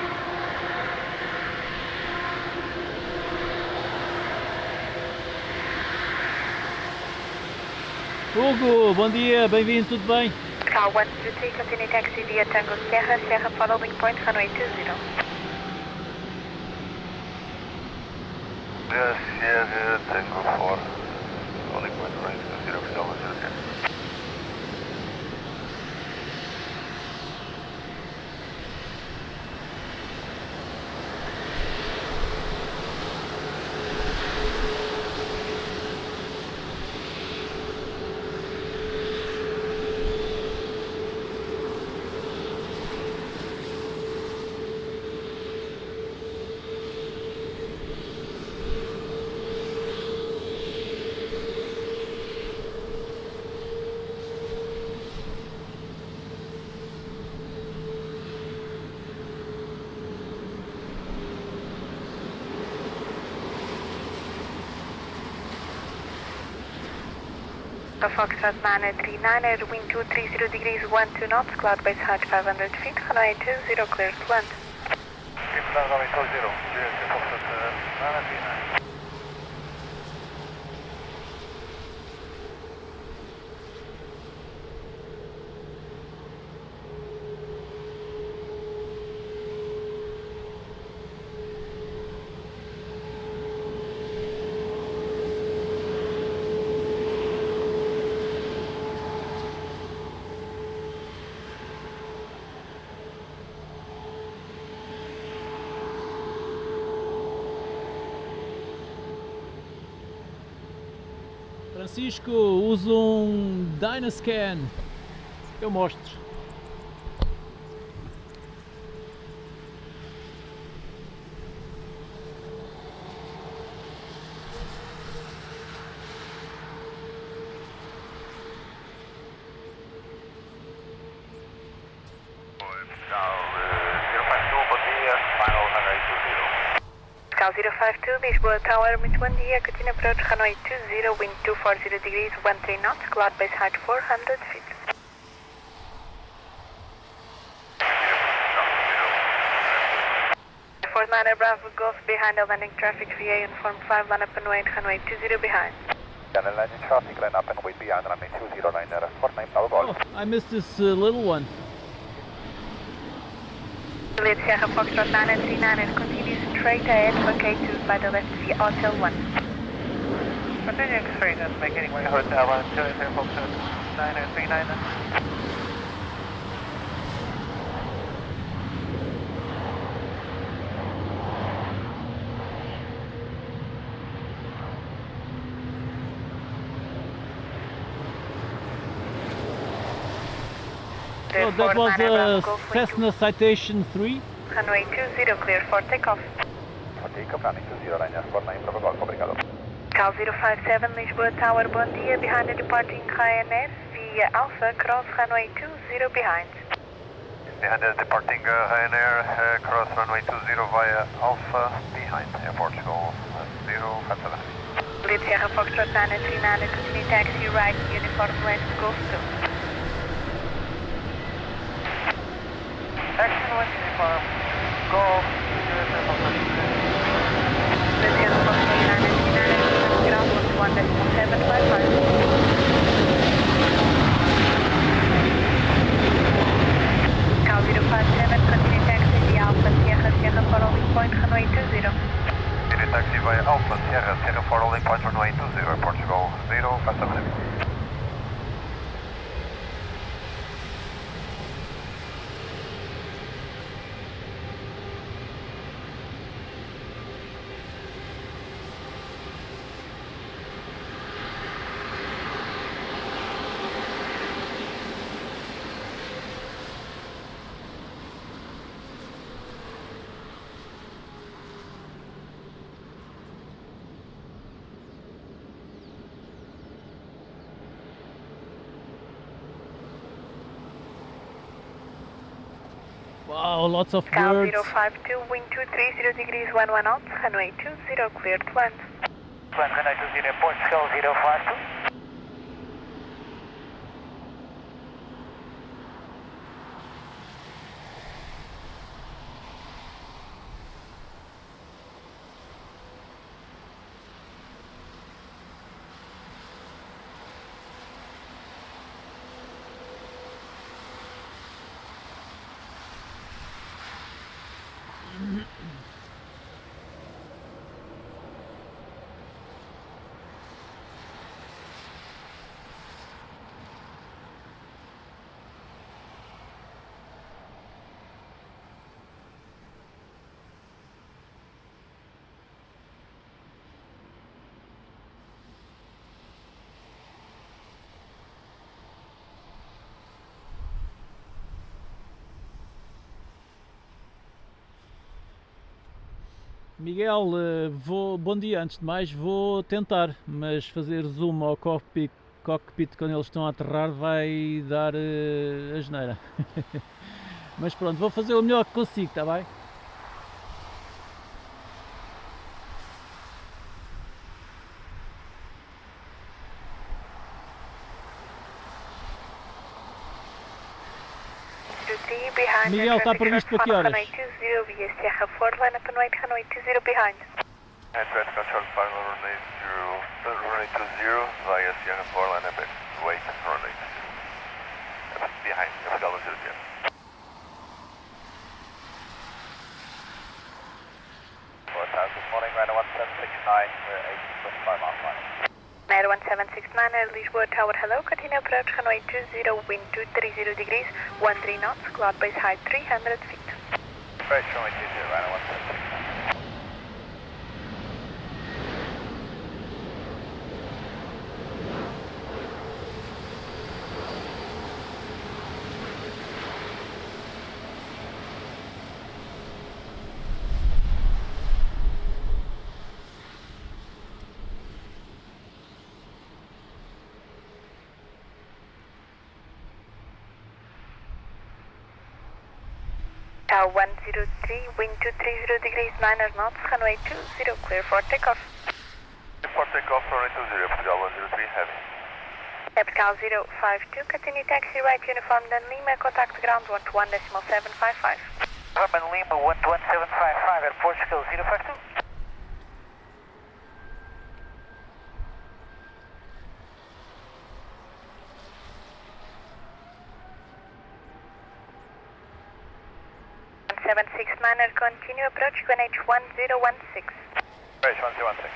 Hugo, bom dia, bem-vindo, tudo bem? Cal 123, continue taxi via Tango Sierra, Sierra following point, runway 20. Yes, Sierra, Tango 4. Holding point, runway 20, official 103. Delta Foxtrot 939, wind 230 degrees, 12 knots, cloud base height 500 feet, runway 20, clear to land. Runway 20, clear to Foxtrot 939. Francisco, usa Dynascan. Eu mostro. Cal 052, Lisbon Tower, muito bom dia, continue approach runway 20, wind 240 degrees, 13 knots, cloud base height 400 feet. Fort 9 Bravo Golf behind the landing traffic via uniform 5 line up and wait, runway 20 behind. Landing traffic, line up and wait behind runway 20, liner Fort 9 Bravo Golf. Oh, I missed this little one. Juliet Sierra Foxtrot 939 and continue straight ahead for K2 by the left via Hotel 1. Continuing straight and making way Hotel 1, Juliet Sierra Foxtrot 939. Oh, that was a Cessna Citation 3. Runway 20, clear for takeoff. For takeoff, running 20, liner Fort 9 Bravo Golf, obrigado. Cal 057, Lisboa Tower, bom dia, behind the departing Ryanair via Alpha, cross runway 20 behind. Behind the departing Ryanair, cross runway 20 via Alpha, behind AirportWings 057. Juliet Sierra Foxtrot 939, continue taxi right, uniform left, Golf 2. Action 1 uniform, Golf, Juliet Sierra Foxtrot. Juliet Sierra Foxtrot 939, ground 1.755. Cal 057, continue taxi via Alpha Sierra Sierra for holding point, runway 20. Continue taxi via Alpha Sierra Sierra for holding point, runway 20, Portugal 057. Wow, lots of Cal birds. 052, wind 230 degrees, 11 knots, runway 20, clear to land. Plan runway 20, Portugal 052. Miguel, bom dia, antes de mais vou tentar, mas fazer zoom ao cockpit quando eles estão a aterrar vai dar asneira. Mas pronto, vou fazer o melhor que consigo, está bem? 103 behind. Miguel, está previsto para que horas? Runway 20 via Sierra 4, line up and wait, runway 20 behind. And traffic control final runway 20 via Sierra 4, line up and wait, runway 20. Behind, Galo 00. Good morning, Radar 1769, we're 18.5 miles line. Radar 1769, Lisbon Tower, hello, continue approach, runway 20, wind 230 degrees, 13 knots, cloud base height 300 feet. Approach runway 20, Radar 1769. Tower 103, wind 230 degrees, 9 knots, runway 20, clear for takeoff. For takeoff, runway 20, Portugal 103, heavy. Portugal 052, continue taxi right uniform, then Lima, contact ground 121.755. Urban Lima 11755 at Portugal 052. Seven six niner, continue approach, QNH 1016. Approach 1016.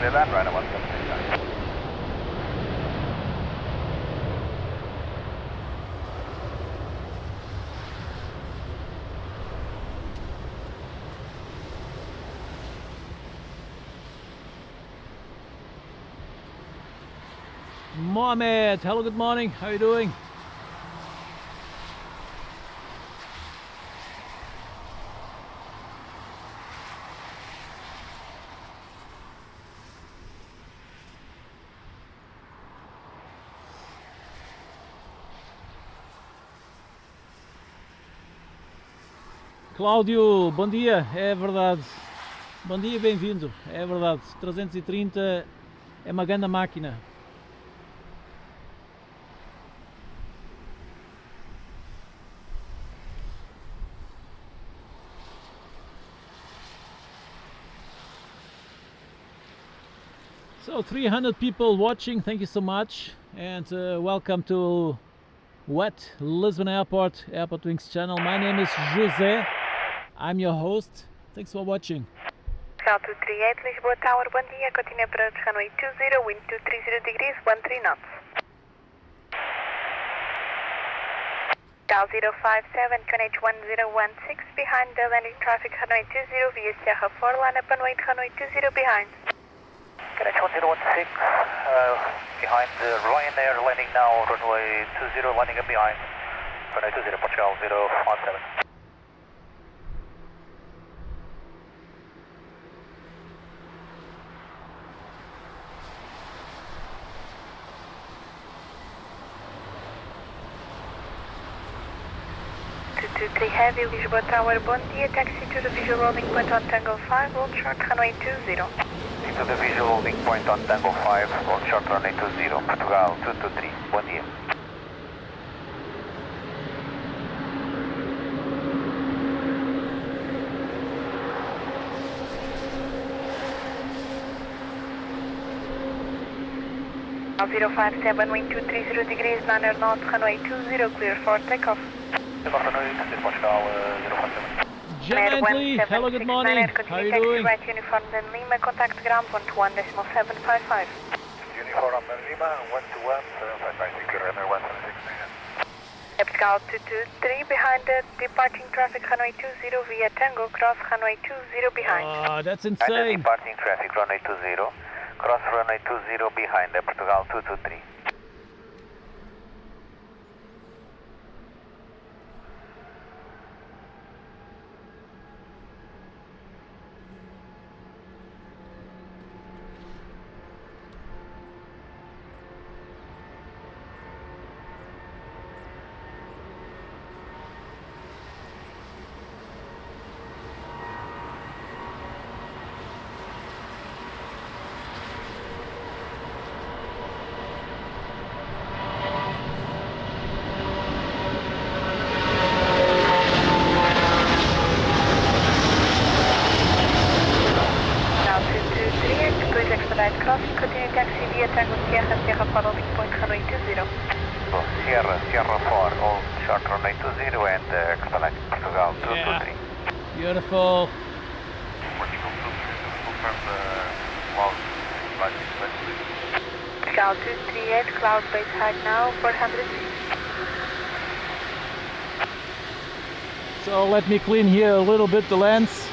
That right, 1769. Mohammed, hello, good morning. How are you doing? Cláudio, bom dia, é verdade. Bom dia, bem-vindo, é verdade. 330 é uma grande máquina. So 300 people watching, thank you so much, and welcome to Lisbon Airport, AirportWings channel. My name is José. I'm your host. Thanks for watching. Cal 238, Lisboa Tower, bom dia. Continue approach, runway 20, wind 230 degrees, 13 knots. Cal 057, QNH 1016, behind the landing traffic, runway 20 via Sierra 4, line up and wait, runway 20 behind. QNH 1016, behind the Ryanair landing now, runway 20, landing up behind. Runway 20, Portugal 017. Heavy, Lisboa Tower, bom dia. Taxi to the visual loading point on Tango 5, hold short, runway 20. To the visual loading point on Tango 5, hold short, runway 20, Portugal 223, bom dia. Cal 057, wind 230 degrees, 9 knots, runway 20, clear for takeoff. Gently, hello, good morning. How are you doing? Right uniform, then Lima, contact ground 121.755. Uniform Lima, 121.755, secure runway 116. Cal 223, behind the departing traffic, runway 20 via Tango, cross runway 20 behind. Oh, that's And the insane. departing traffic, runway 20, cross runway 20 behind, Portugal 223. and expand Portugal 223. Beautiful. Portugal 223, confirm the cloud flight please. Portugal 238, cloud base height now 400 feet. So let me clean here a little bit the lens.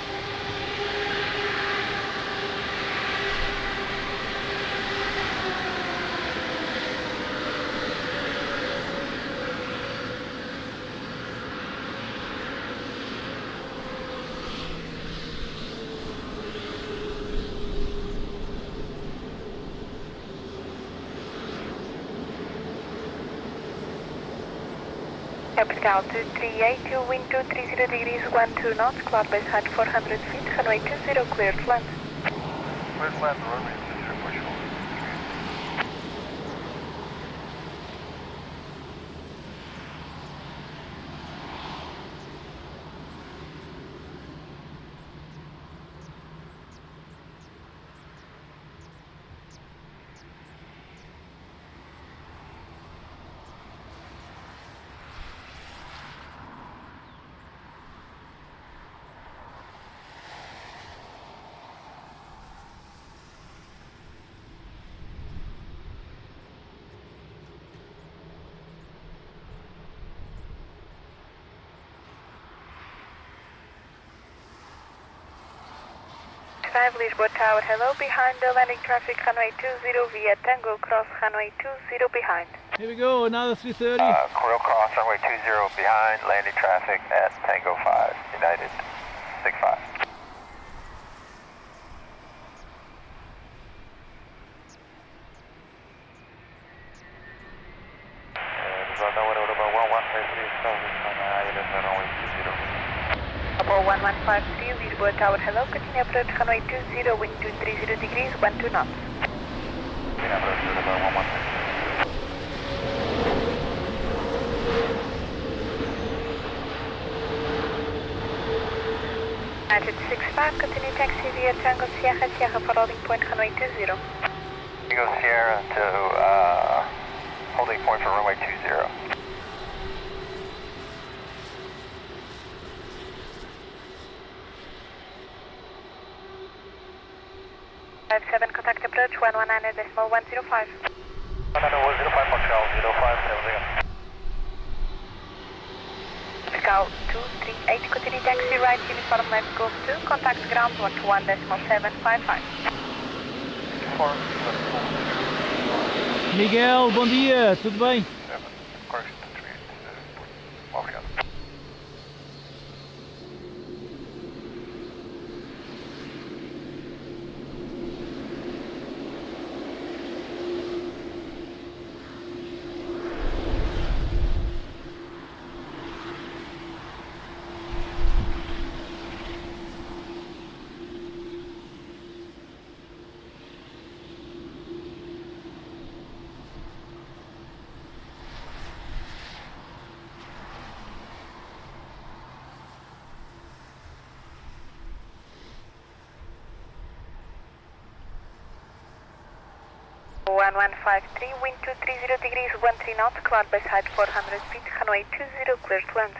Portugal 238, you wind 230 degrees, 12 knots, cloud base height 400 feet, runway 20 cleared to land. Please land the runway 23 Portugal. Lisbon Tower, hello, behind the landing traffic, runway 20 via Tango, cross runway 20 behind. Here we go, another 330. Coral cross runway 20 behind, landing traffic at Tango 5, United 65. Apple 1153, Lisbon Tower, hello, continue approach runway 20, wind 230 degrees, 12 knots. United 65, continue taxi via Tango Sierra, Sierra for holding point runway 20. Tango Sierra to holding point for runway 20. 57, contact approach 119.105. 105 Montreal 0570. Pascal 238, continue taxi right, uniform left Golf 2, contact ground 121.755. Miguel, bom dia, tudo bem? Correction 238. Obrigado. One 1153, wind 230 degrees, 13 knots, cloud base height 400 feet, runway 20, clear to land.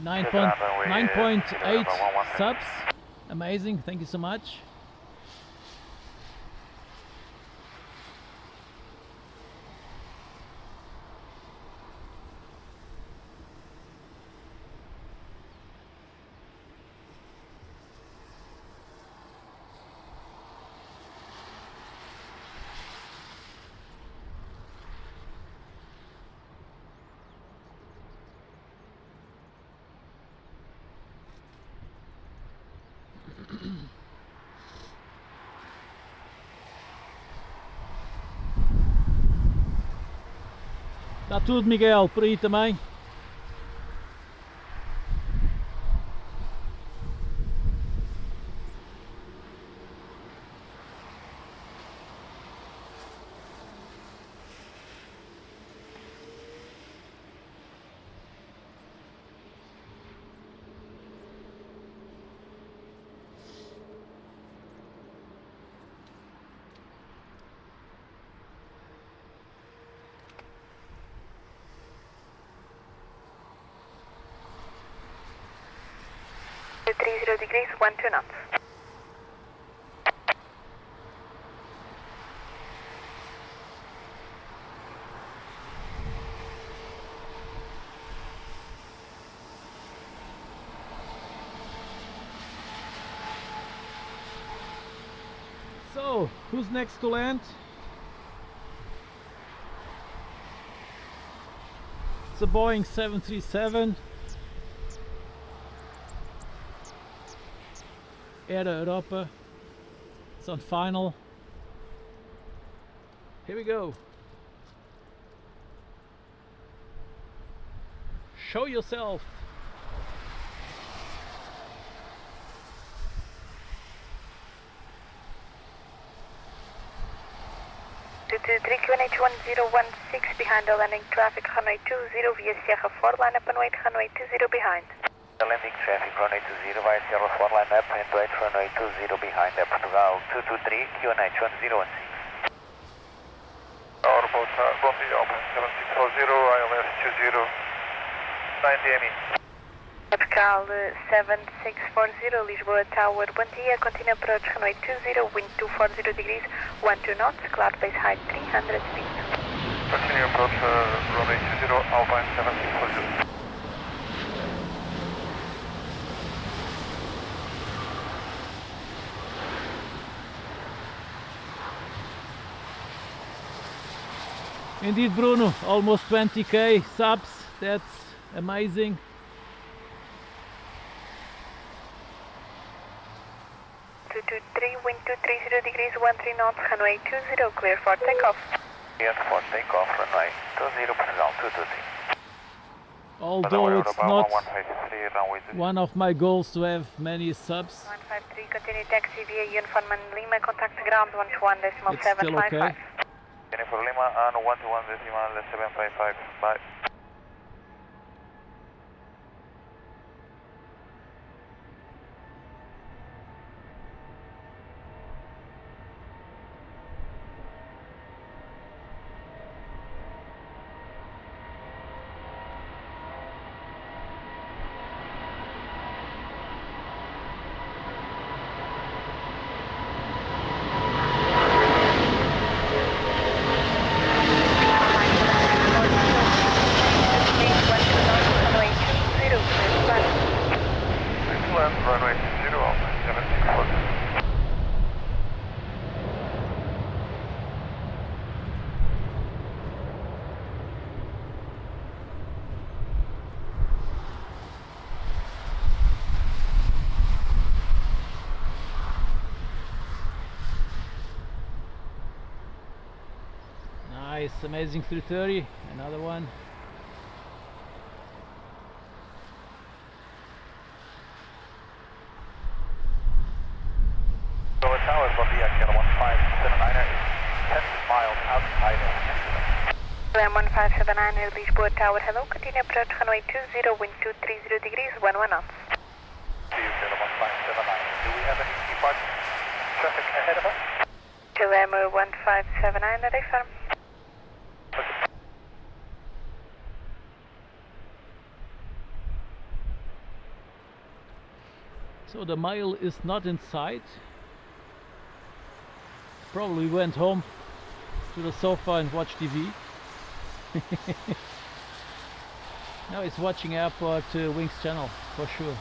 9.8 subs. Amazing, thank you so much. Está tudo, Miguel, por aí também. 230 degrees, 12 knots. So, who's next to land? It's a Boeing 737 Air Europa. It's on final. Here we go. Show yourself. 223 QNH 1016 behind the landing traffic, runway 20 via Sierra 4, line up and wait, runway 20 behind. The landing traffic, runway 20 via Sierra 4, line up and wait, runway 20 behind, Portugal 223 QNH 1016. Our boat, Bombay, open 7640, ILS 20, 90 ME. Portugal 7640, Lisboa Tower, bom dia, continue approach, runway 20, wind 240 degrees, 12 knots, cloud base height 300 feet. Continue approach, runway 20, Alpine 7640. Indeed, Bruno, almost 20k subs. That's amazing. Wind 230 degrees, 13 knots, runway 20, clear for takeoff. Clear for takeoff, runway 20, Portugal 223. Although it's not one of my goals to have many subs, 153, continue taxi via Uniform and Lima, contact ground 121.755. it's still okay. For Lima and 121.755, bye. Runway 20, Alpine 7640. Nice, amazing 330, another one. Tower, Bombay, Kilo 1579er is 10 miles outside of Amsterdam. Ram 1579, Lisboa Tower, hello, continue approach, runway 20, wind 230 degrees, 11 knots. See you, Kilo 1579. Do we have any departure traffic ahead of us? Ram 1579, affirm. So the mile is not in sight. Probably went home to the sofa and watched TV. Now it's watching AirportWings channel for sure.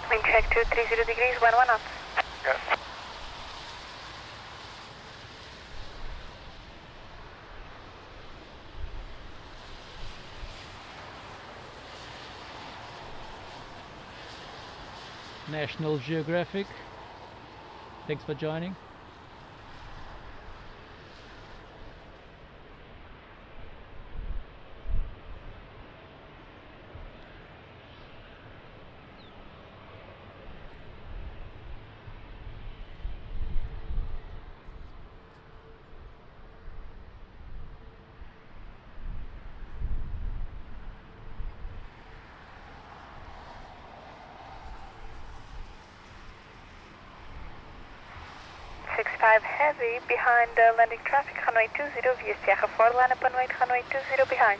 Wind check 230 degrees, 11 knots. Yes. National Geographic. Thanks for joining. Heavy behind landing traffic, runway 20 via Sierra 4, line up and wait, runway 20 behind.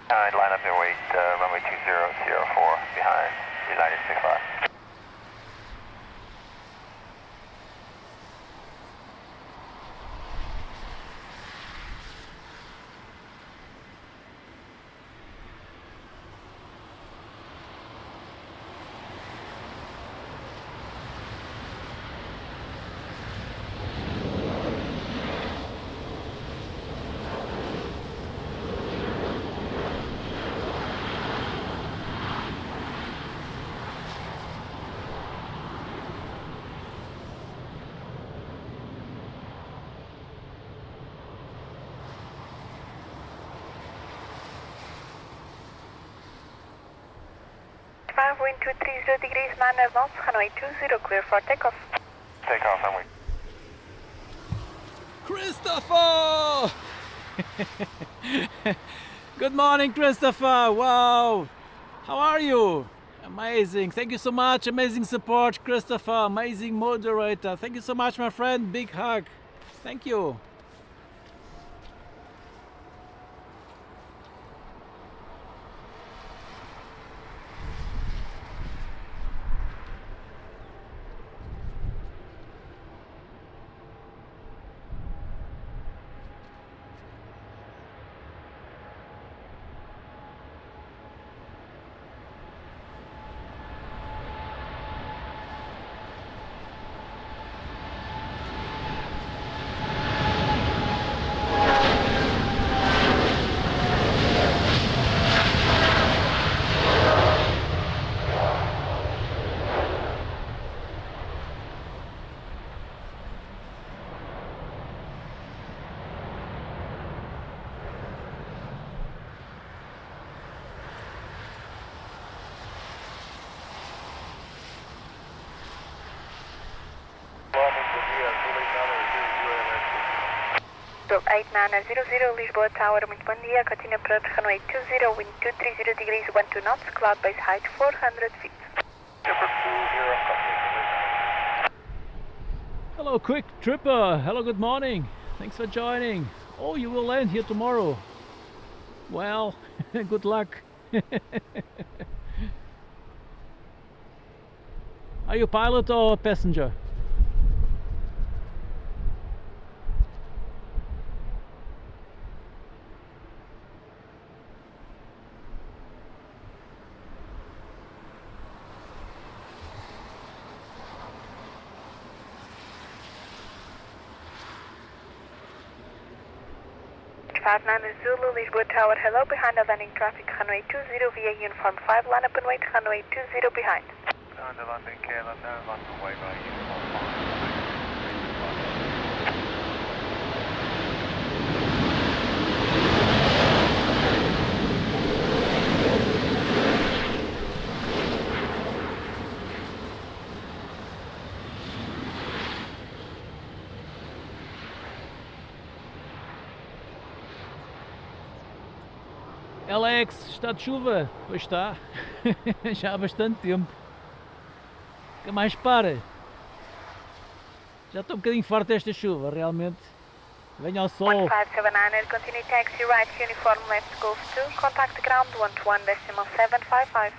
Alright, line up and wait, runway 20, Sierra 4, behind, United 65. 5, wind 230 degrees, 9 knots, runway 20, clear for takeoff. Takeoff, runway. Christopher! Good morning, Christopher. Wow. How are you? Amazing. Thank you so much. Amazing support, Christopher. Amazing moderator. Thank you so much, my friend. Big hug. Thank you. So 8900 Lisbon Tower, muito bom dia, continue approach runway 20, wind 230 degrees, 12 knots, cloud base height 400 feet. Hello, quick tripper. Hello, good morning. Thanks for joining. Oh, you will land here tomorrow. Well, good luck. Are you pilot or passenger? Zulu, Lisbon Tower, hello, behind the landing traffic, runway 20 via uniform 5, line up and wait, runway 20 behind. Behind the landing, KLM now, land away by uniform 5. Alex, está de chuva? Pois está. Já há bastante tempo. Nunca mais para. Já estou um bocadinho farto desta chuva, realmente. Venha ao sol. 1579, continue taxi right, uniform left, Golf 2, contact ground 121.755.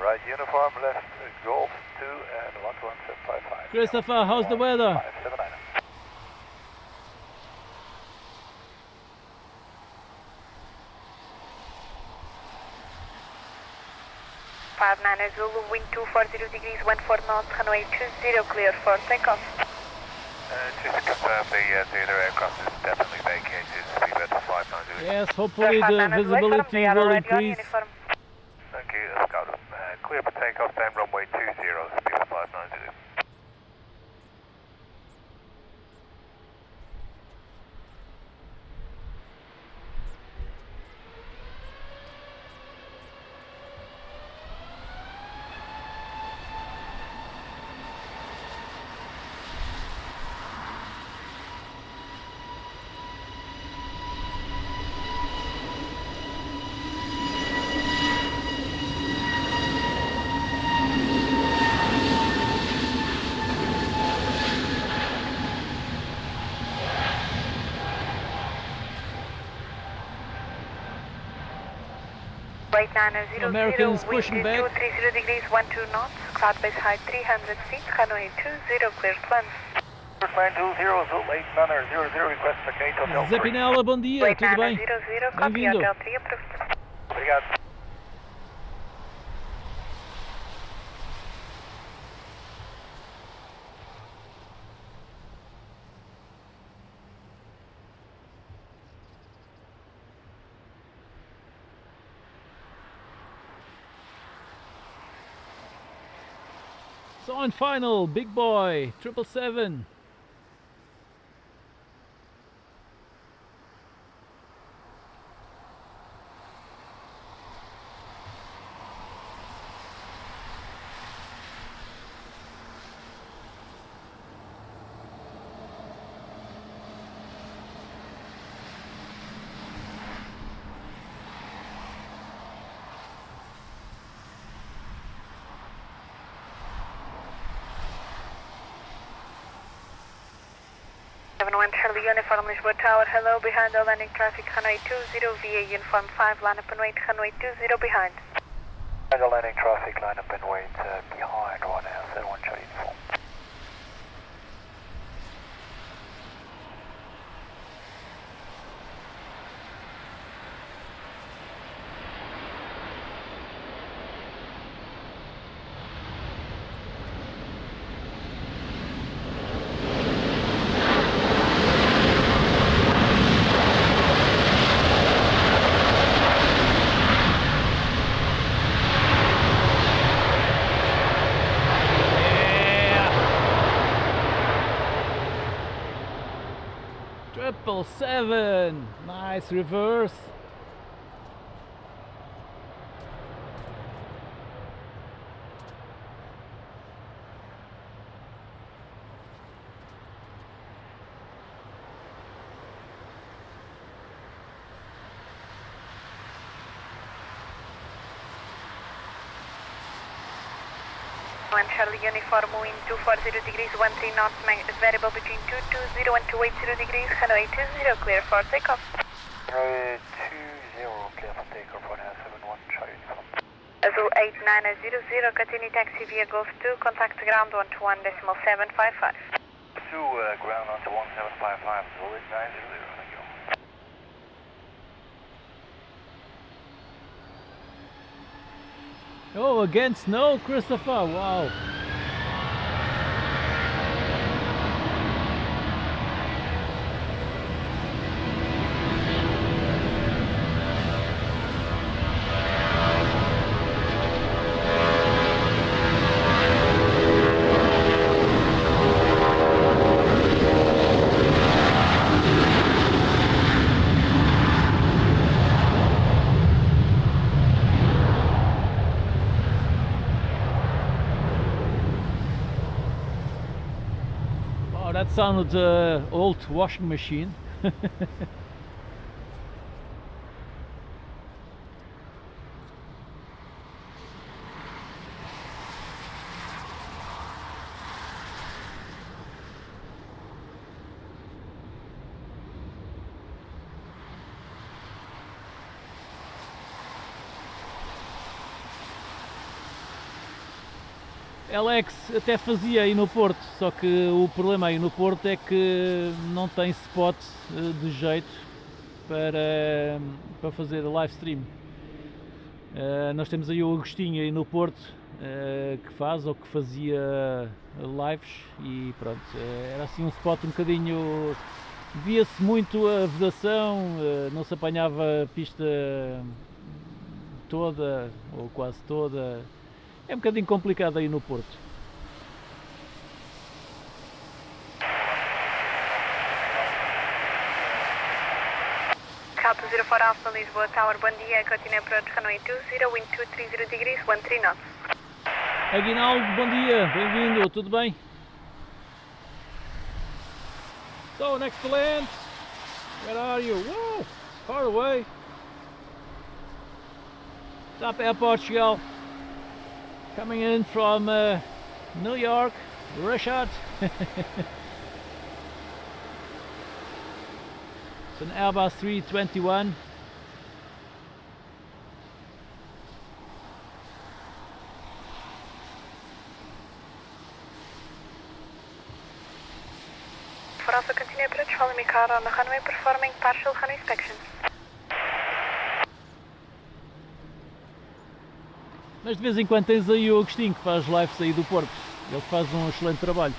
Right, uniform left, Golf 2 and 11755. Christopher, how's the weather? 579. Zulu, wind 240 degrees, 14 knots, runway 20, clear for takeoff. Just to confirm, the theatre aircraft is definitely vacated, speedbird 590. Yes, hopefully the visibility will increase. Thank you, Scout. Clear for takeoff, same runway 20, speedbird 590. Americans pushing back. 230 degrees, 12 knots, cloud base height 300 feet, runway 20, clear plans. Line 20, late runner 00, request for gate hotel 3. Zepinella, bom dia, tudo bem? 00, copy, Bem-vindo. hotel 3 approved. Obrigado. So on final, big boy, 777. 71 Charlie Uniform Lisbon Tower, hello, behind the landing traffic, runway 20, VA Uniform 5, line up and wait, runway 20 behind. The landing traffic, line up and wait behind 171 Charlie Uniform. Triple 7, nice reverse. Charlie Uniform, wind 240 degrees, 13 knots, variable between 220 and 280 degrees, runway 20, clear for takeoff. Runway 20, clear for takeoff, 171 Charlie Uniform. Azul 8900, continue taxi via Golf 2, contact ground 121.755. 2 ground on to 1755, Azul 8900, thank you. Oh, again snow, Christopher, wow. That sounded old washing machine. Alex até fazia aí no Porto, só que o problema aí no Porto é que não tem spot de jeito para fazer live stream. Nós temos aí o Agostinho aí no Porto que faz ou que fazia lives e pronto, era assim um spot um bocadinho, via-se muito a vedação, não se apanhava a pista toda ou quase toda. É um bocadinho complicado aí no Porto. Calto 04 Alpha Lisboa Tower, bom dia, continue approach runway 20, wind 230 degrees, 13 knots. Aguinaldo, bom dia, bem-vindo, tudo bem? So, next to land, where are you? Whoa, far away. Top AirPortWings. Coming in from New York, Rashad. It's an Airbus 321. For also continue approach, follow me car on the runway performing partial runway inspection. Mas de vez em quando tens aí o Agostinho que faz lives aí do Porto, ele faz um excelente trabalho.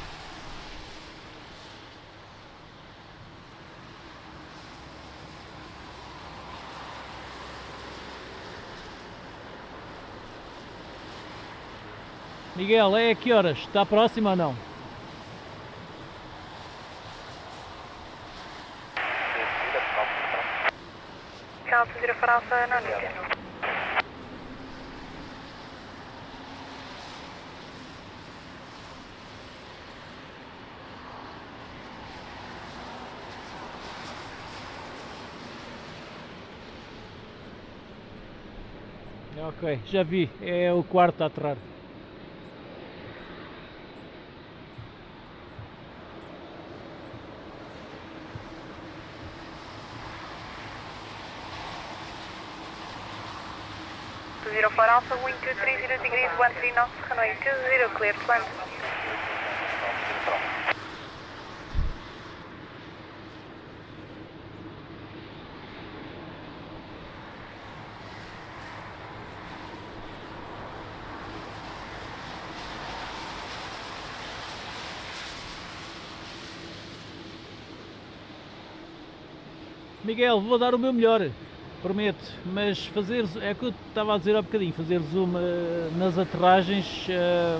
Miguel, é a que horas? Está próximo ou não? Calto 04 Alpha, não need. Ok, já vi, é o quarto a aterrar. Alpha, wind 230 degrees, 13 knots, runway 20, clear to land. Miguel, vou dar o meu melhor, prometo, mas fazer, é o que eu estava a dizer há bocadinho, fazer zoom nas aterragens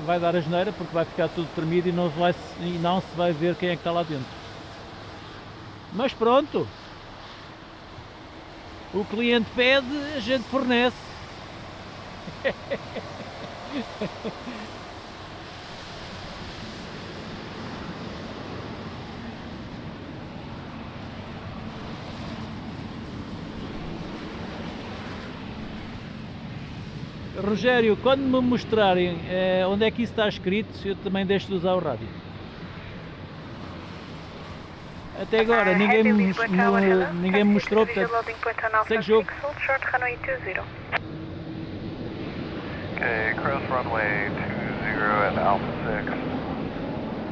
vai dar asneira porque vai ficar tudo tremido e não se vai ver quem é que está lá dentro. Mas pronto, o cliente pede, a gente fornece. Rogério, quando me mostrarem onde é que isso está escrito, eu também deixo de usar o rádio. Até agora ninguém me mostrou, portanto, segue jogo. Okay, cross runway 20 at Alpha 6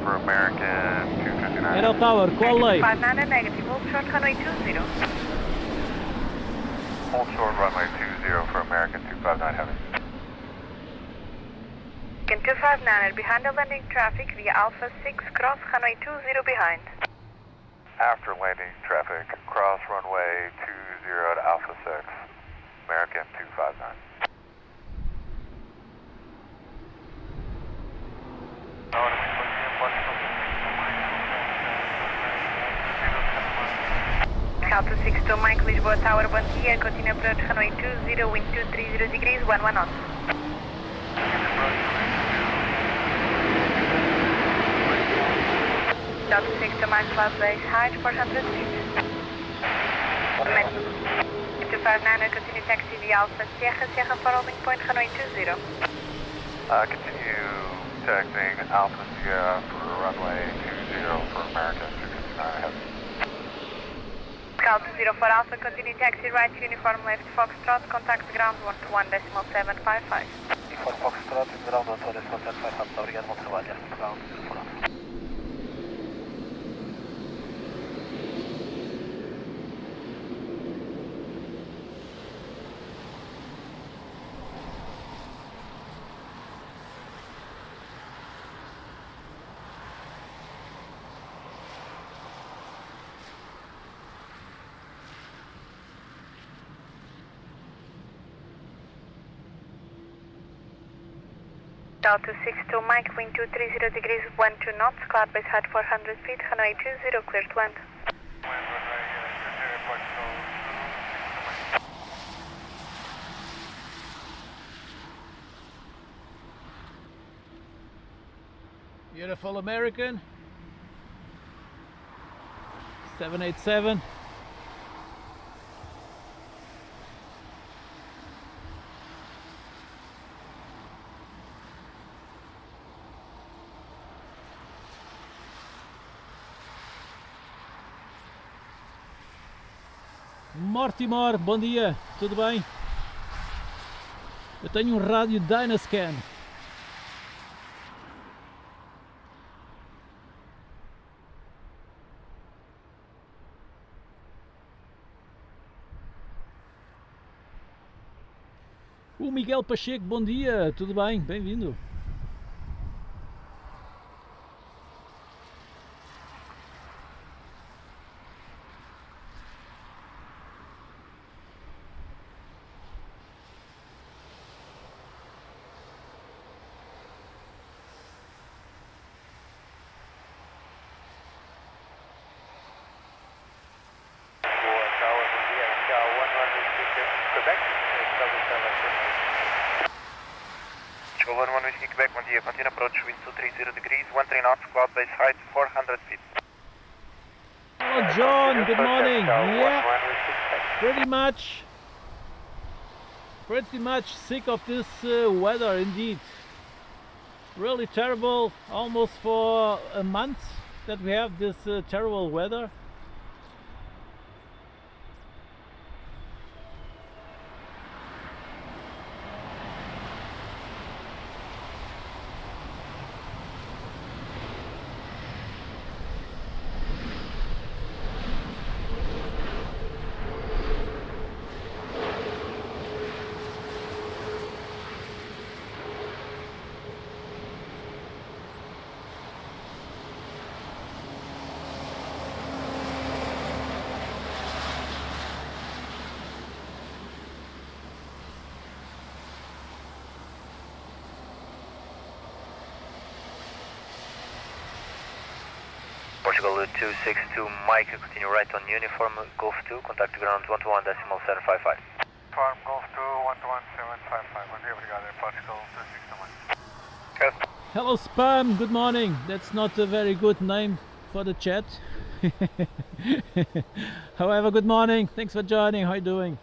for American 259. Aero Tower, qual lei? 59 negative, hold short runway 20. Hold short runway 20 for American 259 heavy. American 259 behind the landing traffic via Alpha 6, cross runway 20 behind. After landing traffic, cross runway 20 at Alpha 6, American 259. Alpha 62 Mike, Lisbon Tower, bom dia, continue approach runway 20, wind 230 degrees, 11 knots. Delta 62 Mike, cloud base height 400 feet. 259, continue taxi via Alpha Sierra, Sierra for holding point runway 20. Continue taxiing Alpha Sierra for runway 20 for American 259 heavy. Delta 04 Alpha, continue taxi right, uniform left Foxtrot, contact ground 121.755. Uniform Foxtrot, ground 121.755, obrigado, bom trabalho. Ground 04 Alpha. Delta 62 Mike, wind 230 degrees, 12 knots, cloud base height 400 feet, runway 20, clear to land. Beautiful American 787. Mortimer, bom dia, tudo bem? Eu tenho um rádio Dynascan. O Miguel Pacheco, bom dia, tudo bem? Bem-vindo. Golden 1 Whiskey Quebec, bom dia. Continue approach wind 230 degrees, 13 knots, cloud base height 400 feet. Hello John, good morning. Yeah, pretty much sick of this weather indeed. Really terrible, almost for a month that we have this terrible weather. Portugal 262, Mike, continue right on uniform, Golf 2, contact ground 121.755. Farm Golf 2, 121.755. Bom dia, obrigado. Portugal 262, Mike. Yes. Hello Spam, good morning. That's not a very good name for the chat. However, good morning. Thanks for joining. How are you doing?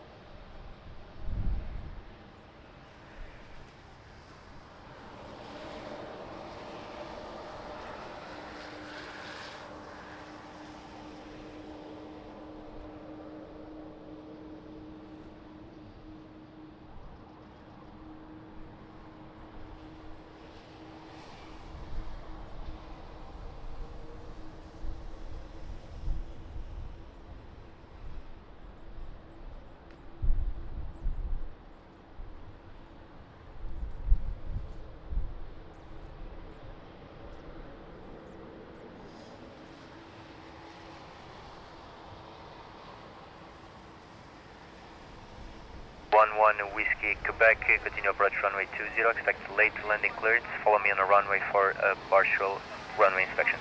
Whiskey, Quebec, continue approach runway 20, expect late landing clearance, follow me on the runway for a partial runway inspection.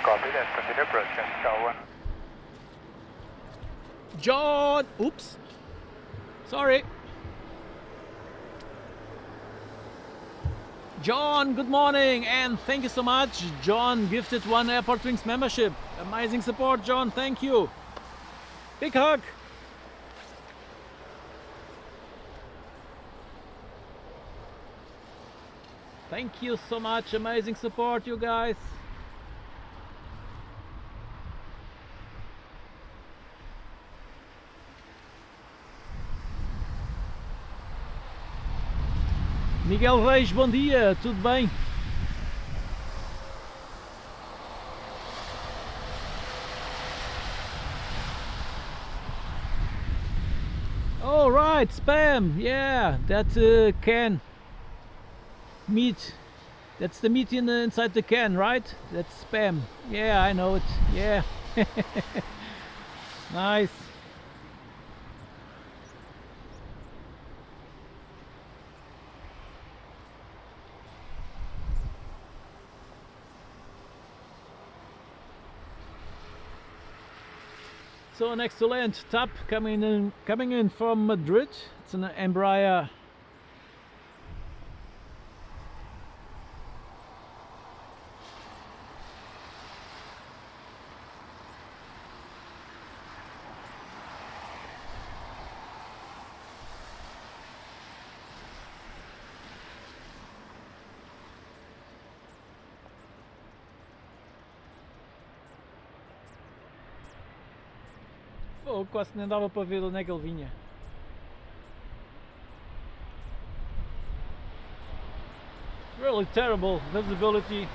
Copy that, continue approach, Tower 1. John! Oops! Sorry! John, good morning and thank you so much. John gifted one AirportWings membership. Amazing support, John, thank you. Big hug! Thank you so much, amazing support, you guys. Miguel Reis, bom dia, tudo bem? All right, Spam, yeah, that can. Meat, that's the meat inside the can, right? That's Spam. Yeah, I know it. Yeah. Nice. So an excellent tap coming in from Madrid. It's an Embraer. Oh, quase nem dava para ver onde é que ele vinha. Really terrible visibility.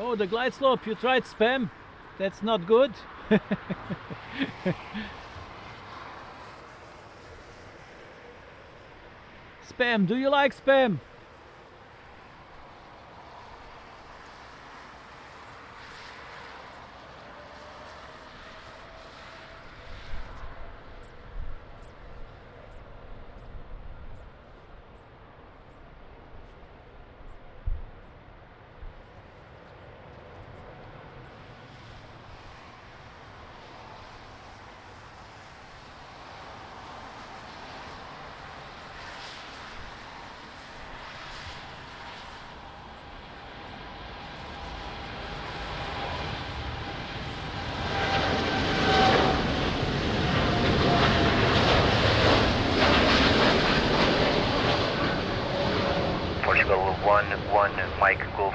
Oh, the glide slope, you tried, Spam? That's not good. Spam, do you like Spam? Portugal 1-1 Mike Golf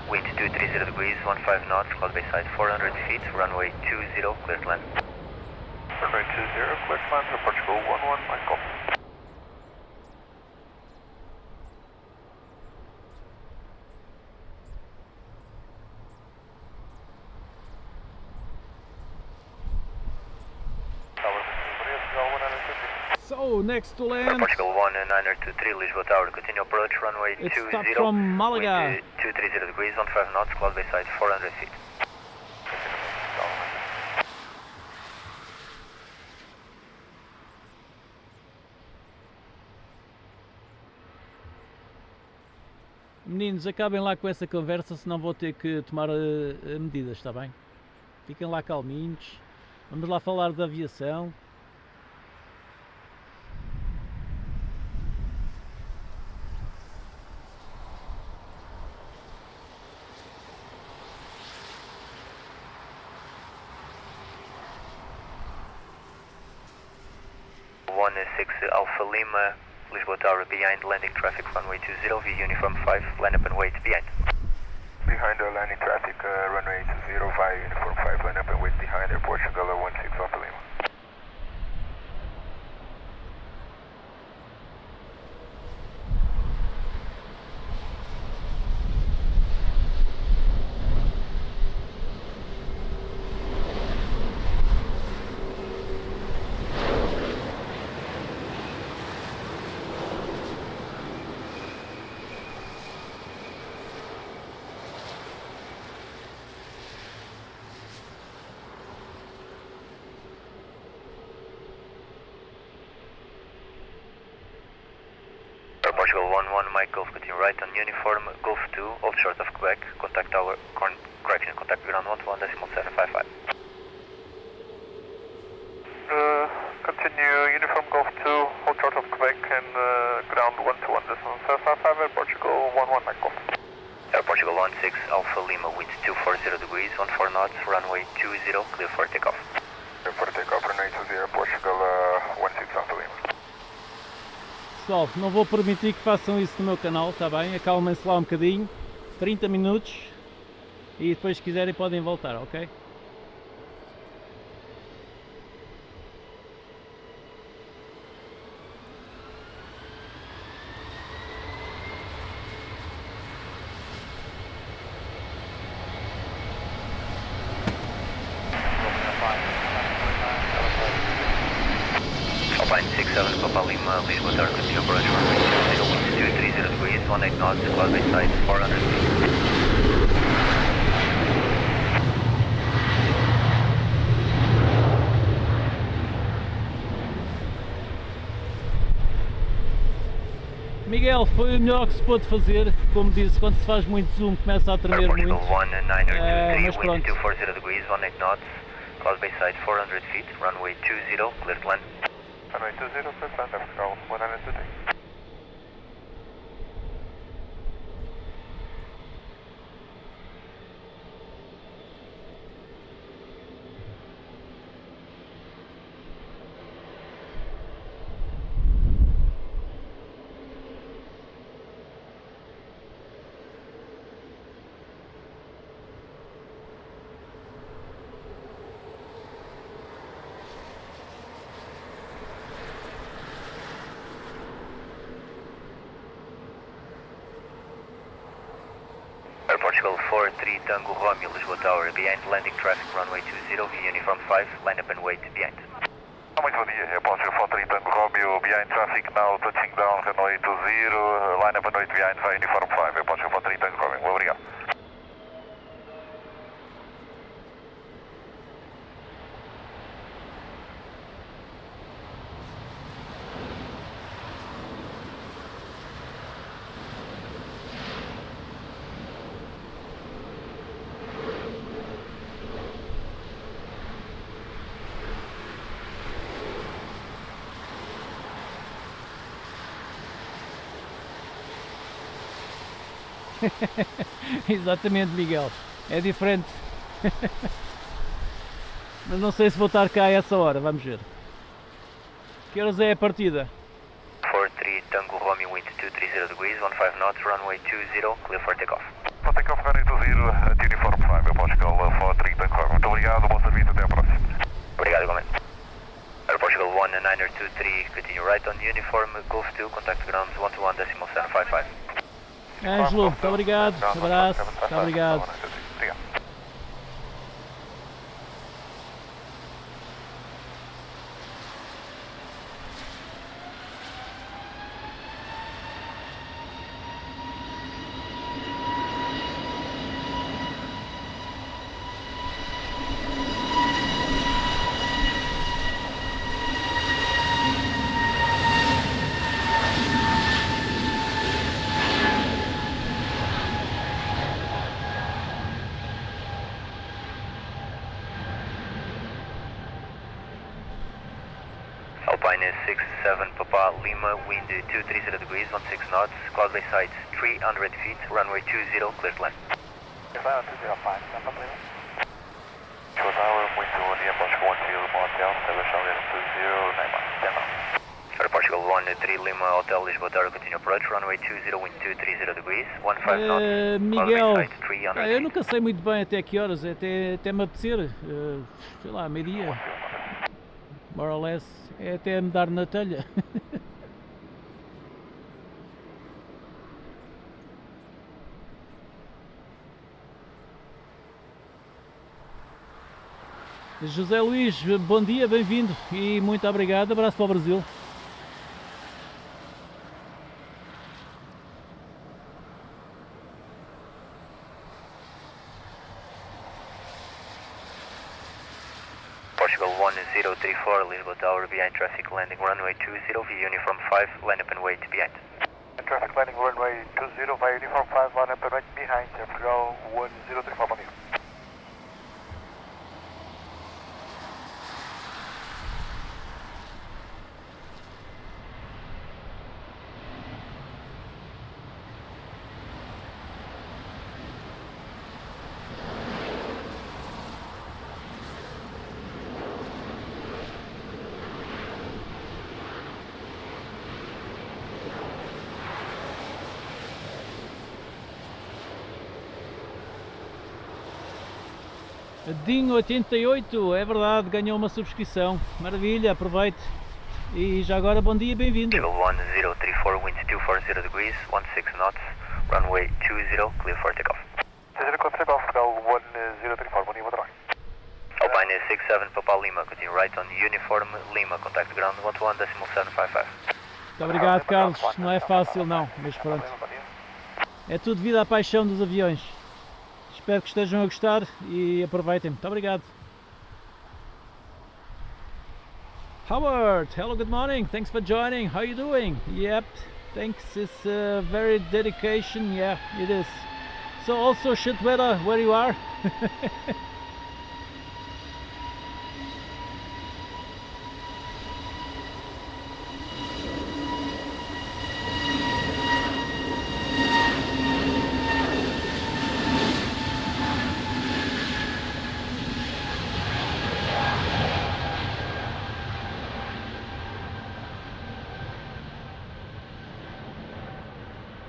Wind 230 degrees, 15 knots, cloud bay side 400 feet, runway 20, clear to land. Runway 20, clear to land, Portugal 11, line call. So, next to land. Portugal 1923, Lisbon Tower, continue approach, runway 20. It's start from Malaga. Wind 230 degrees, 15 knots, cloud bay side 400 feet. Meninos, acabem lá com essa conversa, senão vou ter que tomar medidas, está bem? Fiquem lá calminhos. Vamos lá falar da aviação. Alpha Lima, Lisbon Tower behind, landing traffic runway 20, V uniform 5, line up and wait behind. Behind the landing traffic, runway 20, via uniform 5, line up and wait behind, Portugal 16 Alpha Lima. Portugal 11, Mike Golf, continue right on uniform, Golf 2, hold short of Quebec, contact tower, correction, contact ground 121.755. Continue uniform Golf 2, hold short of Quebec and ground 121.755, Portugal 11, Mike Golf. Portugal 16, Alpha Lima, wind 240 degrees, 14 knots, runway 20, clear for takeoff. Clear for takeoff, runway 20, Portugal 16, Alpha Lima. Pessoal, não vou permitir que façam isso no meu canal, está bem? Acalmem-se lá um bocadinho, 30 minutos, e depois se quiserem podem voltar, ok? Alpine 67, Papa Lima, Lisbon Tower, continue approach, runway 20, wind 230 degrees, 18 knots, cloud bay side 400 feet. Miguel, foi o melhor que se pôde fazer, como disse, quando se faz muito zoom começa a tremer muito. Mas pronto. wind 240 degrees, 18 knots, cloud bay side 400 feet, runway 20, clear to land. Runway 20, clear to land, Portugal 120. Portugal 43 Tango Romeo, Lisbon Tower, behind landing traffic runway 20, V uniform 5, line up and wait behind. Muito bom dia, Portugal 43 Tango Romeo, behind traffic now, touching down, runway 20, line up and wait behind, via uniform 5, Portugal 43 Tango Romeo, obrigado. Exatamente, Miguel, é diferente. Mas não sei se vou estar cá a essa hora, vamos ver. Que horas é a partida? 43 Tango Romeo, wind 230 degrees, 15 knots, runway 20, clear for takeoff. For takeoff, runway 20, 23, continue right on uniform, Golf 2, contact ground 121.755. Ângelo, muito obrigado, abraço, muito obrigado. Alpine 67 Papa Lima, wind 230 degrees, 16 knots, cloudless height 300 feet, runway 20, clear to land. Goodbye, 205, Papa Lima. Short hour, wind to India, Portugal 10 Lima Hotel, establish LS 20, 9 miles, 10 miles. For Portugal 13 Lima Hotel, Lisbon, Tower, continue approach, runway 20, wind 230 degrees, 15 knots, Miguel, cloudless height 300 eu feet. nunca sei muito bem até que horas, até me apetecer, sei lá, meio-dia, more or less, é até me dar na telha. José Luís, bom dia, bem-vindo e muito obrigado, abraço para o Brasil. Portugal 1034, Lisbon Tower, behind traffic landing runway 20, via uniform 5, line up and wait behind. Traffic landing runway 20 via uniform 5, line up and right behind, Portugal 1034, bom dia. Dinho 88, é verdade, ganhou uma subscrição, maravilha, aproveite. E já agora, bom dia, bem-vindo. Portugal 1034, wind 240 degrees, 16 knots, runway 20, clear for takeoff. 20 clear for takeoff, Portugal 1034, bom dia, bom trabalho. Alpine 67 Papa Lima, continue right on uniform Lima, contact ground 121.755. Muito obrigado, Carlos, não é fácil não, mas pronto. É tudo devido à paixão dos aviões. Espero que estejam a gostar e aproveitem. Muito obrigado. Howard, hello, good morning. Thanks for joining. How are you doing? Yep, thanks. It's very dedication. Yeah, it is. So also shit weather where you are.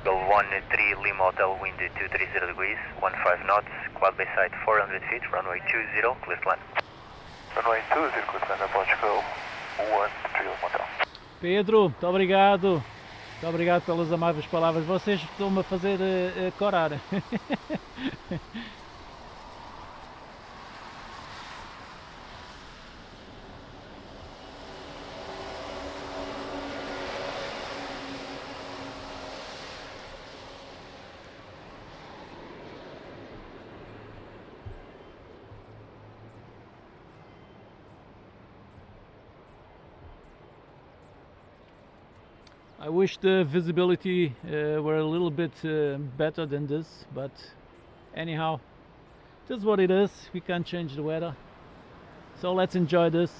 Portugal 13 Lima Hotel, wind 230 degrees, 15 knots, cloud base height 400 feet, runway 20, clear to land. Runway 20, clear to land, Portugal 13 Lima Hotel. Pedro, muito obrigado. Muito obrigado pelas amáveis palavras. Vocês estão-me a fazer corar. I wish the visibility were a little bit better than this, but anyhow, this is what it is. We can't change the weather, so let's enjoy this.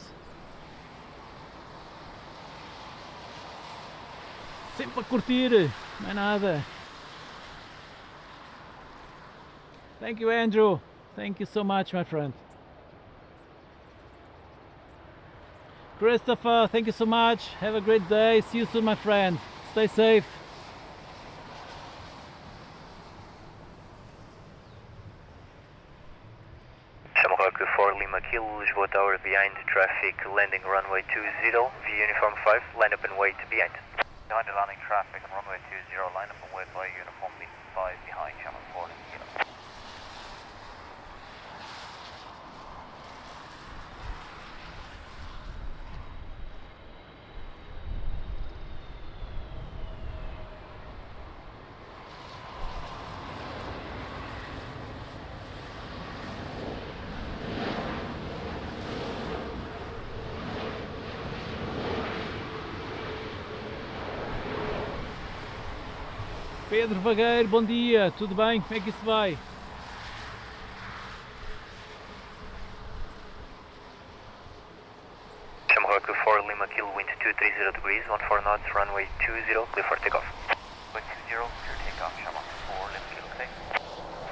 Sempre a curtir, não é nada. Thank you, Andrew. Thank you so much, my friend. Christopher, thank you so much. Have a great day. See you soon, my friend. Stay safe. Shamrock 4 Lima Kilo, Lisboa Tower behind traffic, landing runway 20, via uniform 5, line up and wait behind. Behind the landing traffic on runway 20, line up and wait by uniform 5 behind channel 4. Pedro Vagueiro, bom dia, tudo bem? Como é que isso vai? Shamrock 4 Lima Kilo, wind 230 degrees, 14 knots, runway 20, clear for takeoff. Wind 20, clear takeoff, Shamrock 4 Lima Kilo, clear.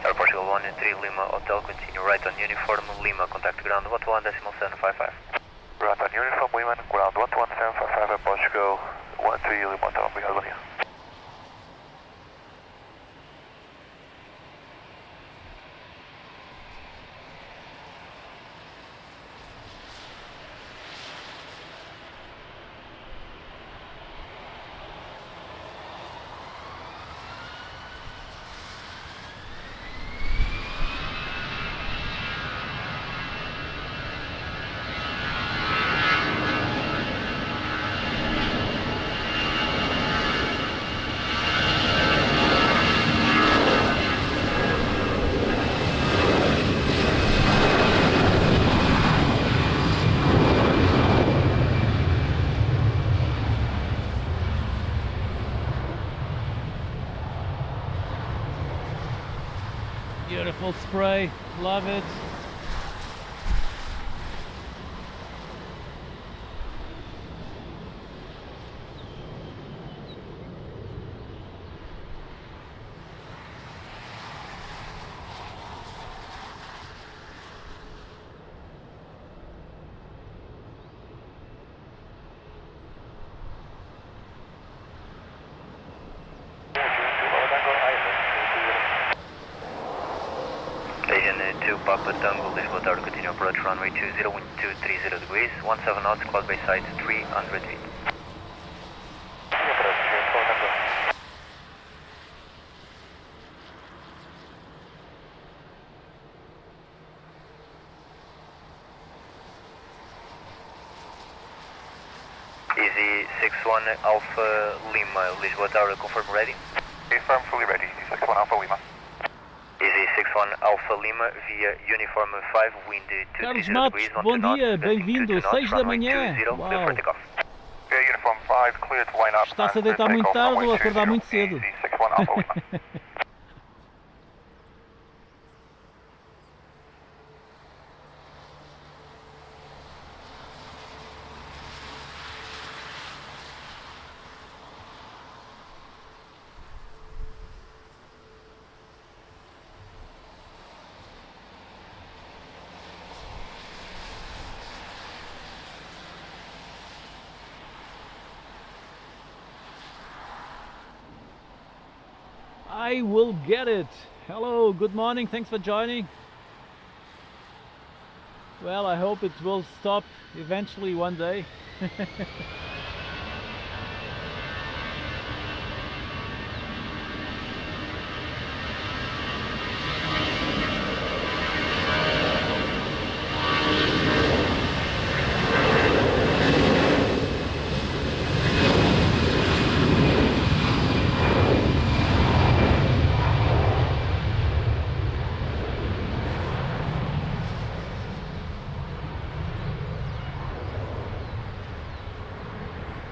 Star Portugal 1 3 Lima Hotel, continue right on uniform Lima, contact ground 121.755. Right on uniform Lima, ground 11755 at Portugal, 13 Lima Hotel, we have here. Beautiful spray, love it. Asian 2 Papa Tango, Lisbon Tower, continue approach runway 20, wind 230 degrees, 17 knots, cloud base height 300 feet. Easy 61 Alpha Lima, Lisbon Tower, confirm ready? Confirm fully ready, 61 Alpha Lima. Easy 61 Alpha Lima via uniform 5, wind Carlos 230 Matos, degrees, bom 12 knots, dia, bem-vindo, 6 da runway manhã. 20, clear for Uau. takeoff. Okay, uniform 5, clear to line up. Está-se a deitar muito tarde ou a acordar muito cedo? Easy 61 Alpha Lima. I will get it. Hello, good morning, thanks for joining. Well, I hope it will stop eventually one day.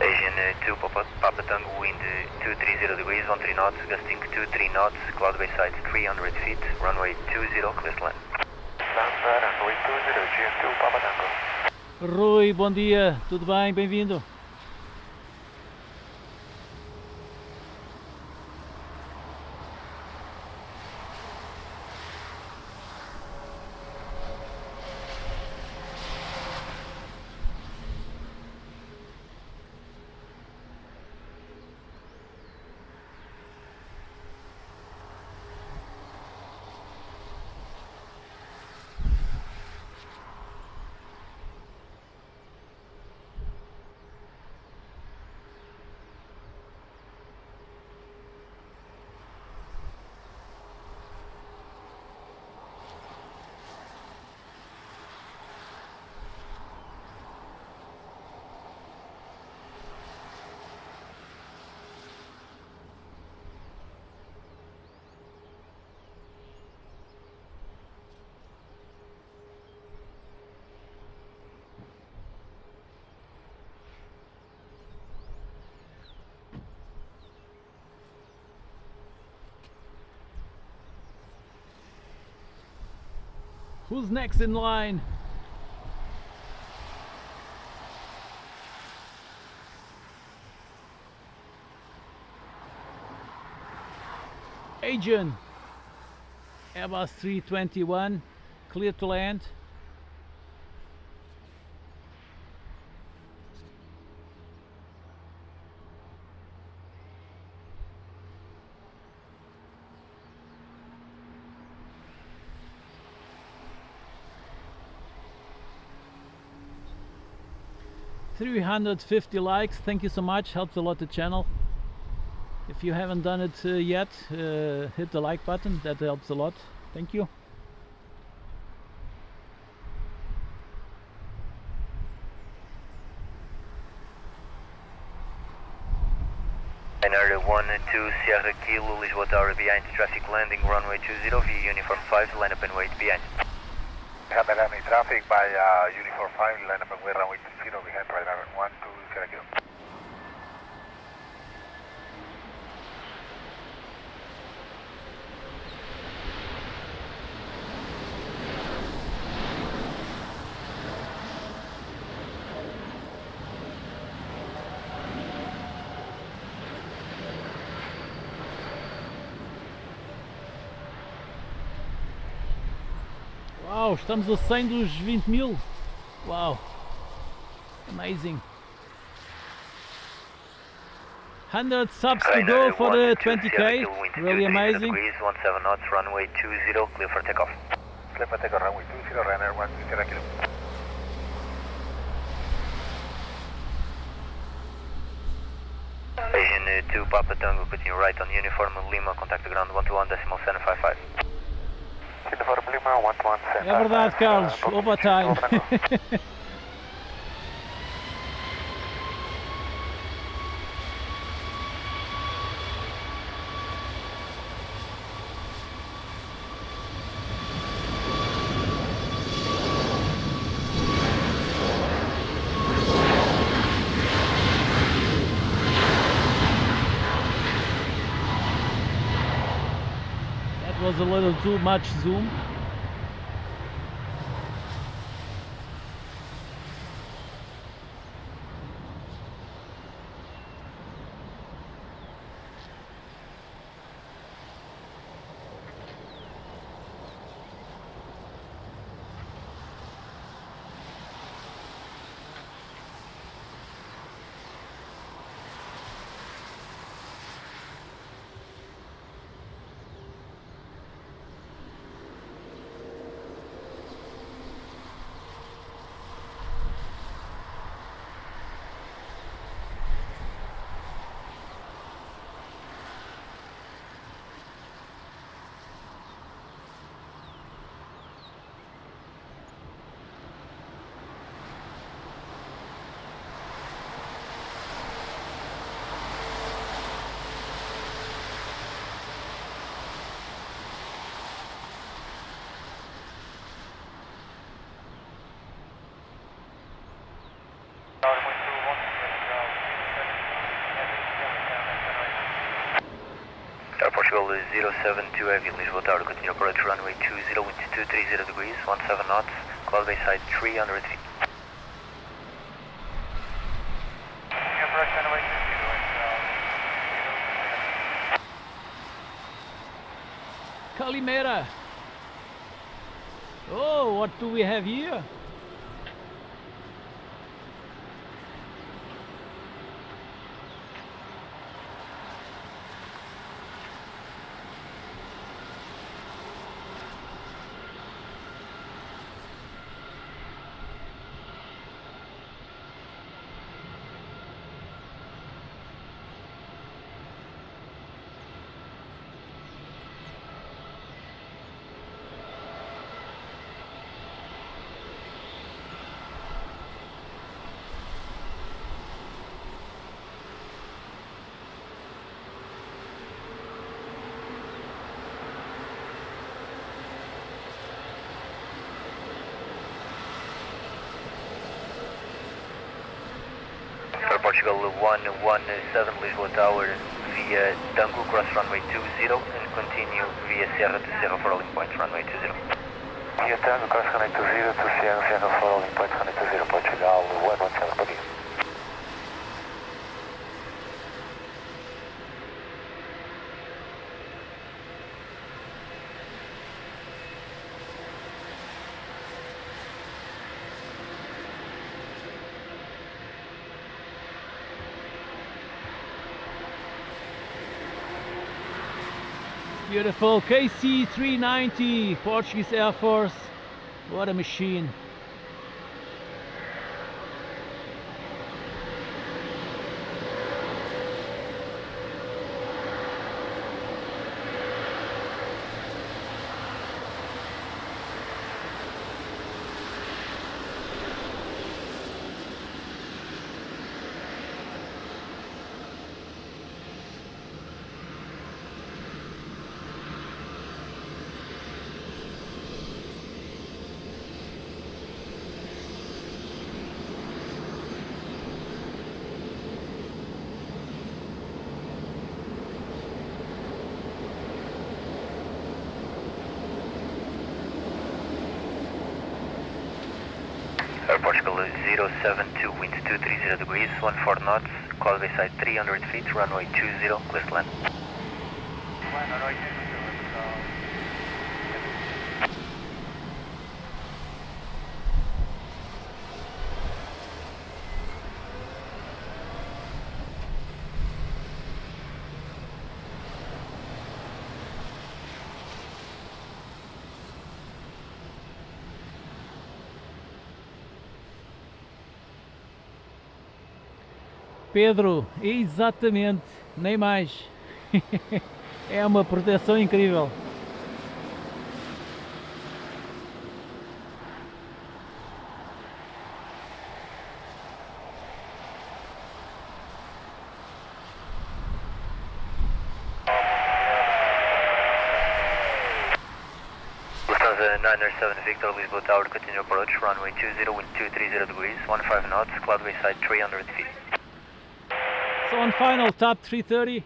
Asian 2 Papa Tango, wind 230 degrees, 13 knots, gusting 23 knots, cloud base height 300 feet, runway 20, clear to land. Runway 20, GM2 Papa Tango. Rui, bom dia, tudo bem? Bem-vindo. Who's next in line? Agent, Airbus 321, clear to land. $350 likes, thank you so much, helps a lot the channel. If you haven't done it yet, hit the like button, that helps a lot. Thank you. Liner 12 Sierra Kilo, Lisbon Tower behind, traffic landing, runway 20 via Uniform 5, line up and wait behind. Miami traffic by Uniform 5, line up and wait, runway 20 behind, radar 12 Sierra Kilo. Uau, estamos a 100 dos 20.000. Wow, amazing. 100 subs to go for the 20k, really amazing. 17 knots, runway 20, clear for takeoff. Clear for takeoff, runway 20, runner 12 Sierra Kilo. Asian 2 Papa Tango, continue right on uniform Lima, contact the ground 121.755. Uniform Lima 121.755. É verdade, Carlos, overtime. Was a little too much zoom. Portugal 072 Heavy, Lisbon Tower, continue approach runway 20, wind 230 degrees, 17 knots, cloud base height 300 feet. Calimera. Oh, what do we have here? Portugal 117 Lisbon Tower via Tango, cross runway 20 and continue via Serra to Cerro for landing point, runway 20. Qatar, cross runway 20 to Sierra 4, all in point runway 20 Portugal, 117, bogey. Beautiful KC 390 Portuguese Air Force. What a machine. Portugal 072, winds 230 degrees, 14 knots, cloud bay side 300 feet, runway 20, clear to land. Pedro, exatamente, nem mais. É uma proteção incrível. Lufthansa 907 Victor, Lisbon Tower, continue approach, runway 20, wind 230 degrees, 15 knots, cloud bay side 300 feet. So on final, top 330.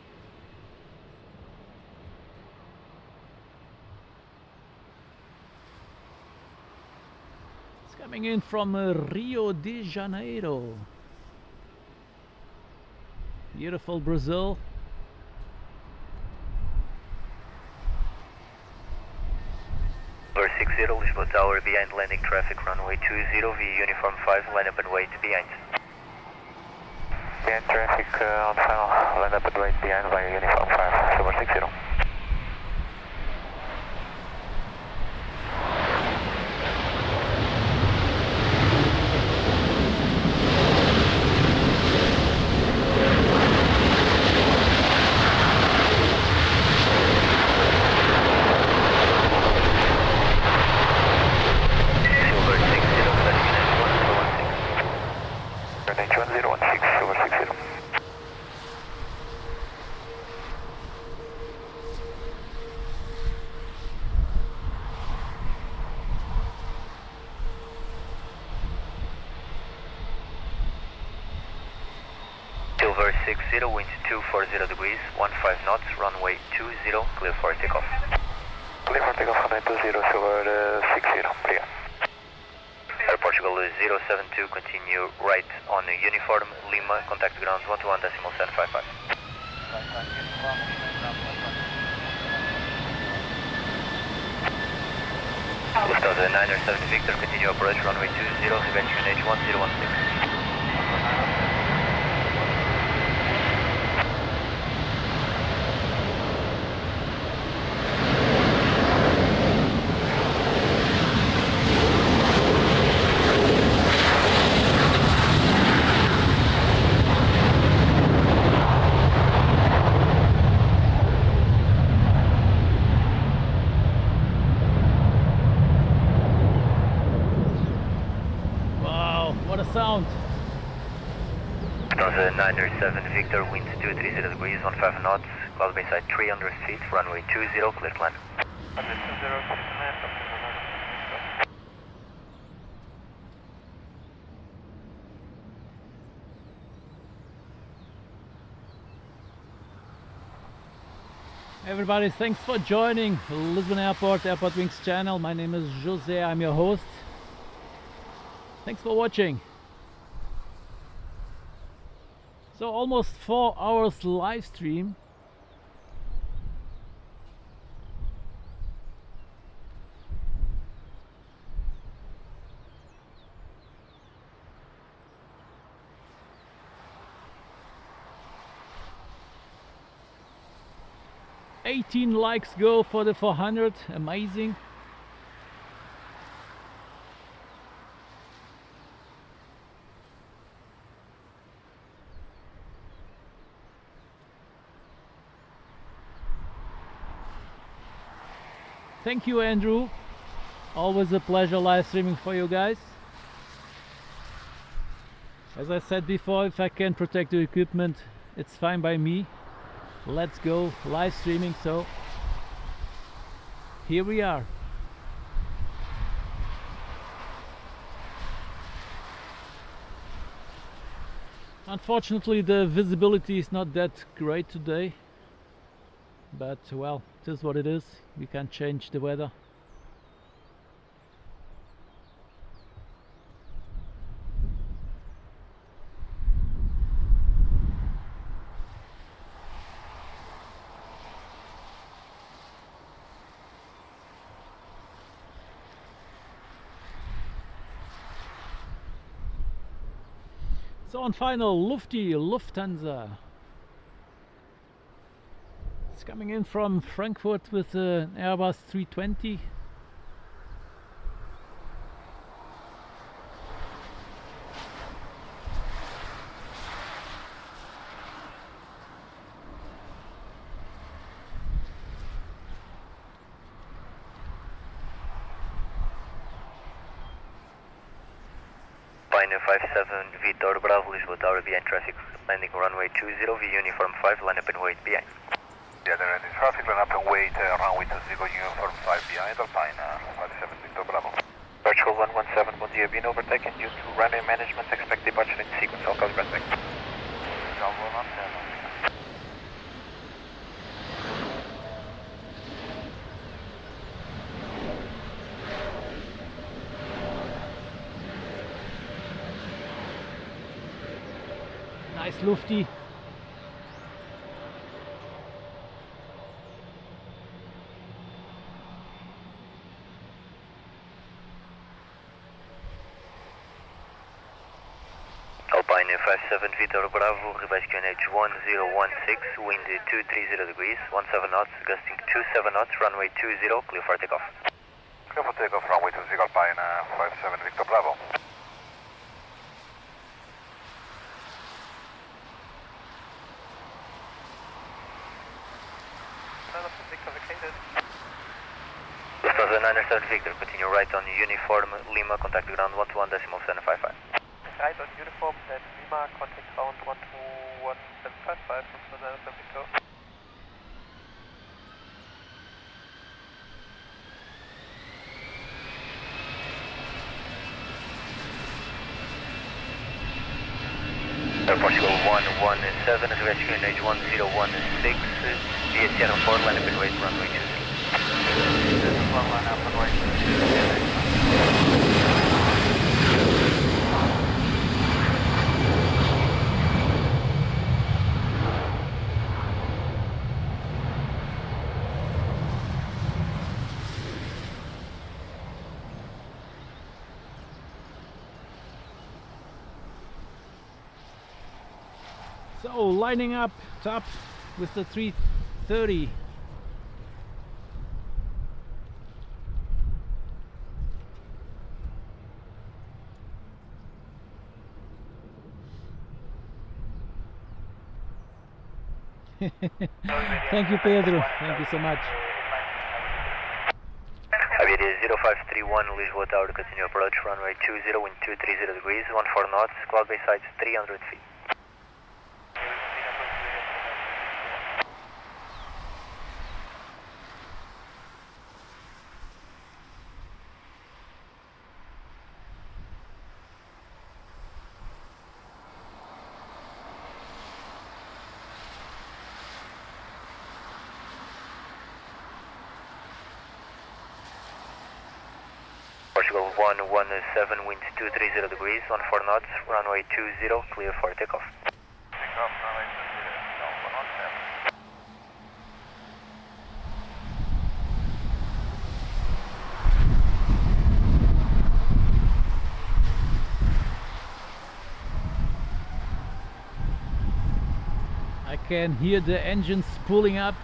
It's coming in from Rio de Janeiro. Beautiful Brazil. Over 60, Lisbon Tower, behind landing traffic, runway 20, via uniform 5, line up and wait behind. Behind traffic on final, line up and wait behind via uniform 5, silver 60. Silver 60, winds 240 degrees, 15 knots, runway 20, clear for takeoff. Clear for takeoff, runway 20, silver 60, clear. Air Portugal 072, continue right on uniform, Lima, contact ground 121.755. Lufthansa 907 Victor, continue approach, runway 20, revenge QNH 1016. What a sound! Lufthansa 907 Victor, winds 230 degrees, 15 knots, cloud bay side 300 feet, runway 20, clear to land. Everybody, thanks for joining Lisbon Airport, AirportWings channel. My name is Jose, I'm your host. Thanks for watching. So almost 4 hours live stream. $18 likes go for the 400, amazing. Thank you, Andrew. Always a pleasure live streaming for you guys. As I said before, if I can protect the equipment, it's fine by me. Let's go live streaming, so here we are. Unfortunately, the visibility is not that great today, but well, it is what it is. We can't change the weather. So on final, Lufthansa. It's coming in from Frankfurt with an Airbus 320. Pioneer 57 Vitor Bravo, Lisbon Tower, behind traffic, landing runway 20, V uniform 5, line up and wait behind. Yeah, there is traffic, line up and wait, runway 20, uniform 5 behind, Alpine 57 Victor Bravo. Virtual 117, bon dia, been overtaken due to runway management, expect departure in sequence, all call respect. Nice lufty. Alpine 57 Vitor Bravo, revised QNH 1016, wind 230 degrees, 17 knots, gusting 27 knots, runway 20, clear for takeoff. Clear for takeoff, runway 20, Alpine 57 Victor Bravo. Lufthansa 907 Victor, continue right on uniform Lima, contact ground 121.755. Right on uniform, then Lima, contact ground 121.755, Lufthansa 907 Victor. Portugal 117, request QNH 1016, via Sierra 4, line up and wait, runway 20. Line up and wait. So lining up top with the 330. Thank you, Pedro. Thank you so much. Aviation 0531, Lisbon Tower, continue approach, runway 20, wind 230 degrees, 14 knots, cloud base height 300 feet. 117, wind 230 degrees, 14 knots, runway 20, clear for takeoff. Takeoff, runway 20, Alpha 17. I can hear the engines pulling up.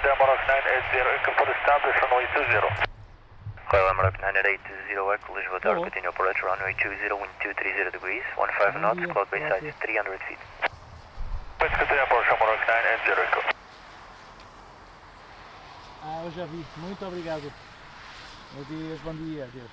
قدام مراك 980 echo for establish runway 20. Kyle Amarak 980 echo, Lisbon Tower, continue approach runway 20, wind 230 degrees, 15 knots, cloud base height 300 feet. Let's continue approach Amarak 980 echo. Ah, eu já vi. Muito obrigado. Adeus, bom dia, adeus.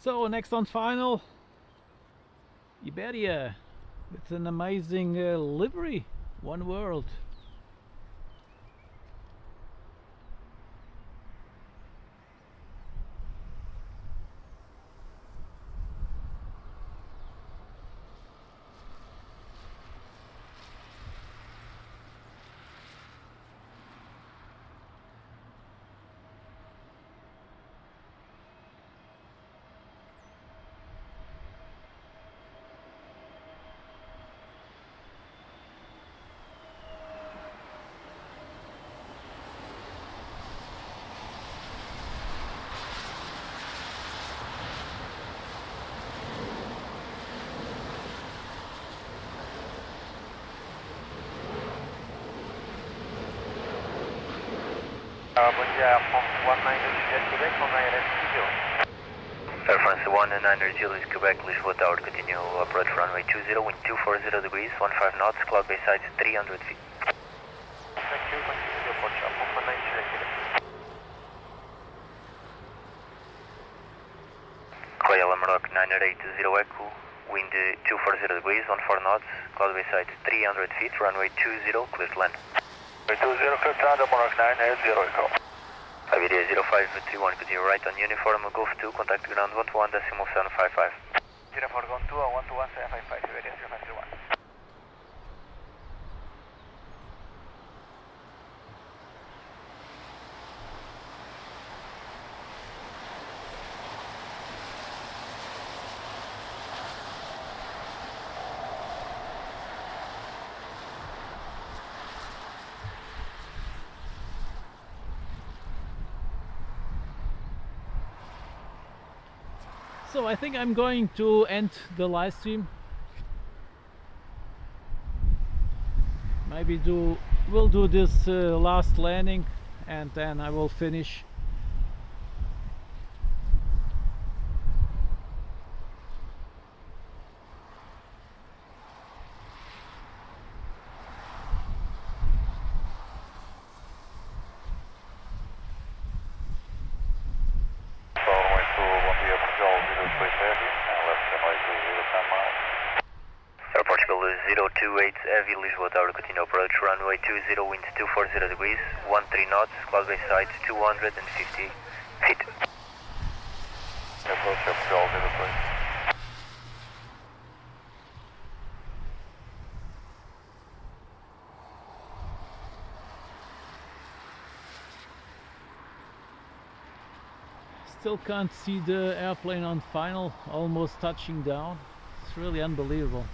So next on final, Iberia. It's an amazing livery, One World. Bom dia, Air France 190 Quebec, on ILS 20. Air France 190 Quebec, Lisbon Tower, continue approach runway 20, wind 240 degrees, 15 knots, cloud base height 300 feet. Thank you, continue approach Air France 190 Quebec. Royal Amaroc 980 echo, wind 240 degrees, 14 knots, cloud base height 300 feet, runway 20, clear to land. 20, clear to land, Amaroc 980 echo. Iberia 0531, continue right on uniform, Golf 2, contact ground 121.755. Uniform Golf 2 on 121.755, Iberia 0531. So I think I'm going to end the live stream. Maybe we'll do this last landing and then I will finish. 28 Heavy Lisbon Tower, continue approach, runway 20, wind 240 degrees, 13 knots, cloud base height 250 feet. Approach up to all the place. Still can't see the airplane on final, almost touching down. It's really unbelievable.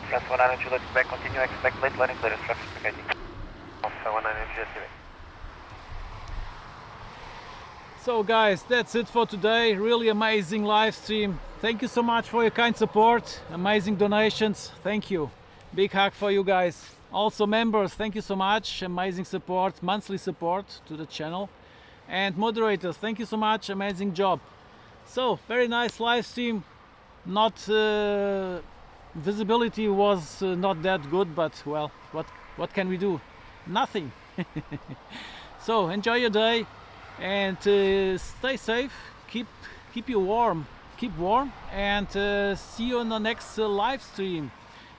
France 19 Juliet Quebec, continue, expect late landing clearance, traffic spaghetti. Alpha 19 Juliet Quebec. So guys, that's it for today. Really amazing live stream. Thank you so much for your kind support, amazing donations. Thank you. Big hug for you guys. Also members, thank you so much. Amazing support, monthly support to the channel. And moderators, thank you so much. Amazing job. So, very nice live stream. Not visibility was not that good, but well, what can we do? Nothing. So enjoy your day and stay safe. Keep you warm. Keep warm and see you on the next live stream.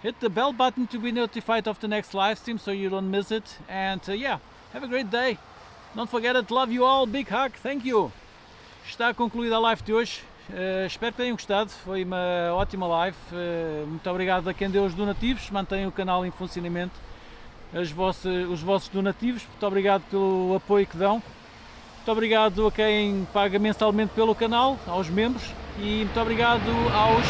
Hit the bell button to be notified of the next live stream so you don't miss it. And yeah, have a great day. Don't forget it. Love you all. Big hug. Thank you. Está concluída a live de hoje. Espero que tenham gostado. Foi uma ótima live. Muito obrigado a quem deu os donativos. Mantenham o canal em funcionamento. Os vossos donativos. Muito obrigado pelo apoio que dão. Muito obrigado a quem paga mensalmente pelo canal, aos membros. E muito obrigado aos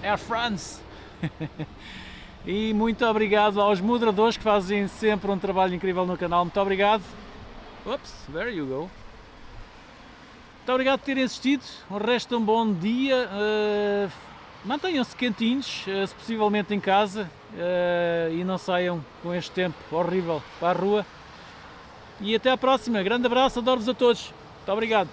Air France. E muito obrigado aos moderadores que fazem sempre um trabalho incrível no canal. Muito obrigado. Oops, there you go. Muito obrigado por terem assistido. O resto de um bom dia. Mantenham-se quentinhos, se possivelmente em casa, e não saiam com este tempo horrível para a rua. E até à próxima. Grande abraço, adoro-vos a todos. Muito obrigado.